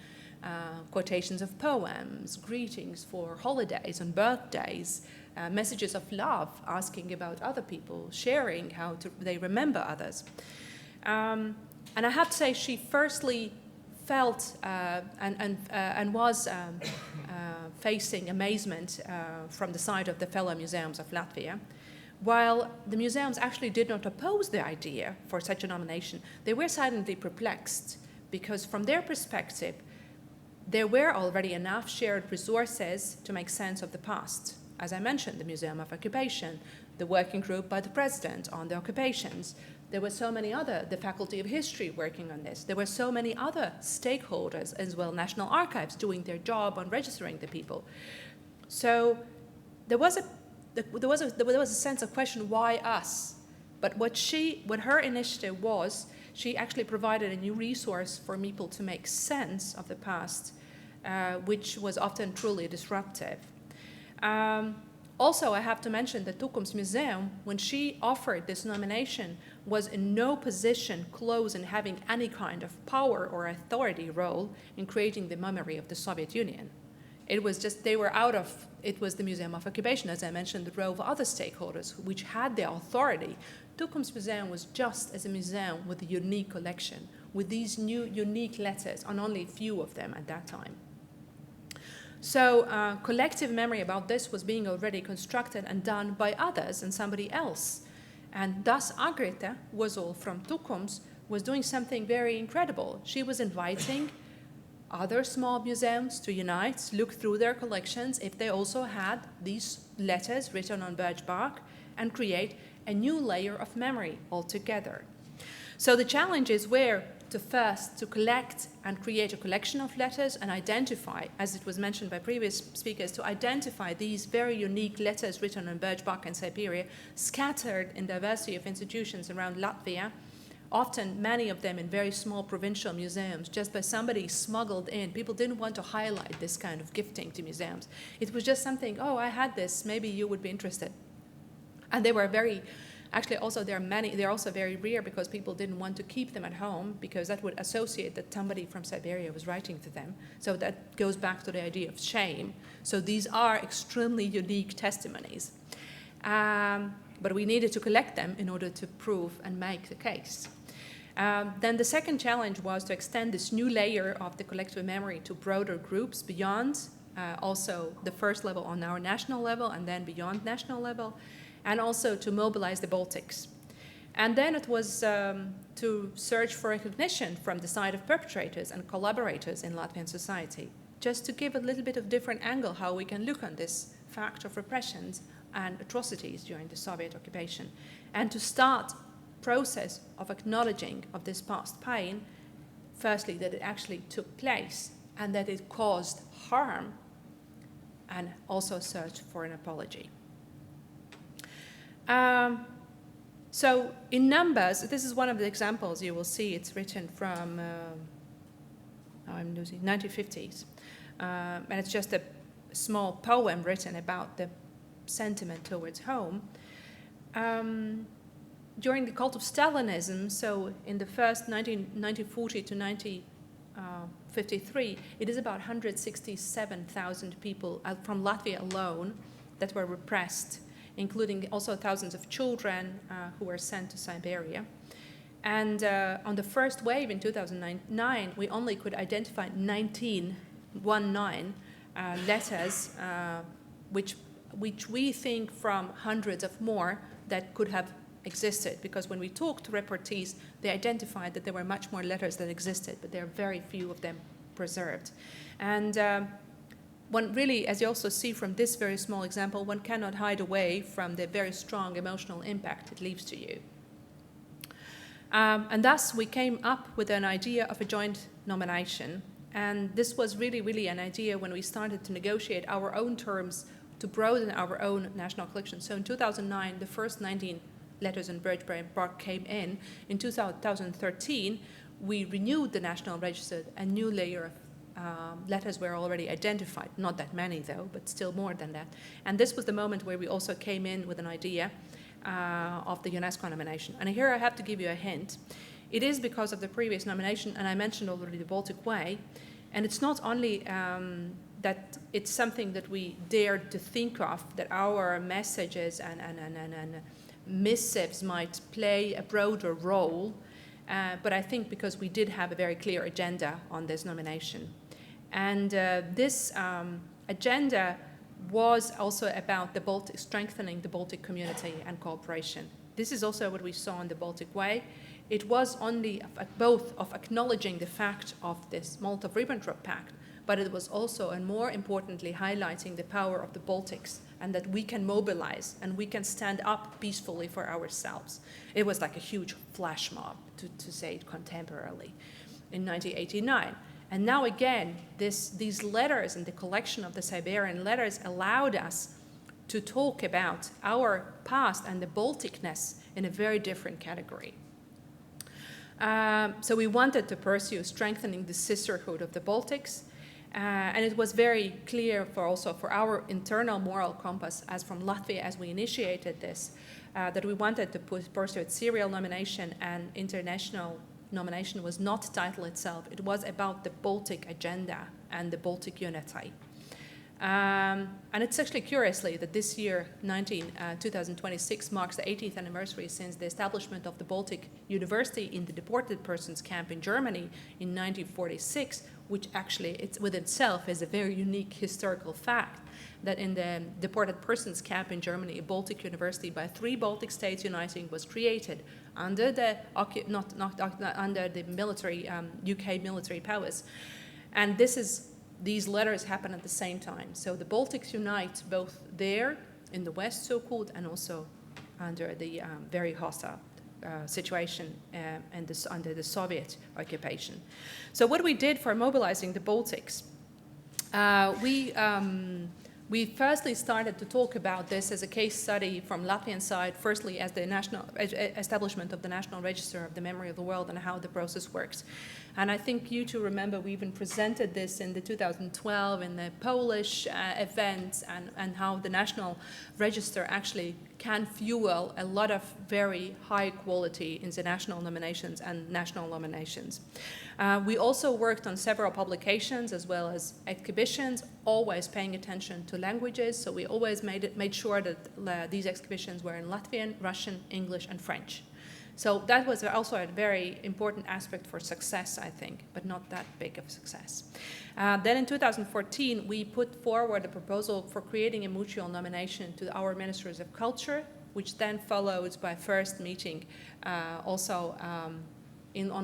quotations of poems, greetings for holidays and birthdays, messages of love, asking about other people, sharing how they remember others. And I have to say, she firstly felt and was facing amazement from the side of the fellow museums of Latvia. While the museums actually did not oppose the idea for such a nomination, they were silently perplexed because from their perspective, there were already enough shared resources to make sense of the past. As I mentioned, the Museum of Occupation, the working group by the President on the occupations. There were so many other, the Faculty of History working on this. There were so many other stakeholders as well, National Archives doing their job on registering the people. So there was a sense of question, why us? But what her initiative was, she actually provided a new resource for people to make sense of the past, which was often truly disruptive. Also, I have to mention that Tukums Museum, when she offered this nomination, was in no position close in having any kind of power or authority role in creating the memory of the Soviet Union. It was just, they were out of, it was the Museum of Occupation, as I mentioned, the row of other stakeholders which had the authority. Tukums Museum was just as a museum with a unique collection, with these new unique letters, and only a few of them at that time. So collective memory about this was being already constructed and done by others and somebody else. And thus Agrita Ozol from Tukums was doing something very incredible. She was inviting other small museums to unite, look through their collections if they also had these letters written on birch bark, and create a new layer of memory altogether. So the challenges were to collect and create a collection of letters and identify, as it was mentioned by previous speakers, to identify these very unique letters written on birch bark in Siberia, scattered in diversity of institutions around Latvia, often many of them in very small provincial museums, just by somebody smuggled in. People didn't want to highlight this kind of gifting to museums. It was just something, oh, I had this, maybe you would be interested. And they were very, actually also there are many, they're also very rare because people didn't want to keep them at home because that would associate that somebody from Siberia was writing to them. So that goes back to the idea of shame. So these are extremely unique testimonies. But we needed to collect them in order to prove and make the case. Then the second challenge was to extend this new layer of the collective memory to broader groups beyond also the first level on our national level and then beyond national level, and also to mobilize the Baltics. And then it was to search for recognition from the side of perpetrators and collaborators in Latvian society, just to give a little bit of different angle how we can look on this fact of repressions and atrocities during the Soviet occupation, and to start process of acknowledging of this past pain, firstly, that it actually took place and that it caused harm, and also search for an apology. So in numbers, this is one of the examples you will see. It's written from, I'm losing, 1950s. And it's just a small poem written about the sentiment towards home. During the cult of Stalinism, so in the first 1940 to 1953, it is about 167,000 people from Latvia alone that were repressed, including also thousands of children who were sent to Siberia. And on the first wave in 2009, we only could identify 19 letters, which we think from hundreds of more that could have existed, because when we talked to reportees, they identified that there were much more letters that existed, but there are very few of them preserved. And one really, as you also see from this very small example, one cannot hide away from the very strong emotional impact it leaves to you. And thus we came up with an idea of a joint nomination. And this was really an idea when we started to negotiate our own terms to broaden our own national collection. So in 2009, the first 19 letters in birch bark came in. In 2013, we renewed the National Register. A new layer of letters were already identified. Not that many, though, but still more than that. And this was the moment where we also came in with an idea of the UNESCO nomination. And here I have to give you a hint. It is because of the previous nomination, and I mentioned already the Baltic Way, and it's not only that it's something that we dared to think of, that our messages and missives might play a broader role, but I think because we did have a very clear agenda on this nomination. And this agenda was also about the Baltic, strengthening the Baltic community and cooperation. This is also what we saw in the Baltic Way. It was only both of acknowledging the fact of this Molotov-Ribbentrop Pact, but it was also, and more importantly, highlighting the power of the Baltics and that we can mobilize and we can stand up peacefully for ourselves. It was like a huge flash mob, to say it contemporarily, in 1989. And now again, these letters and the collection of the Siberian letters allowed us to talk about our past and the Balticness in a very different category. So we wanted to pursue strengthening the sisterhood of the Baltics, and it was very clear also for our internal moral compass, as from Latvia, as we initiated this, that we wanted to pursue a serial nomination, and international nomination was not title itself. It was about the Baltic agenda and the Baltic unity. And it's actually curiously that this year, 2026, marks the 80th anniversary since the establishment of the Baltic University in the deported persons camp in Germany in 1946, which actually within itself is a very unique historical fact, that in the deported persons camp in Germany, a Baltic university by 3 Baltic states uniting was created under the not under the military UK military powers, and these letters happen at the same time. So the Baltics unite both there in the West, so-called, and also under the very hostile situation under the Soviet occupation. So what we did for mobilizing the Baltics, we firstly started to talk about this as a case study from Latvian side, firstly as the national establishment of the National Register of the Memory of the World and how the process works. And I think you two remember we even presented this in the 2012 in the Polish event, and how the National Register actually can fuel a lot of very high quality international nominations and national nominations. We also worked on several publications as well as exhibitions, always paying attention to languages. So we always made sure that these exhibitions were in Latvian, Russian, English, and French. So that was also a very important aspect for success, I think, but not that big of success. Then in 2014, we put forward a proposal for creating a mutual nomination to our ministers of culture, which then followed by first meeting on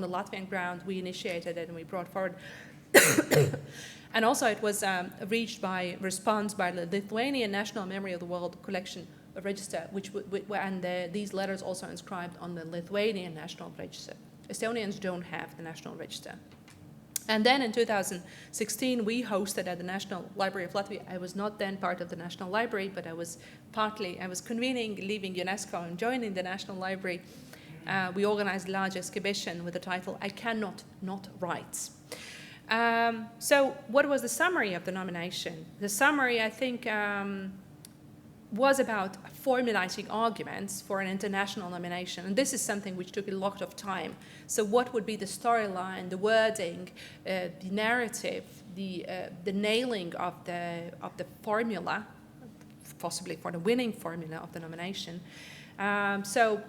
the Latvian ground. We initiated it and we brought forward And also it was reached by response by the Lithuanian National Memory of the World Collection Register, these letters also inscribed on the Lithuanian National Register. Estonians don't have the National Register. And then in 2016, we hosted at the National Library of Latvia. I was not then part of the National Library, but I was convening, leaving UNESCO and joining the National Library. We organized a large exhibition with the title, I Cannot Not Write. So what was the summary of the nomination? The summary, I think, was about formulating arguments for an international nomination. And this is something which took a lot of time. So what would be the storyline, the wording, the narrative, the nailing of the formula, possibly for the winning formula of the nomination. So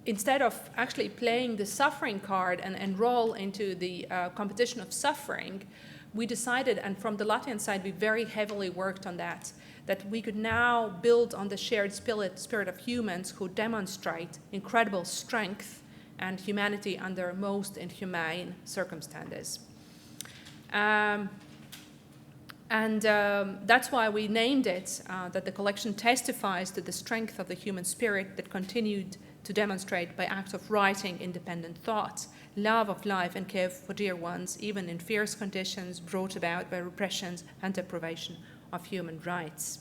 instead of actually playing the suffering card and enroll into the competition of suffering, we decided, and from the Latvian side, we very heavily worked on that we could now build on the shared spirit of humans who demonstrate incredible strength and humanity under most inhumane circumstances. That's why we named it, that the collection testifies to the strength of the human spirit that continued to demonstrate by acts of writing independent thought, love of life and care for dear ones, even in fierce conditions brought about by repressions and deprivation of human rights.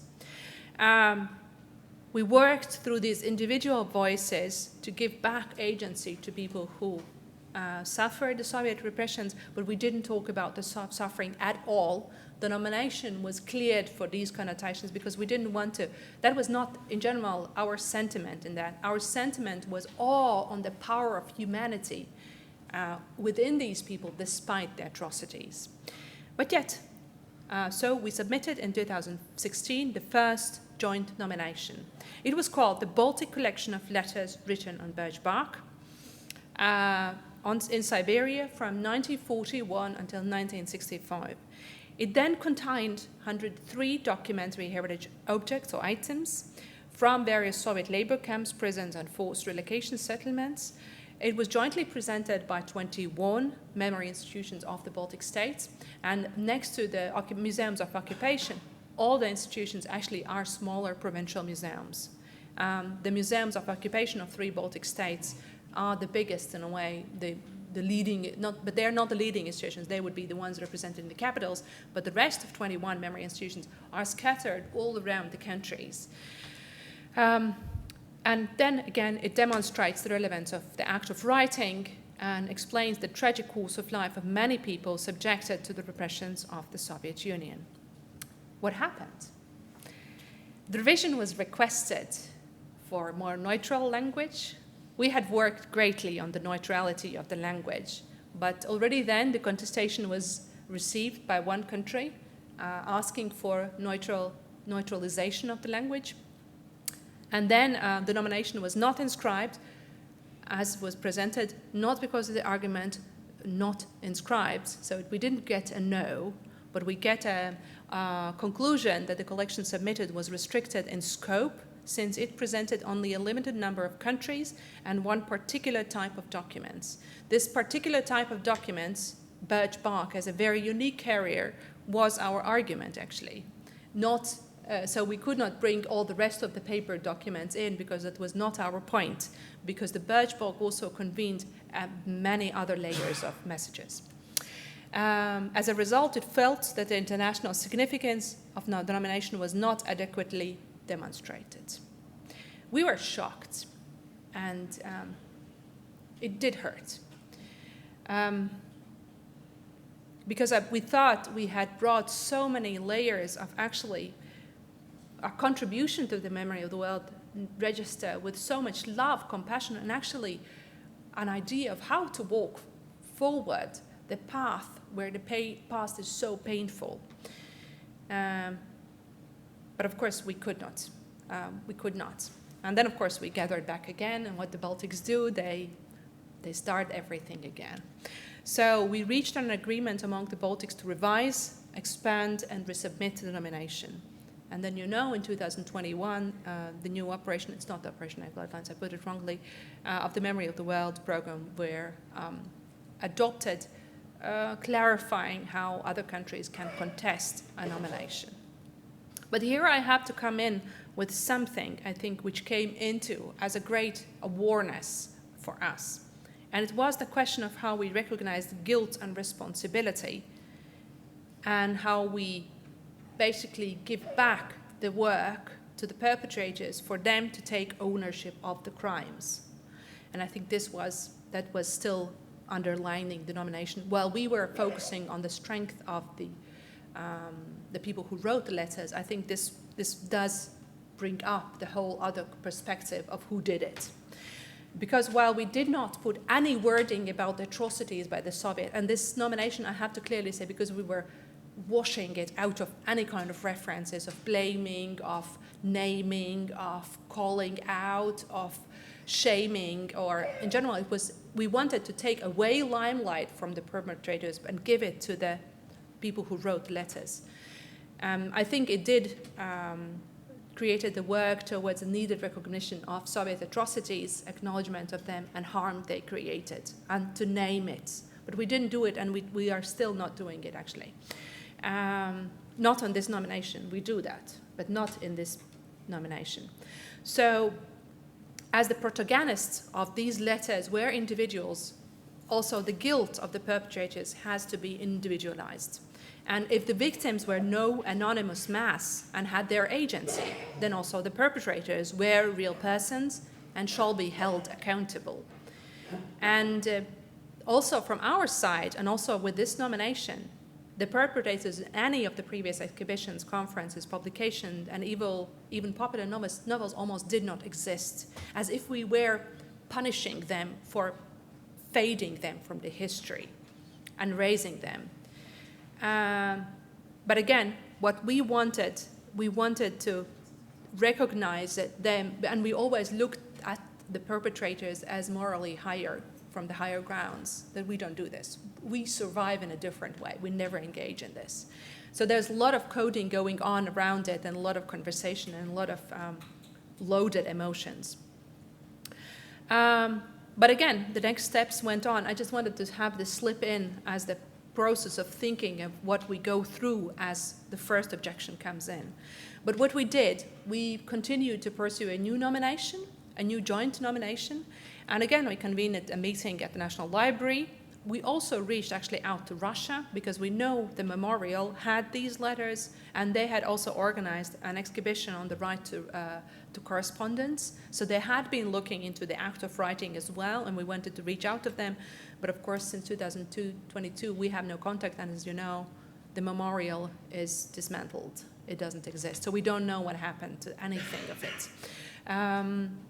We worked through these individual voices to give back agency to people who suffered the Soviet repressions, but we didn't talk about the suffering at all. The nomination was cleared for these connotations because we didn't want to. That was not, in general, our sentiment in that. Our sentiment was all on the power of humanity within these people, despite the atrocities. But yet, so we submitted in 2016 the first joint nomination. It was called the Baltic Collection of Letters Written on Birch Bark in Siberia from 1941 until 1965. It then contained 103 documentary heritage objects or items from various Soviet labor camps, prisons, and forced relocation settlements. It was jointly presented by 21 memory institutions of the Baltic states, and next to the museums of occupation, all the institutions actually are smaller provincial museums. The museums of occupation of 3 Baltic states are the biggest in a way, the leading, but they're not the leading institutions. They would be the ones represented in the capitals, but the rest of 21 memory institutions are scattered all around the countries. And then again, it demonstrates the relevance of the act of writing and explains the tragic course of life of many people subjected to the repressions of the Soviet Union. What happened? The revision was requested for a more neutral language. We had worked greatly on the neutrality of the language, but already then the contestation was received by one country asking for neutralization of the language. And then the nomination was not inscribed as was presented, not because of the argument not inscribed. So we didn't get a no, but we get a conclusion that the collection submitted was restricted in scope since it presented only a limited number of countries and one particular type of documents. This particular type of documents, birch bark as a very unique carrier, was our argument actually. So we could not bring all the rest of the paper documents in because that was not our point, because the birch bark also convened many other layers of messages. As a result, it felt that the international significance of the nomination was not adequately demonstrated. We were shocked, and it did hurt. Because we thought we had brought so many layers of actually a contribution to the Memory of the World Register with so much love, compassion, and actually an idea of how to walk forward the path where the past is so painful. But of course, we could not. We could not. And then, of course, we gathered back again, and what the Baltics do, they start everything again. So we reached an agreement among the Baltics to revise, expand, and resubmit the nomination. And then, in 2021, the new operation, it's not the Operation Bloodlines, I put it wrongly, of the Memory of the World program were adopted clarifying how other countries can contest a nomination. But here I have to come in with something, I think, which came into as a great awareness for us. And it was the question of how we recognize guilt and responsibility, and how we basically give back the work to the perpetrators for them to take ownership of the crimes. And I think that was still underlining the nomination, while we were focusing on the strength of the people who wrote the letters. I think this does bring up the whole other perspective of who did it. Because while we did not put any wording about the atrocities by the Soviet, and this nomination, I have to clearly say, because we were washing it out of any kind of references of blaming, of naming, of calling out, of shaming, or in general, we wanted to take away limelight from the perpetrators and give it to the people who wrote letters. I think it did created the work towards a needed recognition of Soviet atrocities, acknowledgement of them, and harm they created, and to name it. But we didn't do it, and we are still not doing it, actually. Not on this nomination, we do that, but not in this nomination. So, as the protagonists of these letters were individuals, also the guilt of the perpetrators has to be individualized. And if the victims were no anonymous mass and had their agency, then also the perpetrators were real persons and shall be held accountable. And also from our side, and also with this nomination, the perpetrators in any of the previous exhibitions, conferences, publications, and even popular novels almost did not exist, as if we were punishing them for fading them from the history and raising them. But again, what we wanted to recognize them, and we always looked at the perpetrators as morally higher, from the higher grounds, that we don't do this. We survive in a different way. We never engage in this. So there's a lot of coding going on around it, and a lot of conversation, and a lot of loaded emotions. But again, the next steps went on. I just wanted to have this slip in as the process of thinking of what we go through as the first objection comes in. But what we did, we continued to pursue a new nomination, a new joint nomination. And again, we convened a meeting at the National Library. We also reached actually out to Russia, because we know the memorial had these letters, and they had also organized an exhibition on the right to correspondence. So they had been looking into the act of writing as well, and we wanted to reach out to them. But of course, since 2022, we have no contact, and as you know, the memorial is dismantled. It doesn't exist. So we don't know what happened to anything of it.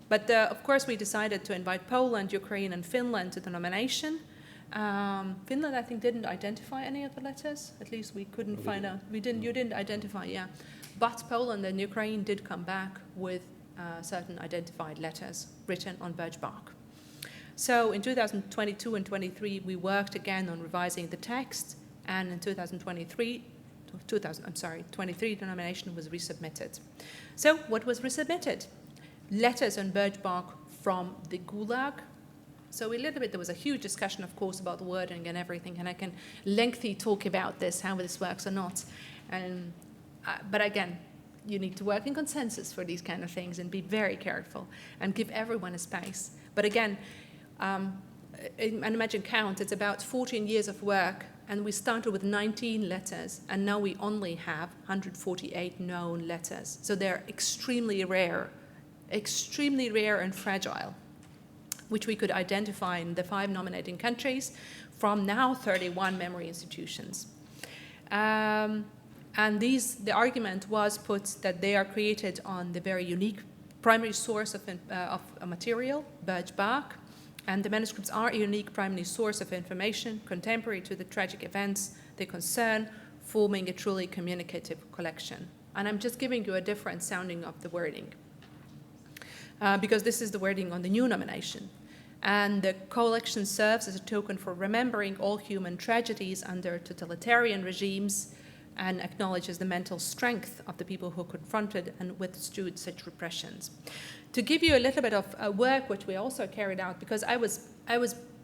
But of course, we decided to invite Poland, Ukraine, and Finland to the nomination. Finland, I think, didn't identify any of the letters. At least we couldn't find out. You didn't identify, yeah. But Poland and Ukraine did come back with certain identified letters written on birch bark. So in 2022 and 23, we worked again on revising the text, and in 23, the nomination was resubmitted. So what was resubmitted? Letters on birch bark from the Gulag. So there was a huge discussion, of course, about the wording and everything, and I can lengthy talk about this, how this works or not. But again, you need to work in consensus for these kind of things and be very careful and give everyone a space. But again, and imagine count, it's about 14 years of work, and we started with 19 letters, and now we only have 148 known letters. So they're extremely rare and fragile, which we could identify in the 5 nominating countries from now 31 memory institutions. And the argument was put that they are created on the very unique primary source of a material, birch bark, and the manuscripts are a unique primary source of information contemporary to the tragic events they concern, forming a truly communicative collection. And I'm just giving you a different sounding of the wording, because this is the wording on the new nomination. And the collection serves as a token for remembering all human tragedies under totalitarian regimes, and acknowledges the mental strength of the people who confronted and withstood such repressions. To give you a little bit of work which we also carried out, because I was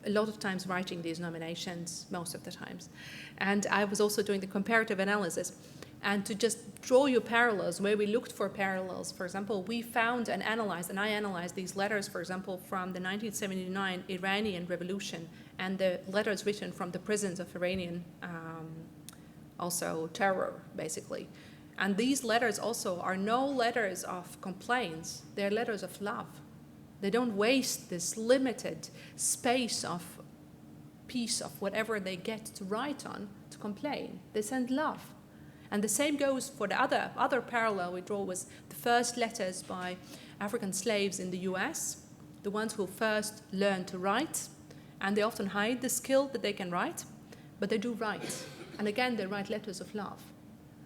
a lot of times writing these nominations, most of the times. And I was also doing the comparative analysis. And to just draw you parallels, where we looked for parallels, for example, we found and analyzed, and I analyzed these letters, for example, from the 1979 Iranian Revolution and the letters written from the prisons of Iranian, also terror, basically. And these letters also are no letters of complaints, they're letters of love. They don't waste this limited space of piece of whatever they get to write on to complain. They send love. And the same goes for the other parallel we draw was the first letters by African slaves in the US, the ones who first learned to write, and they often hide the skill that they can write, but they do write. And again, they write letters of love.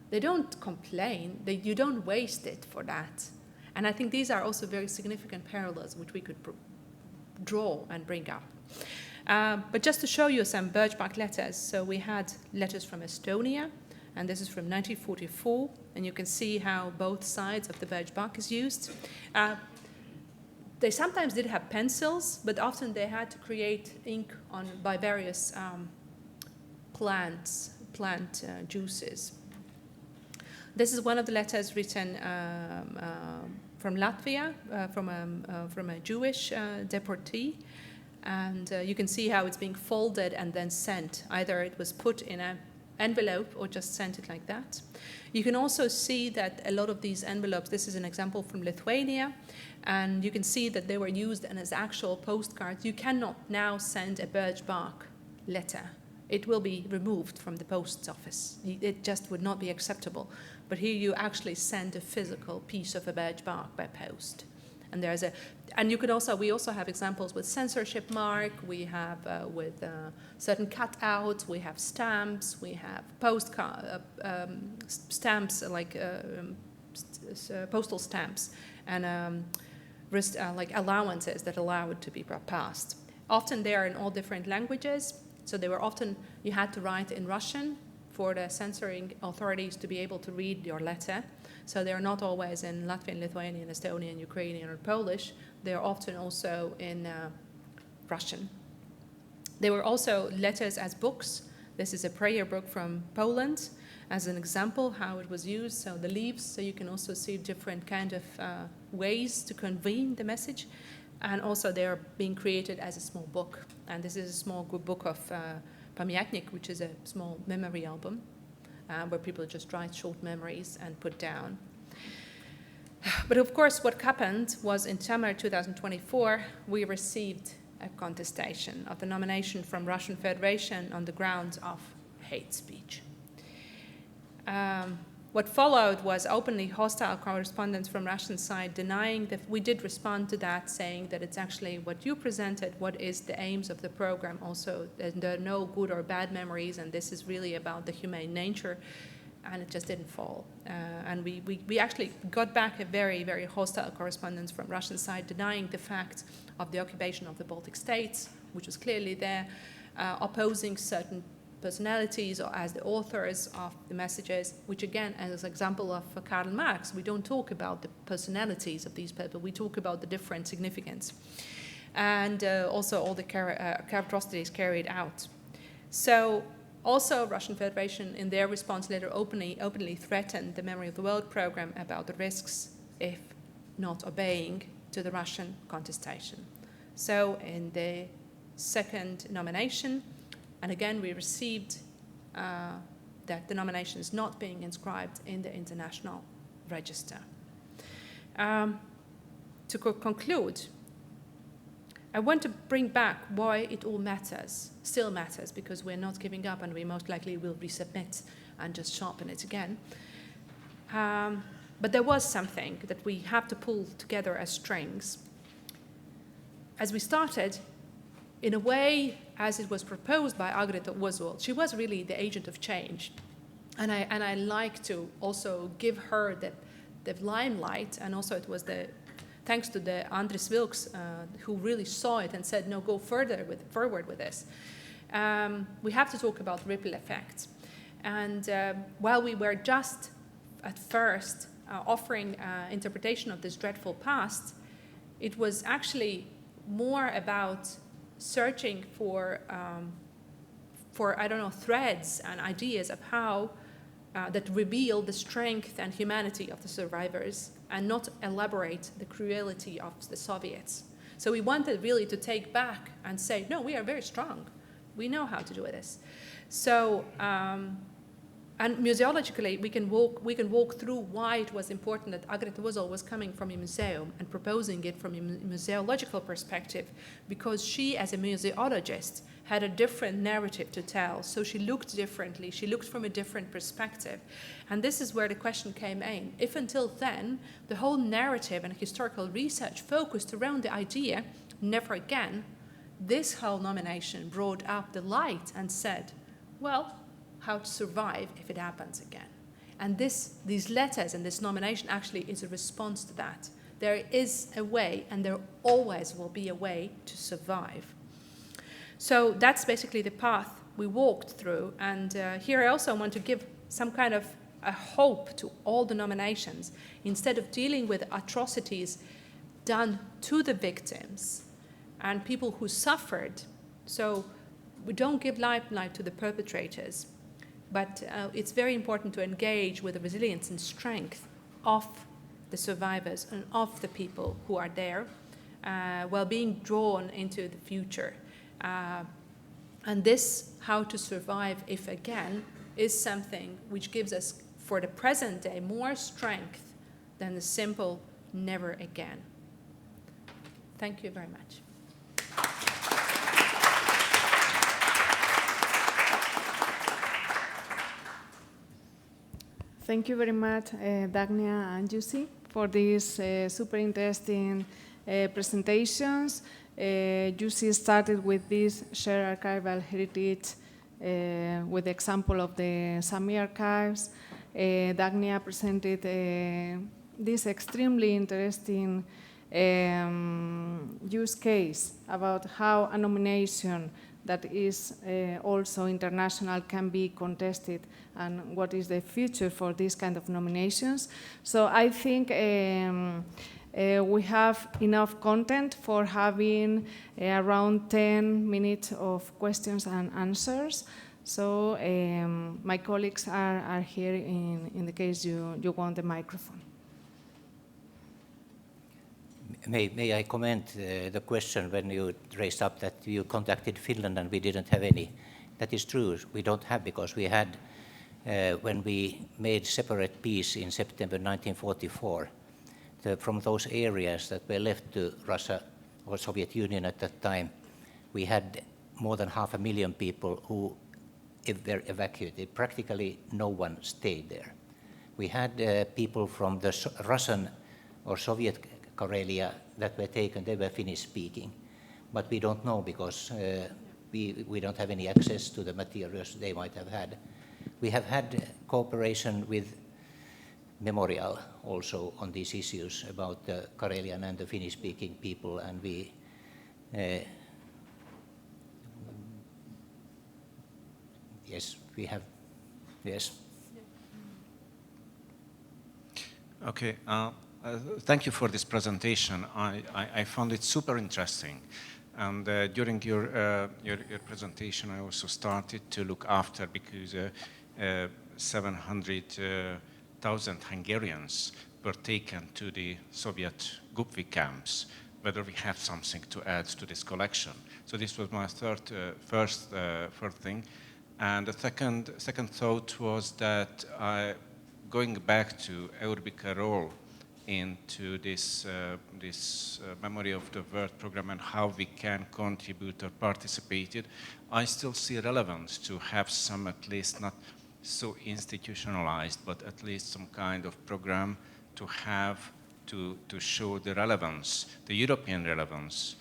They don't complain, you don't waste it for that. And I think these are also very significant parallels which we could draw and bring up. But just to show you some birchbark letters, so we had letters from Estonia, and this is from 1944, and you can see how both sides of the birchbark is used. They sometimes did have pencils, but often they had to create ink by various plant juices. This is one of the letters written from Latvia, from a Jewish deportee, and you can see how it's being folded and then sent. Either it was put in an envelope or just sent it like that. You can also see that a lot of these envelopes, this is an example from Lithuania, and you can see that they were used as actual postcards. You cannot now send a birchbark letter. It will be removed from the post office. It just would not be acceptable. But here you actually send a physical piece of a birchbark by post. And we also have examples with censorship mark, we have with certain cutouts, we have stamps, we have stamps like postal stamps, and like allowances that allow it to be passed. Often they are in all different languages, so they were often, you had to write in Russian for the censoring authorities to be able to read your letter. So they're not always in Latvian, Lithuanian, Estonian, Ukrainian, or Polish. They're often also in Russian. There were also letters as books. This is a prayer book from Poland as an example how it was used. So the leaves, so you can also see different kind of ways to convey the message. And also they're being created as a small book. And this is a small book of Pamiatnik, which is a small memory album. Where people just write short memories and put down. But of course, what happened was in summer 2024, we received a contestation of the nomination from Russian Federation on the grounds of hate speech. What followed was openly hostile correspondence from Russian side denying that we did respond to that, saying that it's actually what you presented, what is the aims of the program also, that there are no good or bad memories, and this is really about the humane nature, and it just didn't fall. And we actually got back a very, very hostile correspondence from Russian side denying the fact of the occupation of the Baltic states, which was clearly there, opposing certain personalities or as the authors of the messages, which again, as an example of Karl Marx, we don't talk about the personalities of these people, we talk about the different significance. And also all the atrocities carried out. So also Russian Federation in their response letter openly threatened the Memory of the World program about the risks if not obeying to the Russian contestation. So in the second nomination, and again, we received that the nomination is not being inscribed in the international register. To conclude, I want to bring back why it all matters, still matters, because we're not giving up and we most likely will resubmit and just sharpen it again. But there was something that we have to pull together as strings. As we started, in a way, as it was proposed by Agrita Oswald, she was really the agent of change. And I like to also give her the limelight, and also it was thanks to the Andris Vilks, who really saw it and said, no, go forward with this. We have to talk about ripple effects. And while we were just at first offering interpretation of this dreadful past, it was actually more about searching for I don't know, threads and ideas of how that reveal the strength and humanity of the survivors and not elaborate the cruelty of the Soviets. So we wanted really to take back and say, no, we are very strong. We know how to do this. So, and museologically, we can walk through why it was important that Agret Wozel was coming from a museum and proposing it from a museological perspective, because she, as a museologist, had a different narrative to tell. So she looked differently. She looked from a different perspective. And this is where the question came in. If until then, the whole narrative and historical research focused around the idea, never again, this whole nomination brought up the light and said, well, how to survive if it happens again. And these letters and this nomination actually is a response to that. There is a way, and there always will be a way to survive. So that's basically the path we walked through. And here I also want to give some kind of a hope to all the nominations. Instead of dealing with atrocities done to the victims and people who suffered, so we don't give limelight to the perpetrators, but it's very important to engage with the resilience and strength of the survivors and of the people who are there while being drawn into the future. And this, how to survive if again, is something which gives us, for the present day, more strength than the simple never again. Thank you very much. Thank you very much, Dagnia and Jussi, for these super interesting presentations. Jussi started with this shared archival heritage with the example of the Sami archives. Dagnia presented this extremely interesting use case about how a nomination that is also international can be contested and what is the future for these kind of nominations. So I think we have enough content for having around 10 minutes of questions and answers. So my colleagues are here in the case you want the microphone. May I comment the question when you raised up that you contacted Finland and we didn't have any? That is true. We don't have, because we had, when we made separate peace in September 1944, from those areas that were left to Russia or Soviet Union at that time, we had more than 500,000 people who were evacuated. Practically no one stayed there. We had people from the Russian or Soviet Karelia that were taken, they were Finnish speaking. But we don't know, because we don't have any access to the materials they might have had. We have had cooperation with Memorial also on these issues about the Karelian and the Finnish speaking people, and we yes, we have, yes. Okay. Thank you for this presentation. I found it super interesting. And during your presentation, I also started to look after, because 700,000 Hungarians were taken to the Soviet Gupvi camps, whether we have something to add to this collection. So this was my first thing. And the second thought was that going back to EURBICA role into this Memory of the World program and how we can contribute or participate, I still see relevance to have some, at least not so institutionalized, but at least some kind of program to have to show the relevance, the European relevance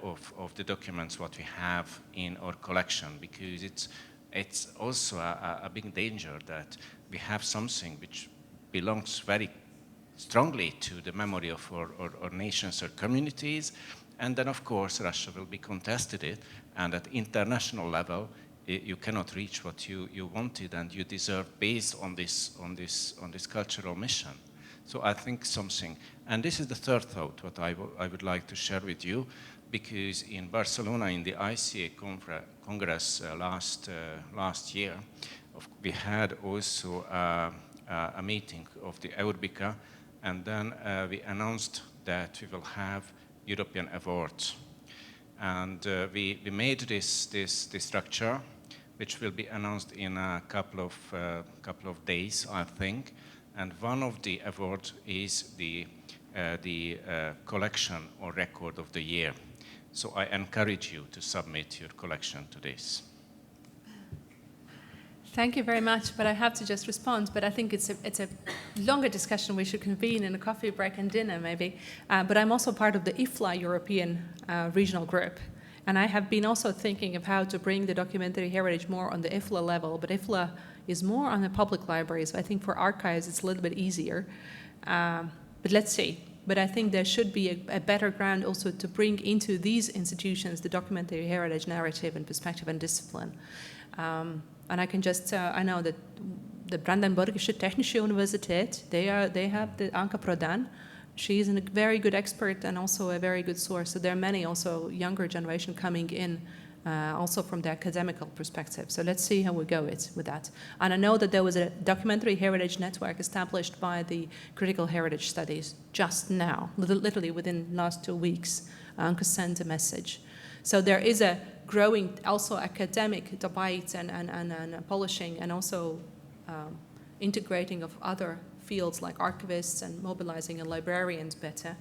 of the documents what we have in our collection, because it's also a big danger that we have something which belongs very strongly to the memory of our nations or communities, and then of course Russia will be contested it, and at international level you cannot reach what you wanted and you deserve based on this cultural mission. So I think something, and this is the third thought what I would like to share with you, because in Barcelona, in the ICA Congress last year, we had also a meeting of the EURBICA, and then we announced that we will have European awards. And we made this structure, which will be announced in a couple of days, I think. And one of the awards is the collection or record of the year. So I encourage you to submit your collection to this. Thank you very much, but I have to just respond. But I think it's a longer discussion we should convene in a coffee break and dinner maybe. But I'm also part of the IFLA European regional group. And I have been also thinking of how to bring the documentary heritage more on the IFLA level. But IFLA is more on the public libraries. So I think for archives it's a little bit easier. But let's see. But I think there should be a better ground also to bring into these institutions the documentary heritage narrative and perspective and discipline. And I can just, I know that the Brandenburgische Technische Universität, they have the Anka Prodan. She is a very good expert and also a very good source. So there are many also younger generation coming in also from the academical perspective. So let's see how we go with that. And I know that there was a documentary heritage network established by the Critical Heritage Studies just now, literally within the last 2 weeks. Anka sent a message. So there is a growing also academic debate and polishing and also integrating of other fields like archivists and mobilizing and librarians better.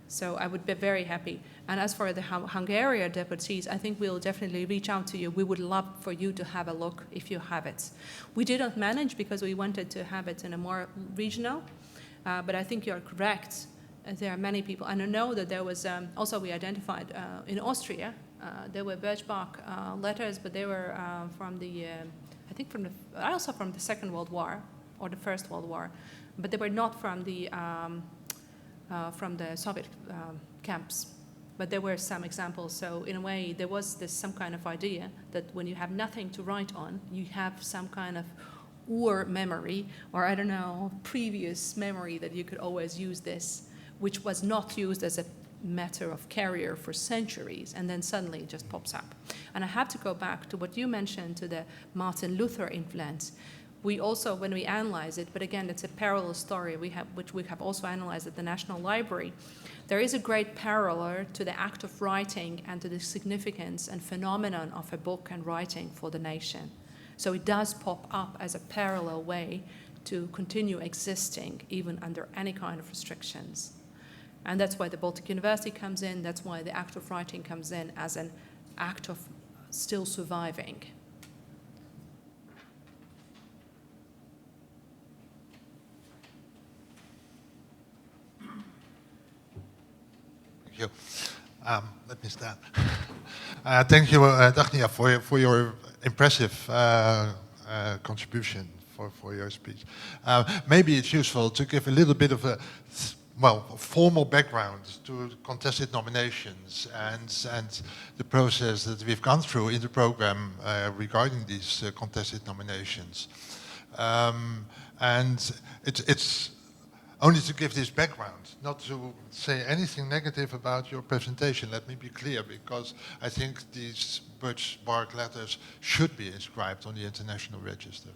So I would be very happy. And as for the Hungarian deputies, I think we'll definitely reach out to you. We would love for you to have a look if you have it. We didn't manage because we wanted to have it in a more regional, but I think you're correct. There are many people, and I know that there was also we identified in Austria, there were Birchbach letters, but they were from the, I think also from the Second World War or the First World War, but they were not from the Soviet camps. But there were some examples. So in a way, there was some kind of idea that when you have nothing to write on, you have some kind of memory, or I don't know, previous memory that you could always use this, which was not used as a matter of carrier for centuries, and then suddenly it just pops up. And I have to go back to what you mentioned, to the Martin Luther influence. We also, when we analyze it, but again, it's a parallel story which we have also analyzed at the National Library, there is a great parallel to the act of writing and to the significance and phenomenon of a book and writing for the nation. So it does pop up as a parallel way to continue existing even under any kind of restrictions. And that's why the Baltic University comes in, that's why the act of writing comes in as an act of still surviving. Thank you. Let me stand. Thank you, Dagnia, for your impressive contribution for your speech. Maybe it's useful to give a little bit of a formal background to contested nominations and the process that we've gone through in the program regarding these contested nominations. And it's only to give this background, not to say anything negative about your presentation. Let me be clear, because I think these Birchbach letters should be inscribed on the International Register.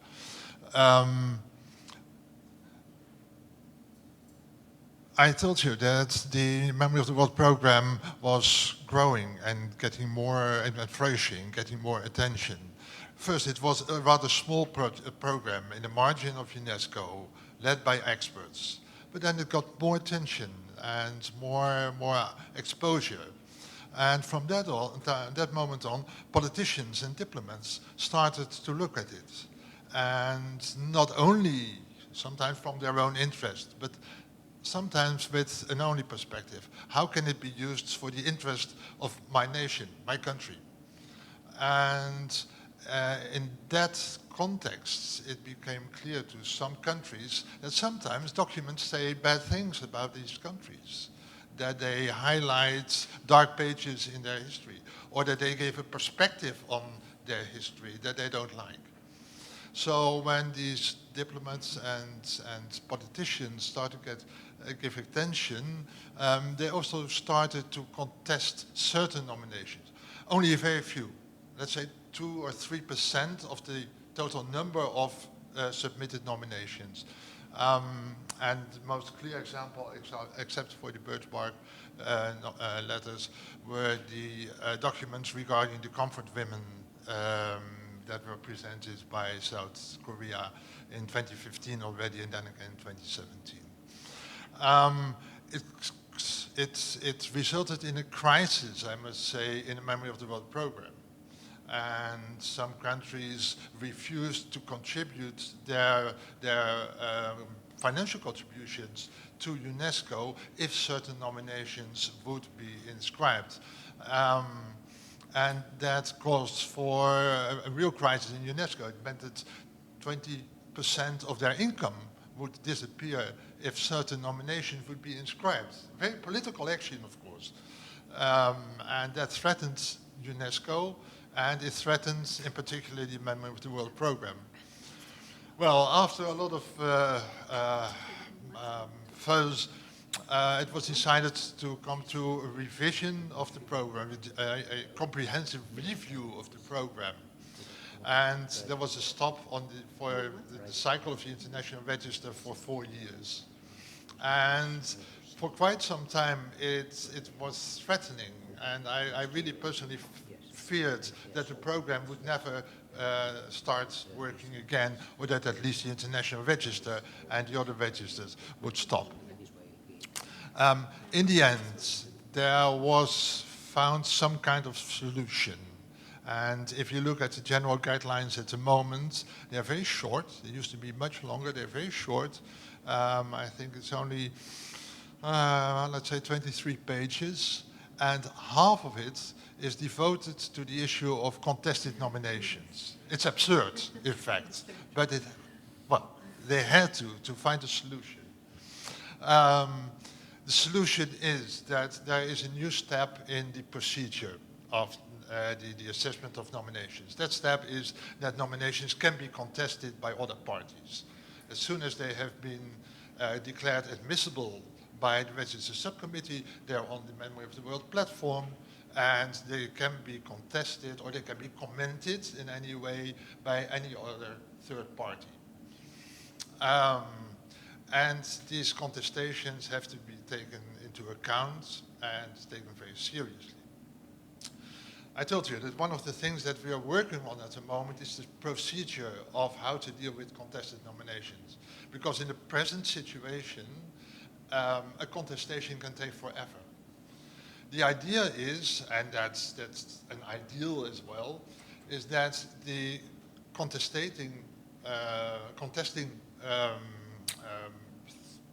I told you that the Memory of the World program was growing and getting more, and flourishing, getting more attention. First, it was a rather small program in the margin of UNESCO, led by experts. But then it got more attention and more exposure. And from that moment on, politicians and diplomats started to look at it. And not only sometimes from their own interest, but sometimes with an only perspective. How can it be used for the interest of my nation, my country? And in that context, it became clear to some countries that sometimes documents say bad things about these countries, that they highlight dark pages in their history, or that they give a perspective on their history that they don't like. So when these diplomats and politicians start to give attention, they also started to contest certain nominations. Only a very few, let's say 2 or 3% of the total number of submitted nominations. And the most clear example, except for the Birchbark letters, were the documents regarding the comfort women that were presented by South Korea in 2015 already, and then again in 2017. It resulted in a crisis, I must say, in the Memory of the World program. And some countries refused to contribute their financial contributions to UNESCO if certain nominations would be inscribed. And that caused for a real crisis in UNESCO. It meant that 20% of their income would disappear if certain nominations would be inscribed. Very political action, of course. And that threatened UNESCO, and it threatens in particular the Memory of the World program. Well, after a lot of fuss, it was decided to come to a revision of the program, a comprehensive review of the program. And there was a stop on for the cycle of the International Register for 4 years. And for quite some time, it was threatening. And I really personally feared that the program would never start working again, or that at least the International Register and the other registers would stop. In the end, there was found some kind of solution. And if you look at the general guidelines at the moment, they're very short. They used to be much longer. They're very short. I think it's only, let's say, 23 pages. And half of it is devoted to the issue of contested nominations. It's absurd, in fact. But they had to find a solution. The solution is that there is a new step in the procedure of the assessment of nominations. That step is that nominations can be contested by other parties. As soon as they have been declared admissible by the Register Subcommittee, they're on the Memory of the World platform, and they can be contested or they can be commented in any way by any other third party. And these contestations have to be taken into account and taken very seriously. I told you that one of the things that we are working on at the moment is the procedure of how to deal with contested nominations. Because in the present situation, a contestation can take forever. The idea is, and that's an ideal as well, is that the contesting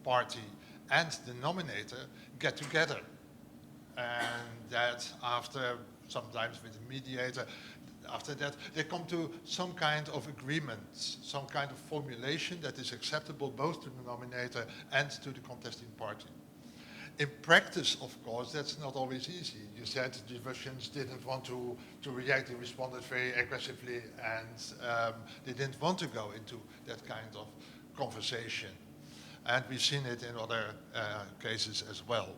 party and the nominator get together, and that after, sometimes with a mediator, after that they come to some kind of agreement, some kind of formulation that is acceptable both to the nominator and to the contesting party. In practice, of course, that's not always easy. You said the Russians didn't want to react, they responded very aggressively, and they didn't want to go into that kind of conversation. And we've seen it in other cases as well.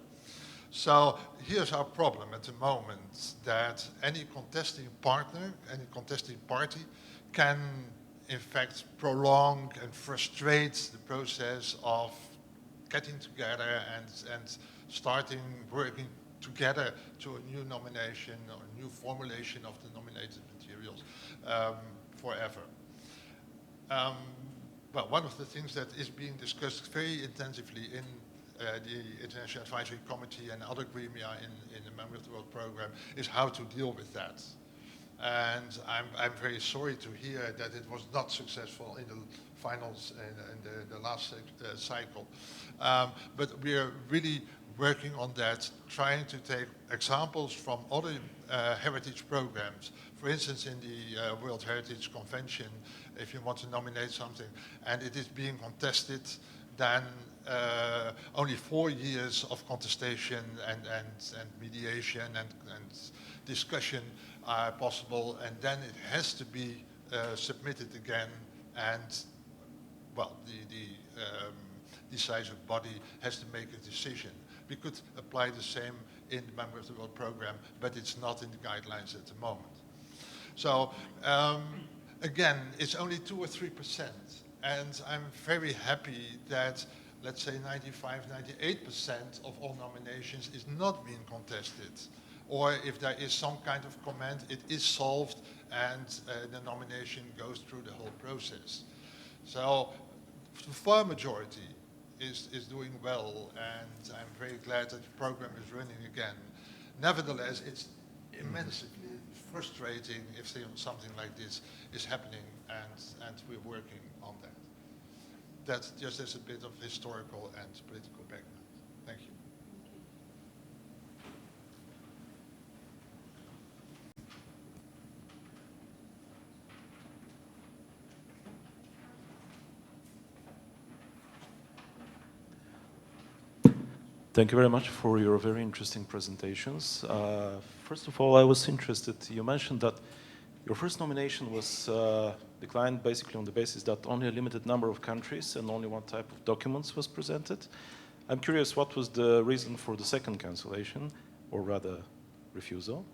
So here's our problem at the moment, that any contesting partner, any contesting party can in fact prolong and frustrate the process of getting together and starting working together to a new nomination or a new formulation of the nominated materials forever. Well, one of the things that is being discussed very intensively in the International Advisory Committee and other gremia in the Memory of the World program is how to deal with that. And I'm very sorry to hear that it was not successful in the finals and the last cycle. But we are really working on that, trying to take examples from other heritage programs. For instance, in the World Heritage Convention, if you want to nominate something and it is being contested, then only 4 years of contestation and mediation and discussion are possible, and then it has to be submitted again and well, the decisive body has to make a decision. We could apply the same in the Member of the World program, but it's not in the guidelines at the moment. So again, it's only 2 or 3%, and I'm very happy that, let's say, 95, 98% of all nominations is not being contested. Or if there is some kind of comment, it is solved and the nomination goes through the whole process. So the far majority is doing well, and I'm very glad that the program is running again. Nevertheless, it's immensely frustrating if something like this is happening, and we're working on that. That's just as a bit of historical and political background. Thank you. Thank you very much for your very interesting presentations. First of all, I was interested, you mentioned that your first nomination was declined basically on the basis that only a limited number of countries and only one type of documents was presented. I'm curious, what was the reason for the second cancellation, or rather refusal?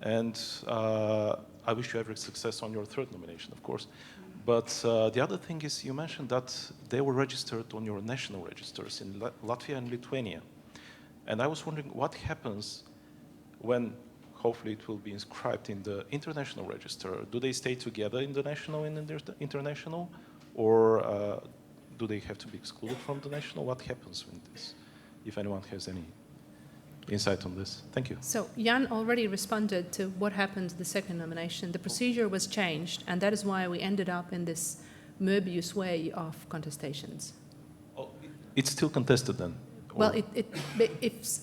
And I wish you every success on your third nomination, of course. But the other thing is, you mentioned that they were registered on your national registers in Latvia and Lithuania. And I was wondering what happens when, hopefully, it will be inscribed in the international register. Do they stay together in the national and in the international? Or do they have to be excluded from the national? What happens with this, if anyone has any insight on this? Thank you. So Jan already responded to what happened the second nomination. The procedure was changed, and that is why we ended up in this Möbius way of contestations. Oh, it's still contested then? Well,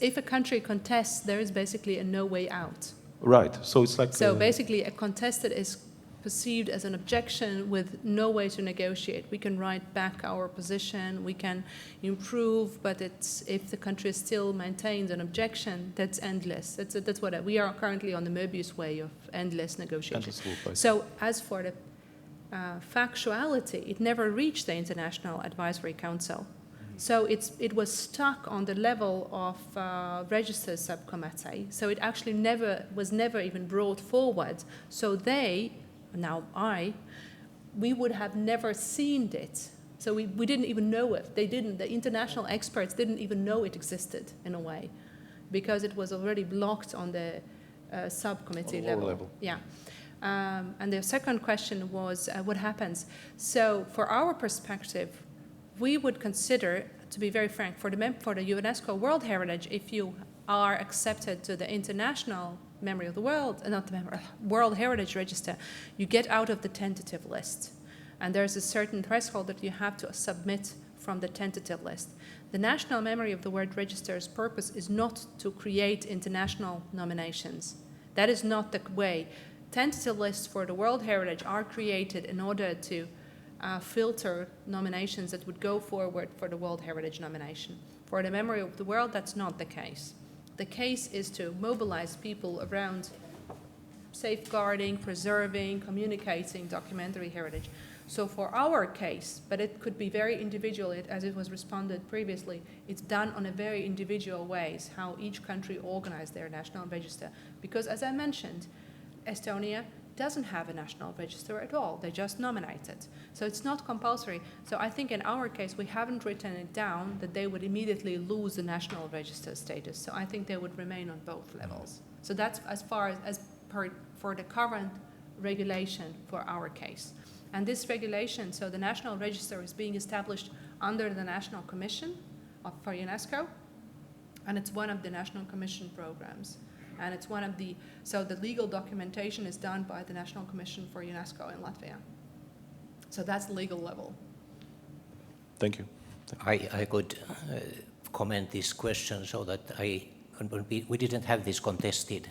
if a country contests, there is basically a no way out. Right, so it's like... So basically a contested is perceived as an objection with no way to negotiate. We can write back our position, we can improve, but if the country still maintains an objection, that's endless. That's what we are currently on the Möbius way of endless negotiation. So as for the factuality, it never reached the International Advisory Council. So it was stuck on the level of register subcommittee. So it actually was never even brought forward. So we would have never seen it. So we didn't even know it. The international experts didn't even know it existed in a way, because it was already blocked on the subcommittee level. Yeah. And the second question was what happens. So for our perspective, we would consider, to be very frank, for the UNESCO World Heritage, if you are accepted to the International Memory of the World, World Heritage Register, you get out of the tentative list. And there's a certain threshold that you have to submit from the tentative list. The National Memory of the World Register's purpose is not to create international nominations. That is not the way. Tentative lists for the World Heritage are created in order to filter nominations that would go forward for the World Heritage nomination. For the Memory of the World, that's not the case. The case is to mobilize people around safeguarding, preserving, communicating documentary heritage. So for our case, but it could be very individual, as it was responded previously, it's done on a very individual ways, how each country organized their national register. Because as I mentioned, Estonia doesn't have a national register at all. They just nominate it. So it's not compulsory. So I think in our case, we haven't written it down that they would immediately lose the national register status. So I think they would remain on both levels. So that's as far as for the current regulation for our case. And this regulation, so the national register is being established under the National Commission for UNESCO, and it's one of the National Commission programs. And it's one of so the legal documentation is done by the National Commission for UNESCO in Latvia. So that's the legal level. Thank you. I could comment this question so that we didn't have this contested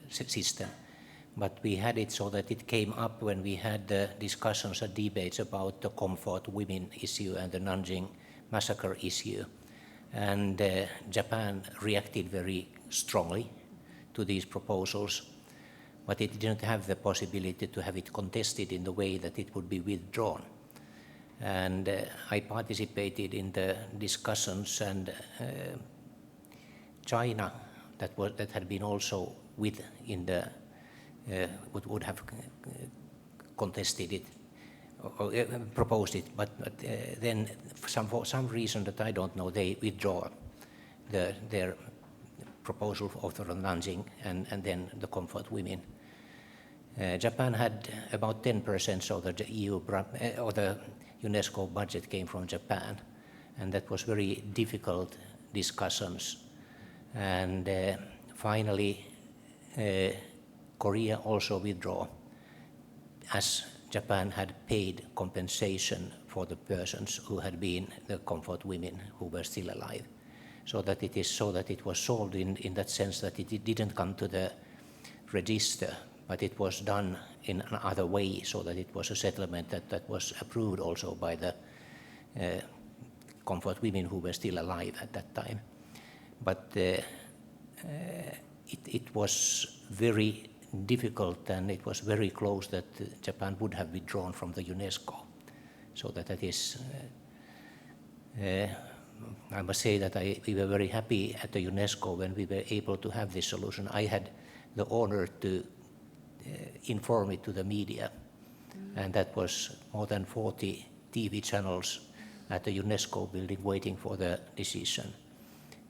system, but we had it so that it came up when we had discussions and debates about the comfort women issue and the Nanjing massacre issue. And Japan reacted very strongly to these proposals. but it didn't have the possibility to have it contested in the way that it would be withdrawn. And I participated in the discussions, and China, that had been also with in the would have contested it or proposed it, but then for some reason that I don't know, they withdraw their proposal of the Nanjing and then the comfort women. Japan had about 10%, so the EU or the UNESCO budget came from Japan, and that was very difficult discussions. And finally, Korea also withdrew, as Japan had paid compensation for the persons who had been the comfort women who were still alive. So that it was solved in that sense that it didn't come to the register, but it was done in another way, so that it was a settlement that was approved also by the comfort women who were still alive at that time. But it was very difficult, and it was very close that Japan would have withdrawn from the UNESCO. So that is, I must say that we were very happy at the UNESCO when we were able to have this solution. I had the honor to inform it to the media, and that was more than 40 TV channels at the UNESCO building waiting for the decision.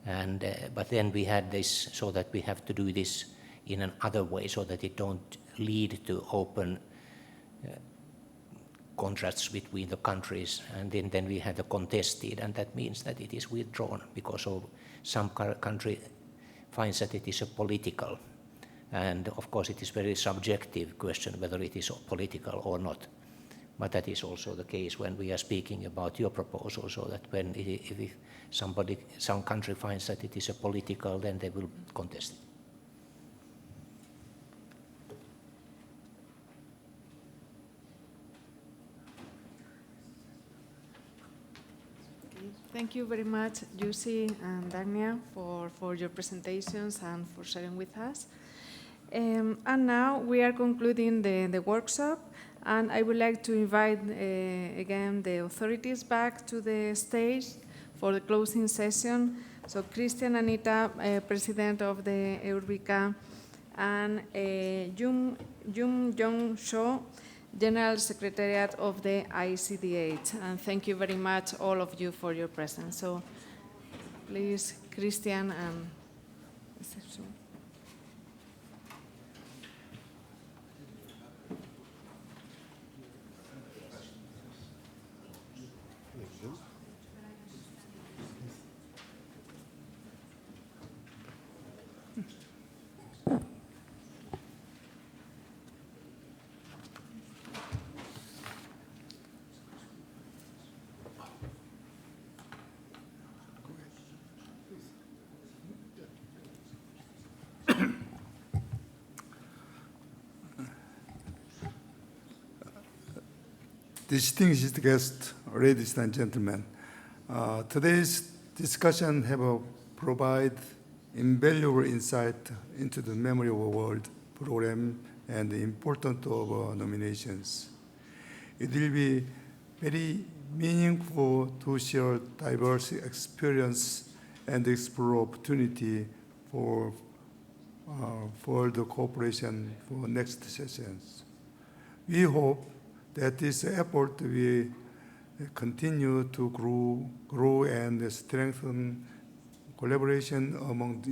And but then we had this, so that we have to do this in another way, so that it don't lead to open contracts between the countries, and then we had the contested, and that means that it is withdrawn because of some country finds that it is a political, and of course it is very subjective question whether it is political or not. But that is also the case when we are speaking about your proposal, so that when if some country finds that it is a political, then they will contest it. Thank you very much, Jussi and Dagnia, for your presentations and for sharing with us. And now we are concluding the workshop, and I would like to invite again the authorities back to the stage for the closing session. So Christian Anita, President of the EURBICA, and Jung Jong Cho, General Secretariat of the ICDH. And thank you very much, all of you, for your presence. So please, Christian and reception. Distinguished guests, ladies and gentlemen, today's discussion have provide invaluable insight into the Memory of the World program and the importance of nominations. It will be very meaningful to share diverse experience and explore opportunity for the cooperation for next sessions. We hope that this effort will continue to grow and strengthen collaboration among the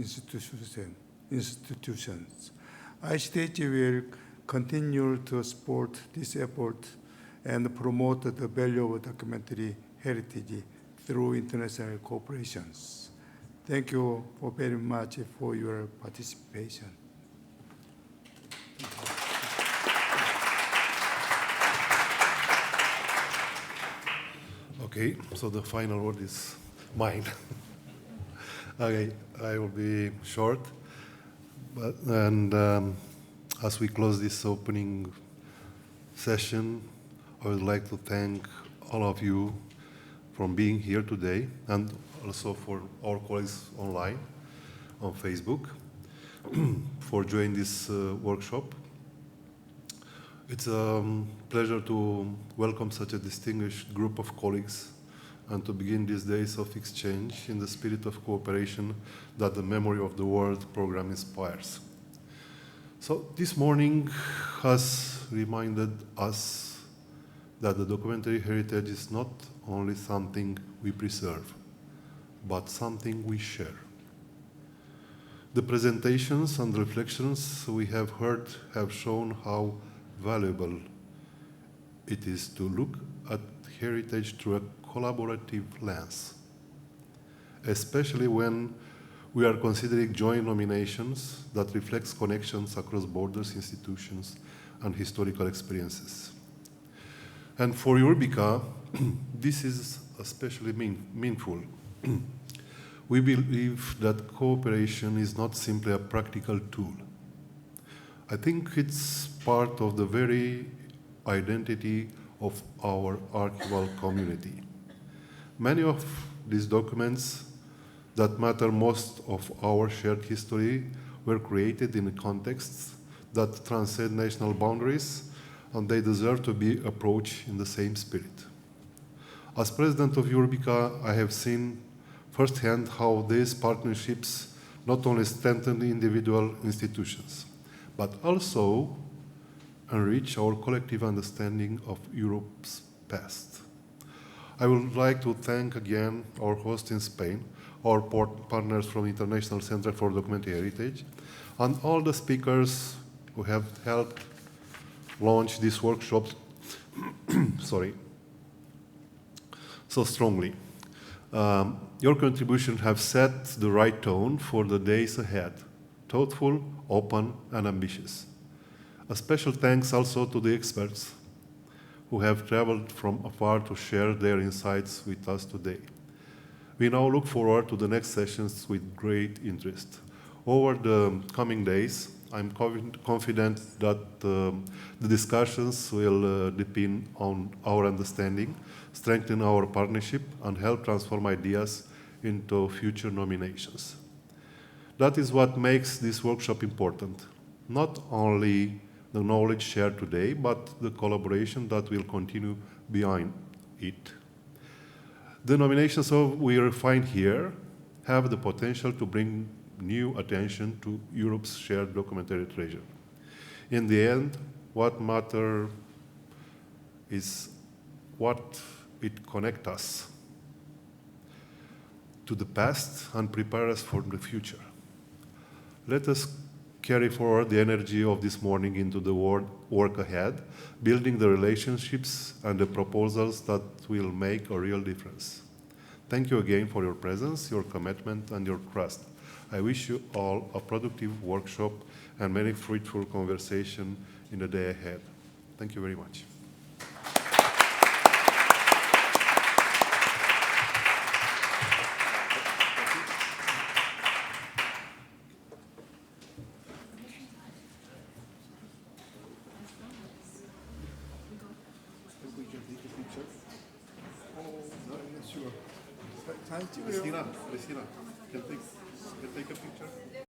institutions. ICDH will continue to support this effort and promote the value of documentary heritage through international cooperations. Thank you very much for your participation. Okay, so the final word is mine. Okay, I will be short, as we close this opening session, I would like to thank all of you for being here today, and also for our colleagues online on Facebook for joining this workshop. It's a pleasure to welcome such a distinguished group of colleagues and to begin these days of exchange in the spirit of cooperation that the Memory of the World program inspires. So this morning has reminded us that the documentary heritage is not only something we preserve, but something we share. The presentations and reflections we have heard have shown how valuable it is to look at heritage through a collaborative lens, especially when we are considering joint nominations that reflects connections across borders, institutions, and historical experiences. And for EURBICA, this is especially meaningful. We believe that cooperation is not simply a practical tool. I think it's part of the very identity of our archival community. Many of these documents that matter most of our shared history were created in contexts that transcend national boundaries, and they deserve to be approached in the same spirit. As president of EURBICA, I have seen firsthand how these partnerships not only strengthen individual institutions, but also enrich our collective understanding of Europe's past. I would like to thank again our host in Spain, our partners from International Center for Documentary Heritage, and all the speakers who have helped launch this workshop so strongly. Your contributions have set the right tone for the days ahead, thoughtful, open, and ambitious. A special thanks also to the experts who have traveled from afar to share their insights with us today. We now look forward to the next sessions with great interest. Over the coming days, I'm confident that the discussions will deepen on our understanding, strengthen our partnership, and help transform ideas into future nominations. That is what makes this workshop important. Not only the knowledge shared today, but the collaboration that will continue behind it. The nominations we find here have the potential to bring new attention to Europe's shared documentary treasure. In the end, what matters is what it connects us to the past and prepare us for the future. Let us carry forward the energy of this morning into the work ahead, building the relationships and the proposals that will make a real difference. Thank you again for your presence, your commitment, and your trust. I wish you all a productive workshop and many fruitful conversations in the day ahead. Thank you very much. Christina, can take a picture?